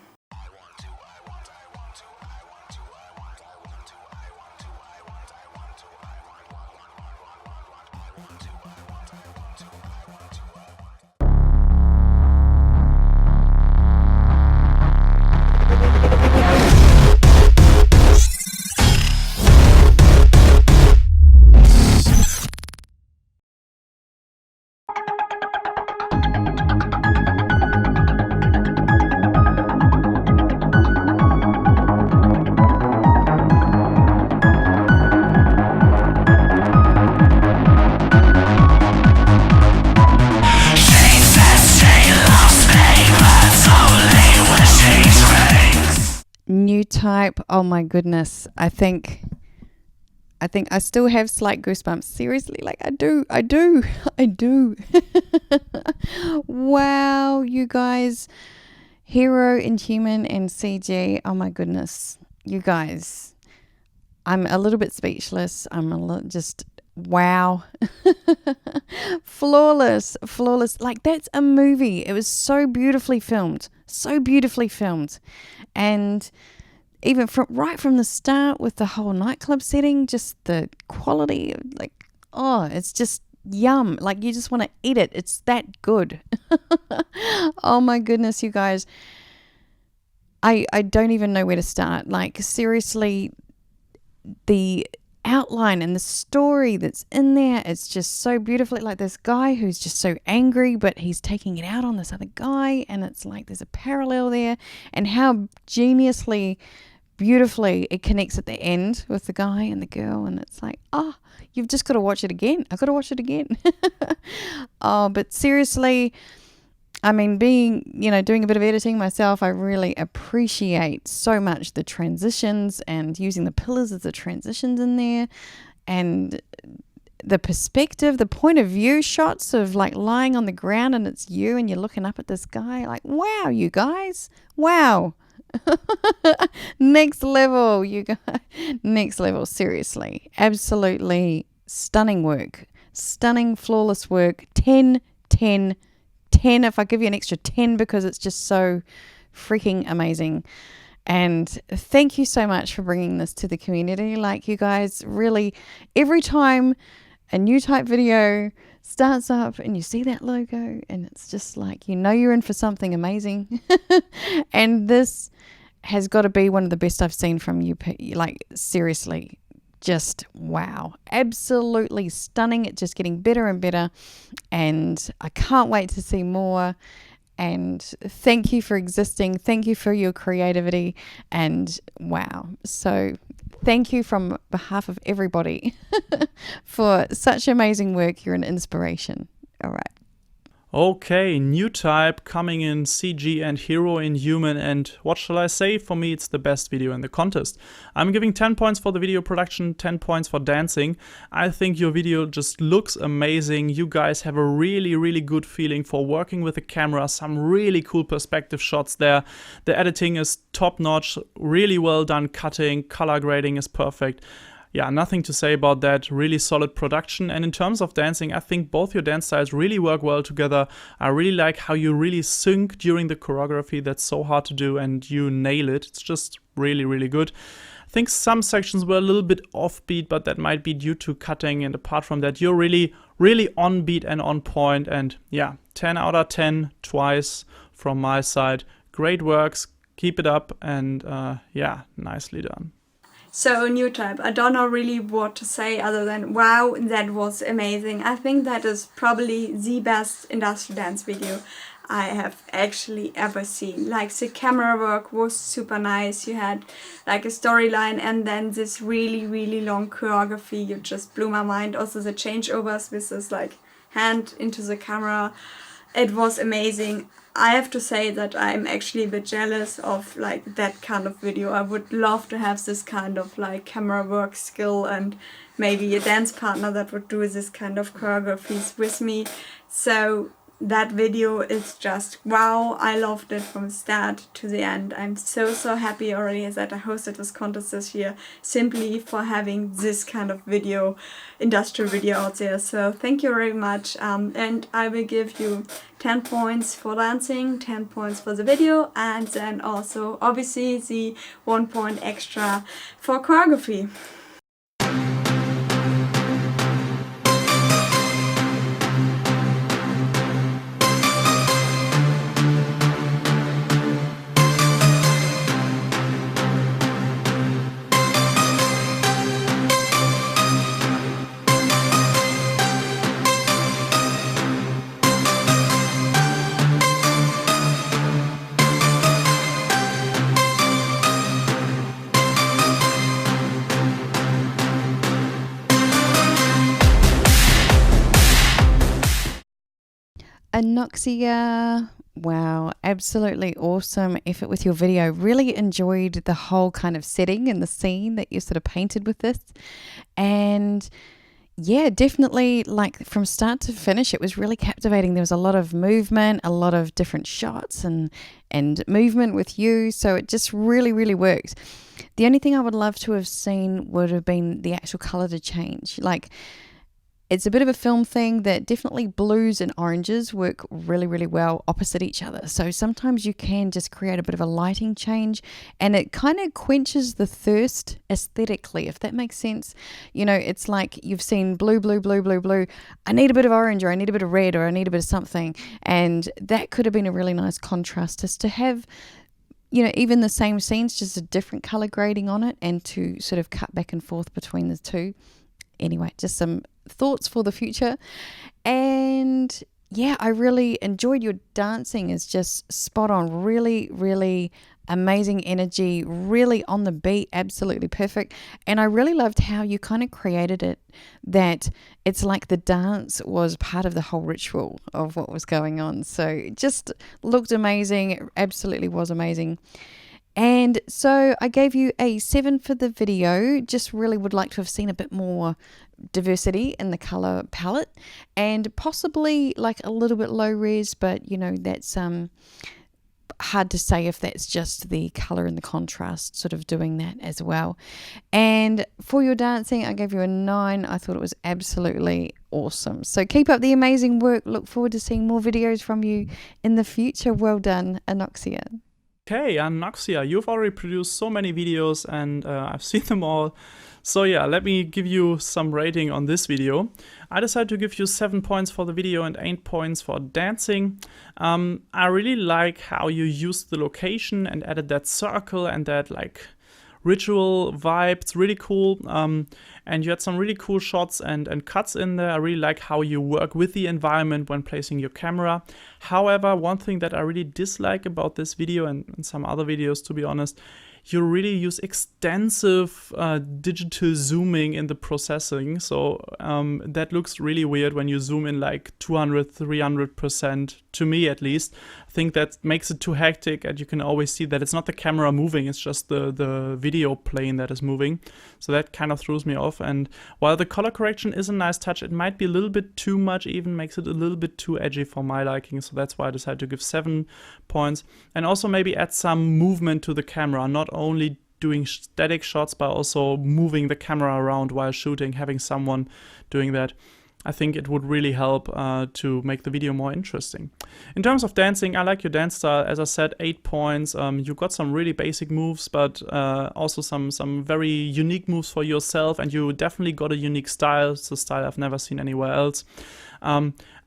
C: Newtype, oh my goodness, I think I still have slight goosebumps. Seriously, like I do. Wow, you guys, Hero, Inhuman, and CG. Oh my goodness, you guys, I'm a little bit speechless. I'm a little just wow. flawless. Like that's a movie. It was so beautifully filmed, and even right from the start with the whole nightclub setting, just the quality of like, oh, it's just yum. Like you just want to eat it. It's that good. Oh my goodness, you guys. I don't even know where to start. Like seriously, the outline and the story that's in there, it's just so beautifully, like this guy who's just so angry, but he's taking it out on this other guy, and it's like there's a parallel there, and how geniusly beautifully it connects at the end with the guy and the girl, and it's like, oh, you've just got to watch it again. I've got to watch it again. Oh, but seriously, I mean, doing a bit of editing myself, I really appreciate so much the transitions and using the pillars as the transitions in there, and the perspective, the point of view shots of like lying on the ground and it's you and you're looking up at this guy. Like, wow, you guys, wow. Next level, you guys. Next level, seriously. Absolutely stunning work. Stunning, flawless work. 10. If I give you an extra 10 because it's just so freaking amazing. And thank you so much for bringing this to the community. Like, you guys, really, every time a Newtype video starts up and you see that logo and it's just like, you're in for something amazing. And this has got to be one of the best I've seen from you. Like, seriously, just wow. Absolutely stunning. It's just getting better and better. And I can't wait to see more. And thank you for existing. Thank you for your creativity. And wow. So thank you from behalf of everybody for such amazing work. You're an inspiration. All right.
B: Okay, Newtype coming in CG and Hero Inhuman, and what shall I say? For me, it's the best video in the contest. I'm giving 10 points for the video production, 10 points for dancing. I think your video just looks amazing. You guys have a really good feeling for working with the camera, some really cool perspective shots there. The editing is top notch, really well done cutting, color grading is perfect. Yeah, nothing to say about that. Really solid production. And in terms of dancing, I think both your dance styles really work well together. I really like how you really sync during the choreography. That's so hard to do, and you nail it. It's just really good. I think some sections were a little bit offbeat, but that might be due to cutting. And apart from that, you're really on beat and on point. And yeah, 10 out of 10 twice from my side. Great works. Keep it up. And yeah, nicely done.
A: So Newtype, I don't know really what to say other than wow, that was amazing. I think that is probably the best industrial dance video I have actually ever seen. Like, the camera work was super nice. You had like a storyline and then this really long choreography. You just blew my mind. Also the changeovers with this like hand into the camera. It was amazing. I have to say that I'm actually a bit jealous of like that kind of video. I would love to have this kind of like camera work skill and maybe a dance partner that would do this kind of choreographies with me. So that video is just wow. I loved it from start to the end. I'm so happy already that I hosted this contest this year simply for having this kind of video, industrial video out there. So thank you very much, and I will give you 10 points for dancing, 10 points for the video, and then also obviously the 1 point extra for choreography.
C: Anoxia Wow, absolutely awesome effort with your video. Really enjoyed the whole kind of setting and the scene that you sort of painted with this. And yeah, definitely, like from start to finish, it was really captivating. There was a lot of movement, a lot of different shots and movement with you. So it just really, really worked. The only thing I would love to have seen would have been the actual color to change. Like, it's a bit of a film thing that definitely blues and oranges work really, really well opposite each other. So sometimes you can just create a bit of a lighting change and it kind of quenches the thirst aesthetically, if that makes sense. You know, it's like you've seen blue, blue, blue, blue, blue. I need a bit of orange, or I need a bit of red, or I need a bit of something. And that could have been a really nice contrast, just to have, you know, even the same scenes, just a different color grading on it, and to sort of cut back and forth between the two. Anyway, just some thoughts for the future. And yeah, I really enjoyed your dancing. Is just spot on. Really, really amazing energy, really on the beat, absolutely perfect. And I really loved how you kind of created it, that it's like the dance was part of the whole ritual of what was going on. So it just looked amazing. It absolutely was amazing. And so I gave you a 7 for the video. Just really would like to have seen a bit more diversity in the color palette, and possibly like a little bit low res, but you know, that's hard to say if that's just the color and the contrast sort of doing that as well. And for your dancing, I gave you a 9. I thought it was absolutely awesome. So keep up the amazing work. Look forward to seeing more videos from you in the future. Well done, Anoxia.
B: Okay, Anoxia, you've already produced so many videos and I've seen them all. So yeah, let me give you some rating on this video. I decided to give you 7 points for the video and 8 points for dancing. I really like how you used the location and added that circle and that like ritual vibe. It's really cool. And you had some really cool shots and cuts in there. I really like how you work with the environment when placing your camera. However, one thing that I really dislike about this video and some other videos, to be honest, you really use extensive digital zooming in the processing. So that looks really weird when you zoom in like 200, 300%, to me at least. I think that makes it too hectic, and you can always see that it's not the camera moving, it's just the video plane that is moving. So that kind of throws me off. And while the color correction is a nice touch, it might be a little bit too much, even makes it a little bit too edgy for my liking. So that's why I decided to give 7 points. And also maybe add some movement to the camera, not only doing static shots, but also moving the camera around while shooting, having someone doing that. I think it would really help to make the video more interesting. In terms of dancing, I like your dance style. As I said, 8 points. You got some really basic moves, but also some very unique moves for yourself, and you definitely got a unique style. It's a style I've never seen anywhere else.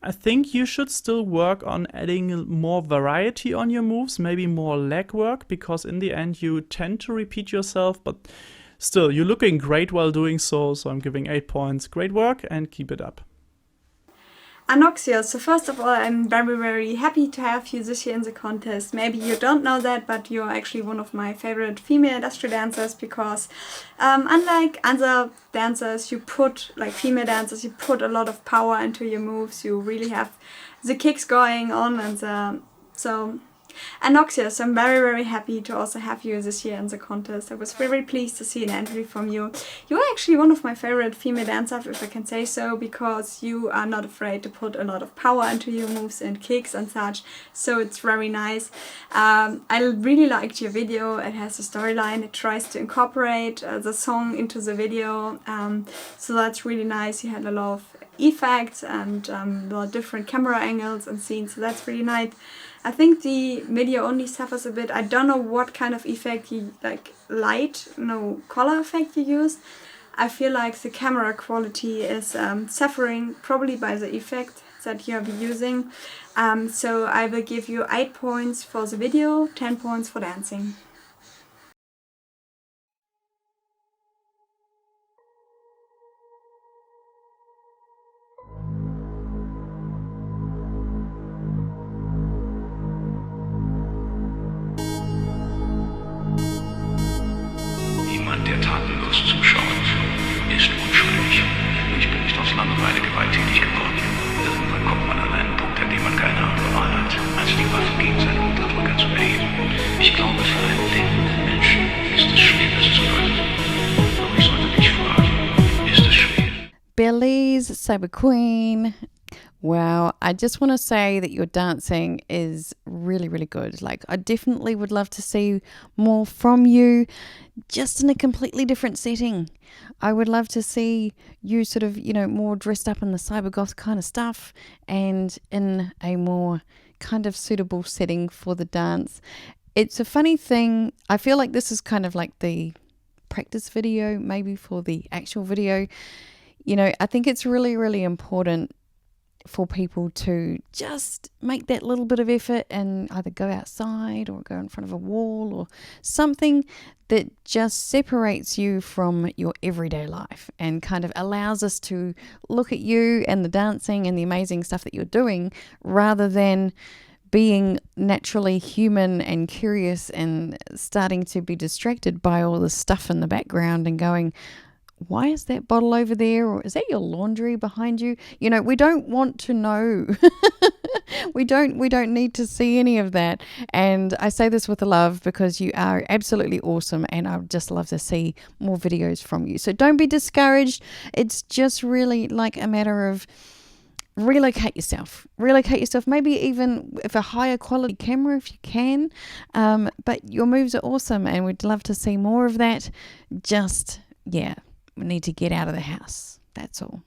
B: I think you should still work on adding more variety on your moves, maybe more leg work, because in the end you tend to repeat yourself, but still, you're looking great while doing so, so I'm giving 8 points. Great work and keep it up.
A: Anoxia, so first of all, I'm very, very happy to have you this year in the contest. Maybe you don't know that, but you're actually one of my favorite female industrial dancers, because unlike other dancers, you put, like female dancers, you put a lot of power into your moves. You really have the kicks going on, and so Anoxia, so I'm very, very happy to also have you this year in the contest. I was very pleased to see an entry from you. You are actually one of my favorite female dancers, if I can say so, because you are not afraid to put a lot of power into your moves and kicks and such, so it's very nice. I really liked your video. It has a storyline. It tries to incorporate the song into the video, so that's really nice. You had a lot of effects and a lot of different camera angles and scenes, so that's really nice. I think the video only suffers a bit. I don't know what kind of effect you, like light, no color effect you used. I feel like the camera quality is suffering probably by the effect that you are using. So I will give you 8 points for the video, 10 points for dancing.
G: Der tatenlos zuschaut, ist unschuldig. Ich bin nicht aus Langeweile gewalttätig geworden. Irgendwann kommt man an einen Punkt, an dem man keine andere Wahl hat, als die Waffe gegen
C: Bolete Cyber Queen. Wow, I just want to say that your dancing is really, really good. Like, I definitely would love to see more from you, just in a completely different setting. I would love to see you sort of, more dressed up in the cyber goth kind of stuff and in a more kind of suitable setting for the dance. It's a funny thing. I feel like this is kind of like the practice video, maybe for the actual video. I think it's really, really important for people to just make that little bit of effort and either go outside or go in front of a wall or something that just separates you from your everyday life and kind of allows us to look at you and the dancing and the amazing stuff that you're doing, rather than being naturally human and curious and starting to be distracted by all the stuff in the background and going, why is that bottle over there? Or is that your laundry behind you? We don't want to know. we don't need to see any of that. And I say this with love because you are absolutely awesome and I would just love to see more videos from you. So don't be discouraged. It's just really like a matter of relocate yourself, maybe even with a higher quality camera if you can. But your moves are awesome and we'd love to see more of that. We need to get out of the house. That's all.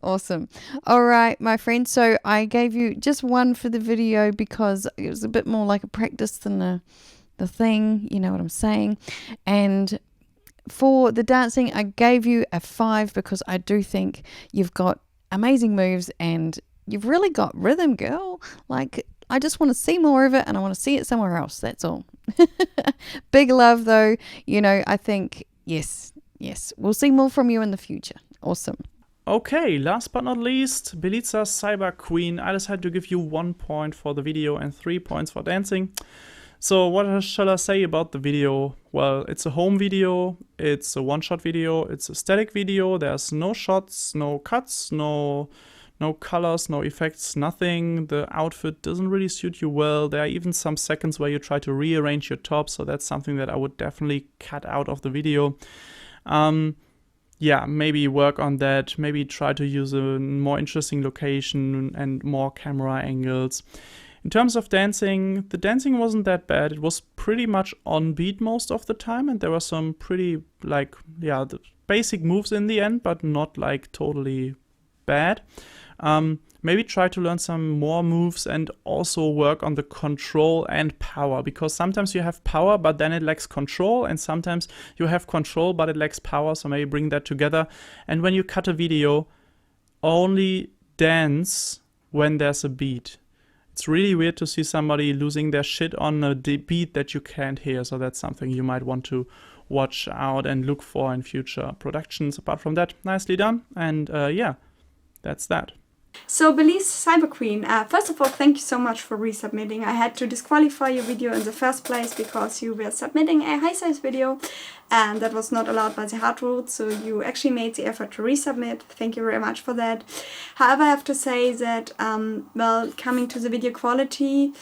C: Awesome. All right, my friend. So I gave you just one for the video because it was a bit more like a practice than the thing. You know what I'm saying? And for the dancing, I gave you a 5 because I do think you've got amazing moves and you've really got rhythm, girl. Like, I just want to see more of it and I want to see it somewhere else. That's all. Big love though. I think, yes, we'll see more from you in the future. Awesome.
B: Okay, last but not least, Bolete Cyber Queen. I decided to give you 1 point for the video and 3 points for dancing. So what shall I say about the video? Well, it's a home video, it's a one-shot video, it's a static video, there's no shots, no cuts, no colors, no effects, nothing. The outfit doesn't really suit you well. There are even some seconds where you try to rearrange your top, so that's something that I would definitely cut out of the video. Maybe work on that, maybe try to use a more interesting location and more camera angles. In terms of dancing, the dancing wasn't that bad. It was pretty much on beat most of the time, and there were some pretty, the basic moves in the end, but not like totally bad. Maybe try to learn some more moves and also work on the control and power, because sometimes you have power but then it lacks control, and sometimes you have control but it lacks power, so maybe bring that together. And when you cut a video, only dance when there's a beat. It's really weird to see somebody losing their shit on a beat that you can't hear, so that's something you might want to watch out and look for in future productions. Apart from that, nicely done, and that's that.
A: So Bolete Cyber Queen, first of all, thank you so much for resubmitting. I had to disqualify your video in the first place because you were submitting a high size video and that was not allowed by the hard rules, so you actually made the effort to resubmit. Thank you very much for that. However, I have to say that, coming to the video quality,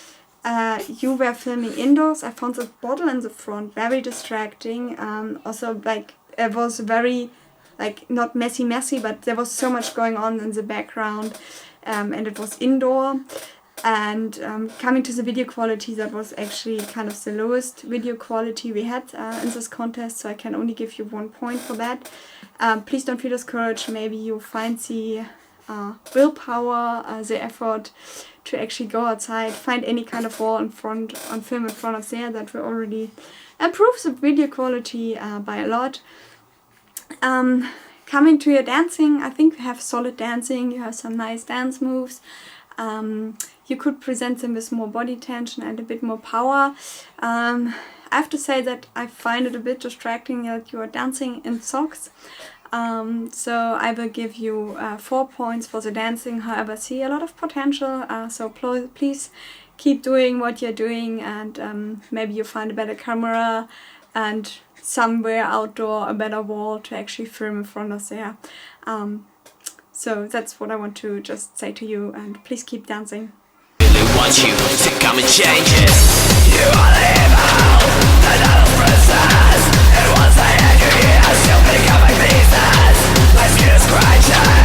A: you were filming indoors. I found the bottle in the front very distracting. Also, it was very... not messy, but there was so much going on in the background, and it was indoor. And coming to the video quality, that was actually kind of the lowest video quality we had in this contest, so I can only give you 1 point for that. Please don't feel discouraged. Maybe you find the willpower, the effort to actually go outside, find any kind of wall film in front of there. That will already improve the video quality by a lot. Coming to your dancing, I think you have solid dancing, you have some nice dance moves. You could present them with more body tension and a bit more power. I have to say that I find it a bit distracting that you are dancing in socks. So I will give you 4 points for the dancing. However, I see a lot of potential, so please keep doing what you're doing, and maybe you find a better camera and somewhere outdoor a better wall to actually film in front of there. So that's what I want to just say to you, and please keep dancing.
H: Really want you to come and change it. You are the evil, another process. And once I enter here, I still become my business. My skin is scratching.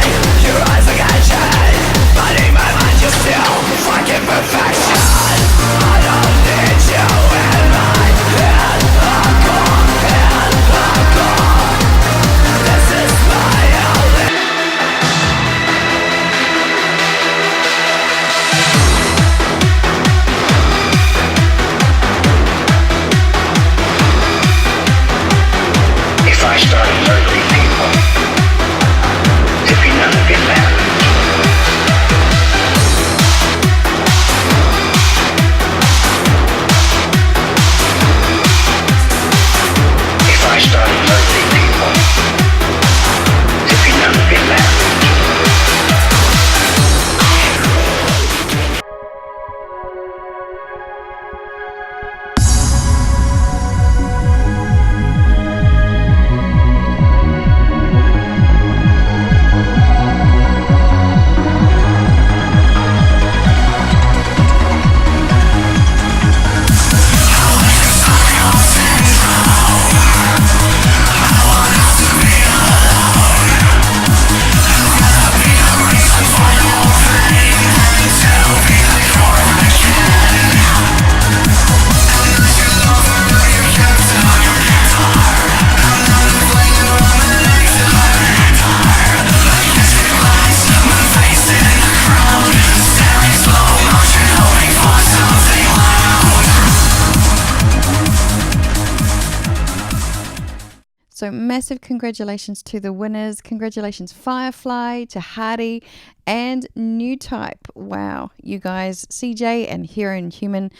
C: So massive congratulations to the winners. Congratulations Firefly, to Hardy and Newtype. Wow, you guys, CJ and Hero and Human,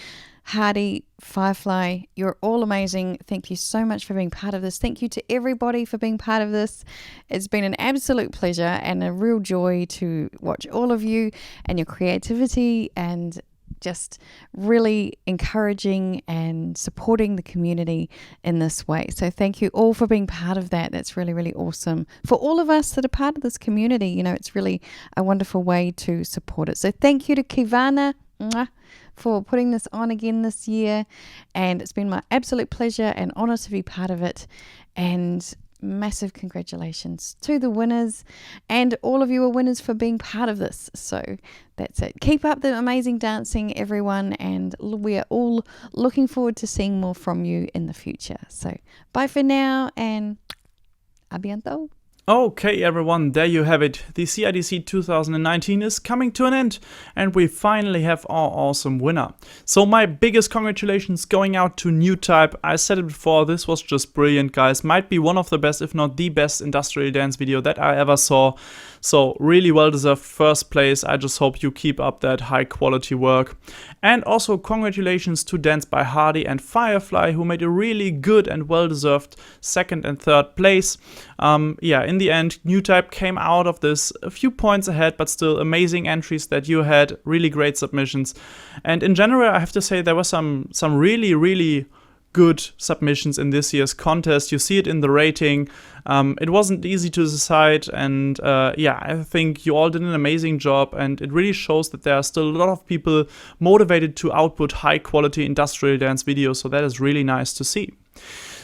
C: Hardy, Firefly, you're all amazing. Thank you so much for being part of this. Thank you to everybody for being part of this. It's been an absolute pleasure and a real joy to watch all of you and your creativity and just really encouraging and supporting the community in this way. So thank you all for being part of that. That's really, really awesome. For all of us that are part of this community, you know, it's really a wonderful way to support it. So thank you to Ciwana for putting this on again this year, and it's been my absolute pleasure and honor to be part of it. And massive congratulations to the winners, and all of you are winners for being part of this. So that's it. Keep up the amazing dancing, everyone, and we are all looking forward to seeing more from you in the future. So bye for now, and a bientôt.
B: Okay everyone, there you have it. The CIDC 2019 is coming to an end and we finally have our awesome winner. So my biggest congratulations going out to Newtype. I said it before, this was just brilliant, guys. Might be one of the best, if not the best industrial dance video that I ever saw. So really well deserved first place. I just hope you keep up that high quality work. And also congratulations to Dance by Hardy and Firefly, who made a really good and well deserved second and third place. In the end, Newtype came out of this a few points ahead, but still amazing entries that you had, really great submissions. And in general, I have to say there were some really, really good submissions in this year's contest. You see it in the rating. It wasn't easy to decide, and I think you all did an amazing job, and it really shows that there are still a lot of people motivated to output high quality industrial dance videos, so that is really nice to see.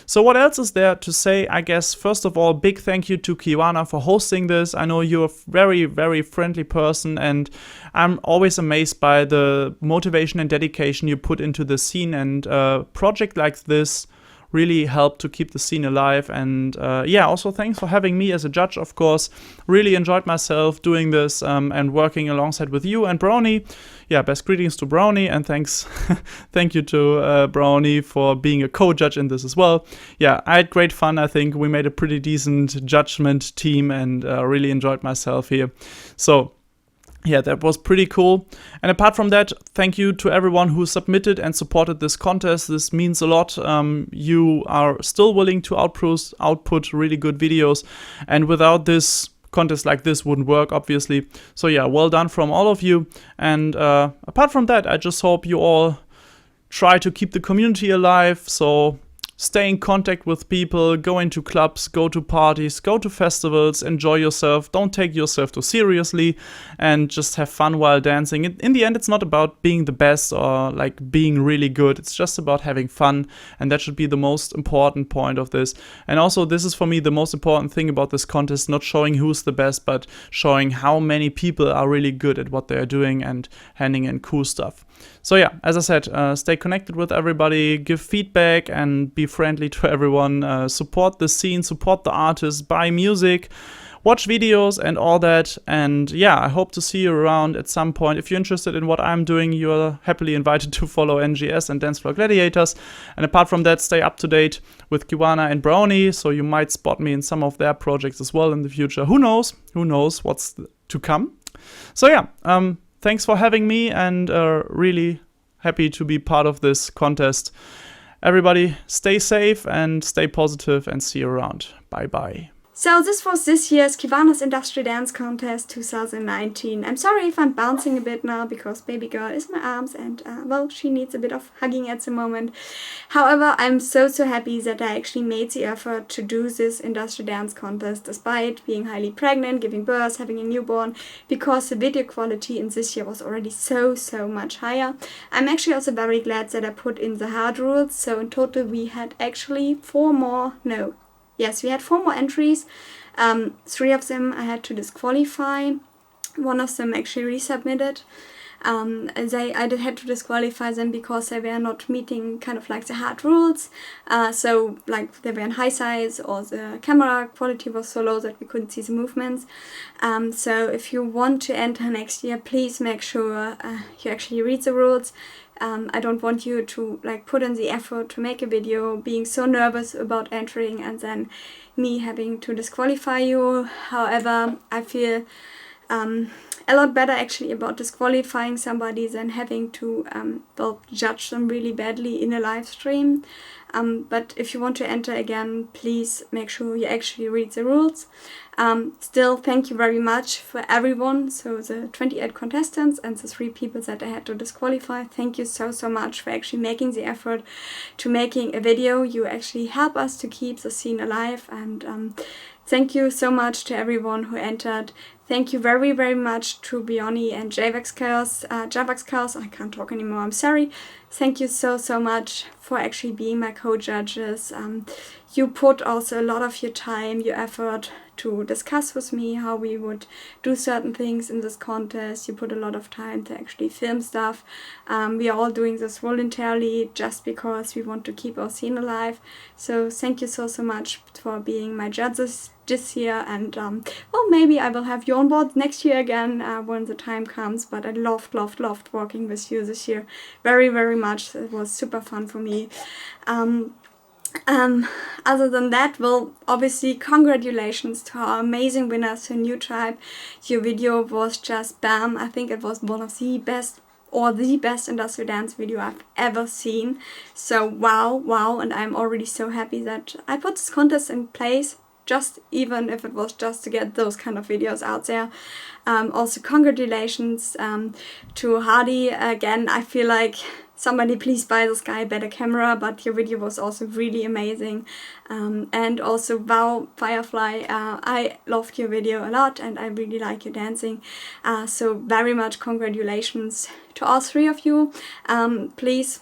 B: So what else is there to say? I guess first of all, big thank you to Ciwana for hosting this. I know you're a very, very friendly person, and I'm always amazed by the motivation and dedication you put into the scene, and a project like this really helped to keep the scene alive. And also thanks for having me as a judge, of course. Really enjoyed myself doing this and working alongside with you and Brownie. Yeah, best greetings to Brownie, and thanks thank you to Brownie for being a co-judge in this as well. Yeah, I had great fun. I think we made a pretty decent judgment team, and really enjoyed myself here. So yeah, that was pretty cool. And apart from that, thank you to everyone who submitted and supported this contest. This means a lot. You are still willing to output really good videos, and without this contest like this wouldn't work, obviously. So yeah, well done from all of you. And apart from that, I just hope you all try to keep the community alive. So stay in contact with people, go into clubs, go to parties, go to festivals, enjoy yourself, don't take yourself too seriously, and just have fun while dancing. In the end, it's not about being the best or like being really good. It's just about having fun, and that should be the most important point of this. And also, this is for me the most important thing about this contest, not showing who's the best, but showing how many people are really good at what they're doing and handing in cool stuff. So yeah, as I said, stay connected with everybody, give feedback, and be friendly to everyone. Support the scene, support the artists, buy music, watch videos and all that. And yeah, I hope to see you around at some point. If you're interested in what I'm doing, you are happily invited to follow NGS and Dance Floor Gladiators. And apart from that, stay up to date with Ciwana and Brownie, so you might spot me in some of their projects as well in the future. Who knows? Who knows what's to come? So yeah, thanks for having me, and really happy to be part of this contest. Everybody, stay safe and stay positive, and see you around. Bye bye.
A: So this was this year's Ciwana's Industrial Dance Contest 2019. I'm sorry if I'm bouncing a bit now, because baby girl is in my arms and, she needs a bit of hugging at the moment. However, I'm so happy that I actually made the effort to do this Industrial Dance Contest despite being highly pregnant, giving birth, having a newborn, because the video quality in this year was already so much higher. I'm actually also very glad that I put in the hard rules, so in total we had actually we had 4 more entries. 3 of them I had to disqualify. 1 of them actually resubmitted. I had to disqualify them because they were not meeting kind of like the hard rules. So like they were in high size, or the camera quality was so low that we couldn't see the movements. So if you want to enter next year, please make sure you actually read the rules. I don't want you to like put in the effort to make a video, being so nervous about entering and then me having to disqualify you. However, I feel a lot better actually about disqualifying somebody than having to well, judge them really badly in a live stream. But if you want to enter again, please make sure you actually read the rules. Still, thank you very much for everyone. So the 28 contestants and the 3 people that I had to disqualify. Thank you so much for actually making the effort to making a video. You actually help us to keep the scene alive, and thank you so much to everyone who entered. Thank you very much to Bioni and Javax Chaos. I can't talk anymore, I'm sorry. Thank you so much for actually being my co-judges. You put also a lot of your time, your effort to discuss with me how we would do certain things in this contest. You put a lot of time to actually film stuff. We are all doing this voluntarily just because we want to keep our scene alive. So thank you so much for being my judges this year, and well, maybe I will have you on board next year again when the time comes. But I loved working with you this year very much. It was super fun for me. Other than that, well, obviously congratulations to our amazing winners in Newtype. Your video was just bam. I think it was one of the best or the best industrial dance video I've ever seen. So wow, and I'm already so happy that I put this contest in place, just even if it was just to get those kind of videos out there. Also congratulations to Hardy again. I feel like somebody please buy this guy a better camera, but your video was also really amazing. And also wow, Firefly, I loved your video a lot and I really like your dancing. So very much congratulations to all 3 of you. Please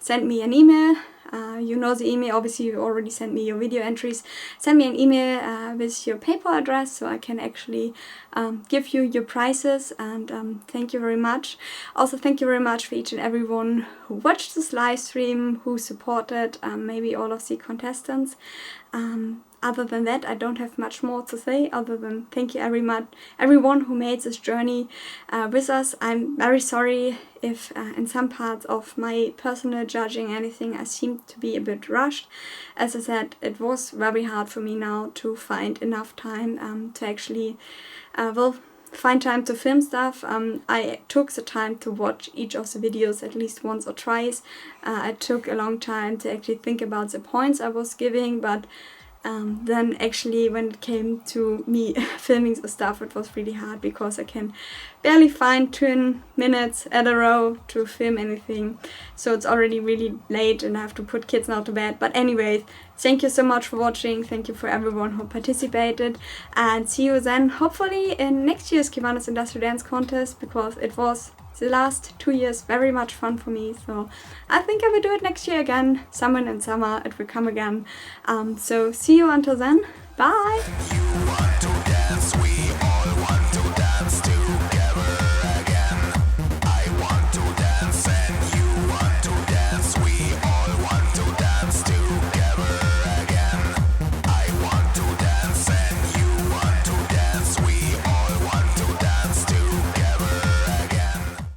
A: send me an email. You know the email, obviously you already sent me your video entries. Send me an email with your PayPal address so I can actually give you your prizes, and thank you very much. Also thank you very much for each and everyone who watched this live stream, who supported maybe all of the contestants. Other than that, I don't have much more to say other than thank you everyone who made this journey with us. I'm very sorry if in some parts of my personal judging anything I seemed to be a bit rushed. As I said, it was very hard for me now to find enough time to actually find time to film stuff. I took the time to watch each of the videos at least once or twice. I took a long time to actually think about the points I was giving, but then actually when it came to me filming the stuff, it was really hard because I can barely find 10 minutes at a row to film anything. So it's already really late and I have to put kids now to bed. But anyways, thank you so much for watching. Thank you for everyone who participated, and see you then hopefully in next year's Kiwanis Industrial Dance Contest, because it was the last 2 years very much fun for me. So I think I will do it next year again. Summer and summer it will come again. So see you until then. Bye!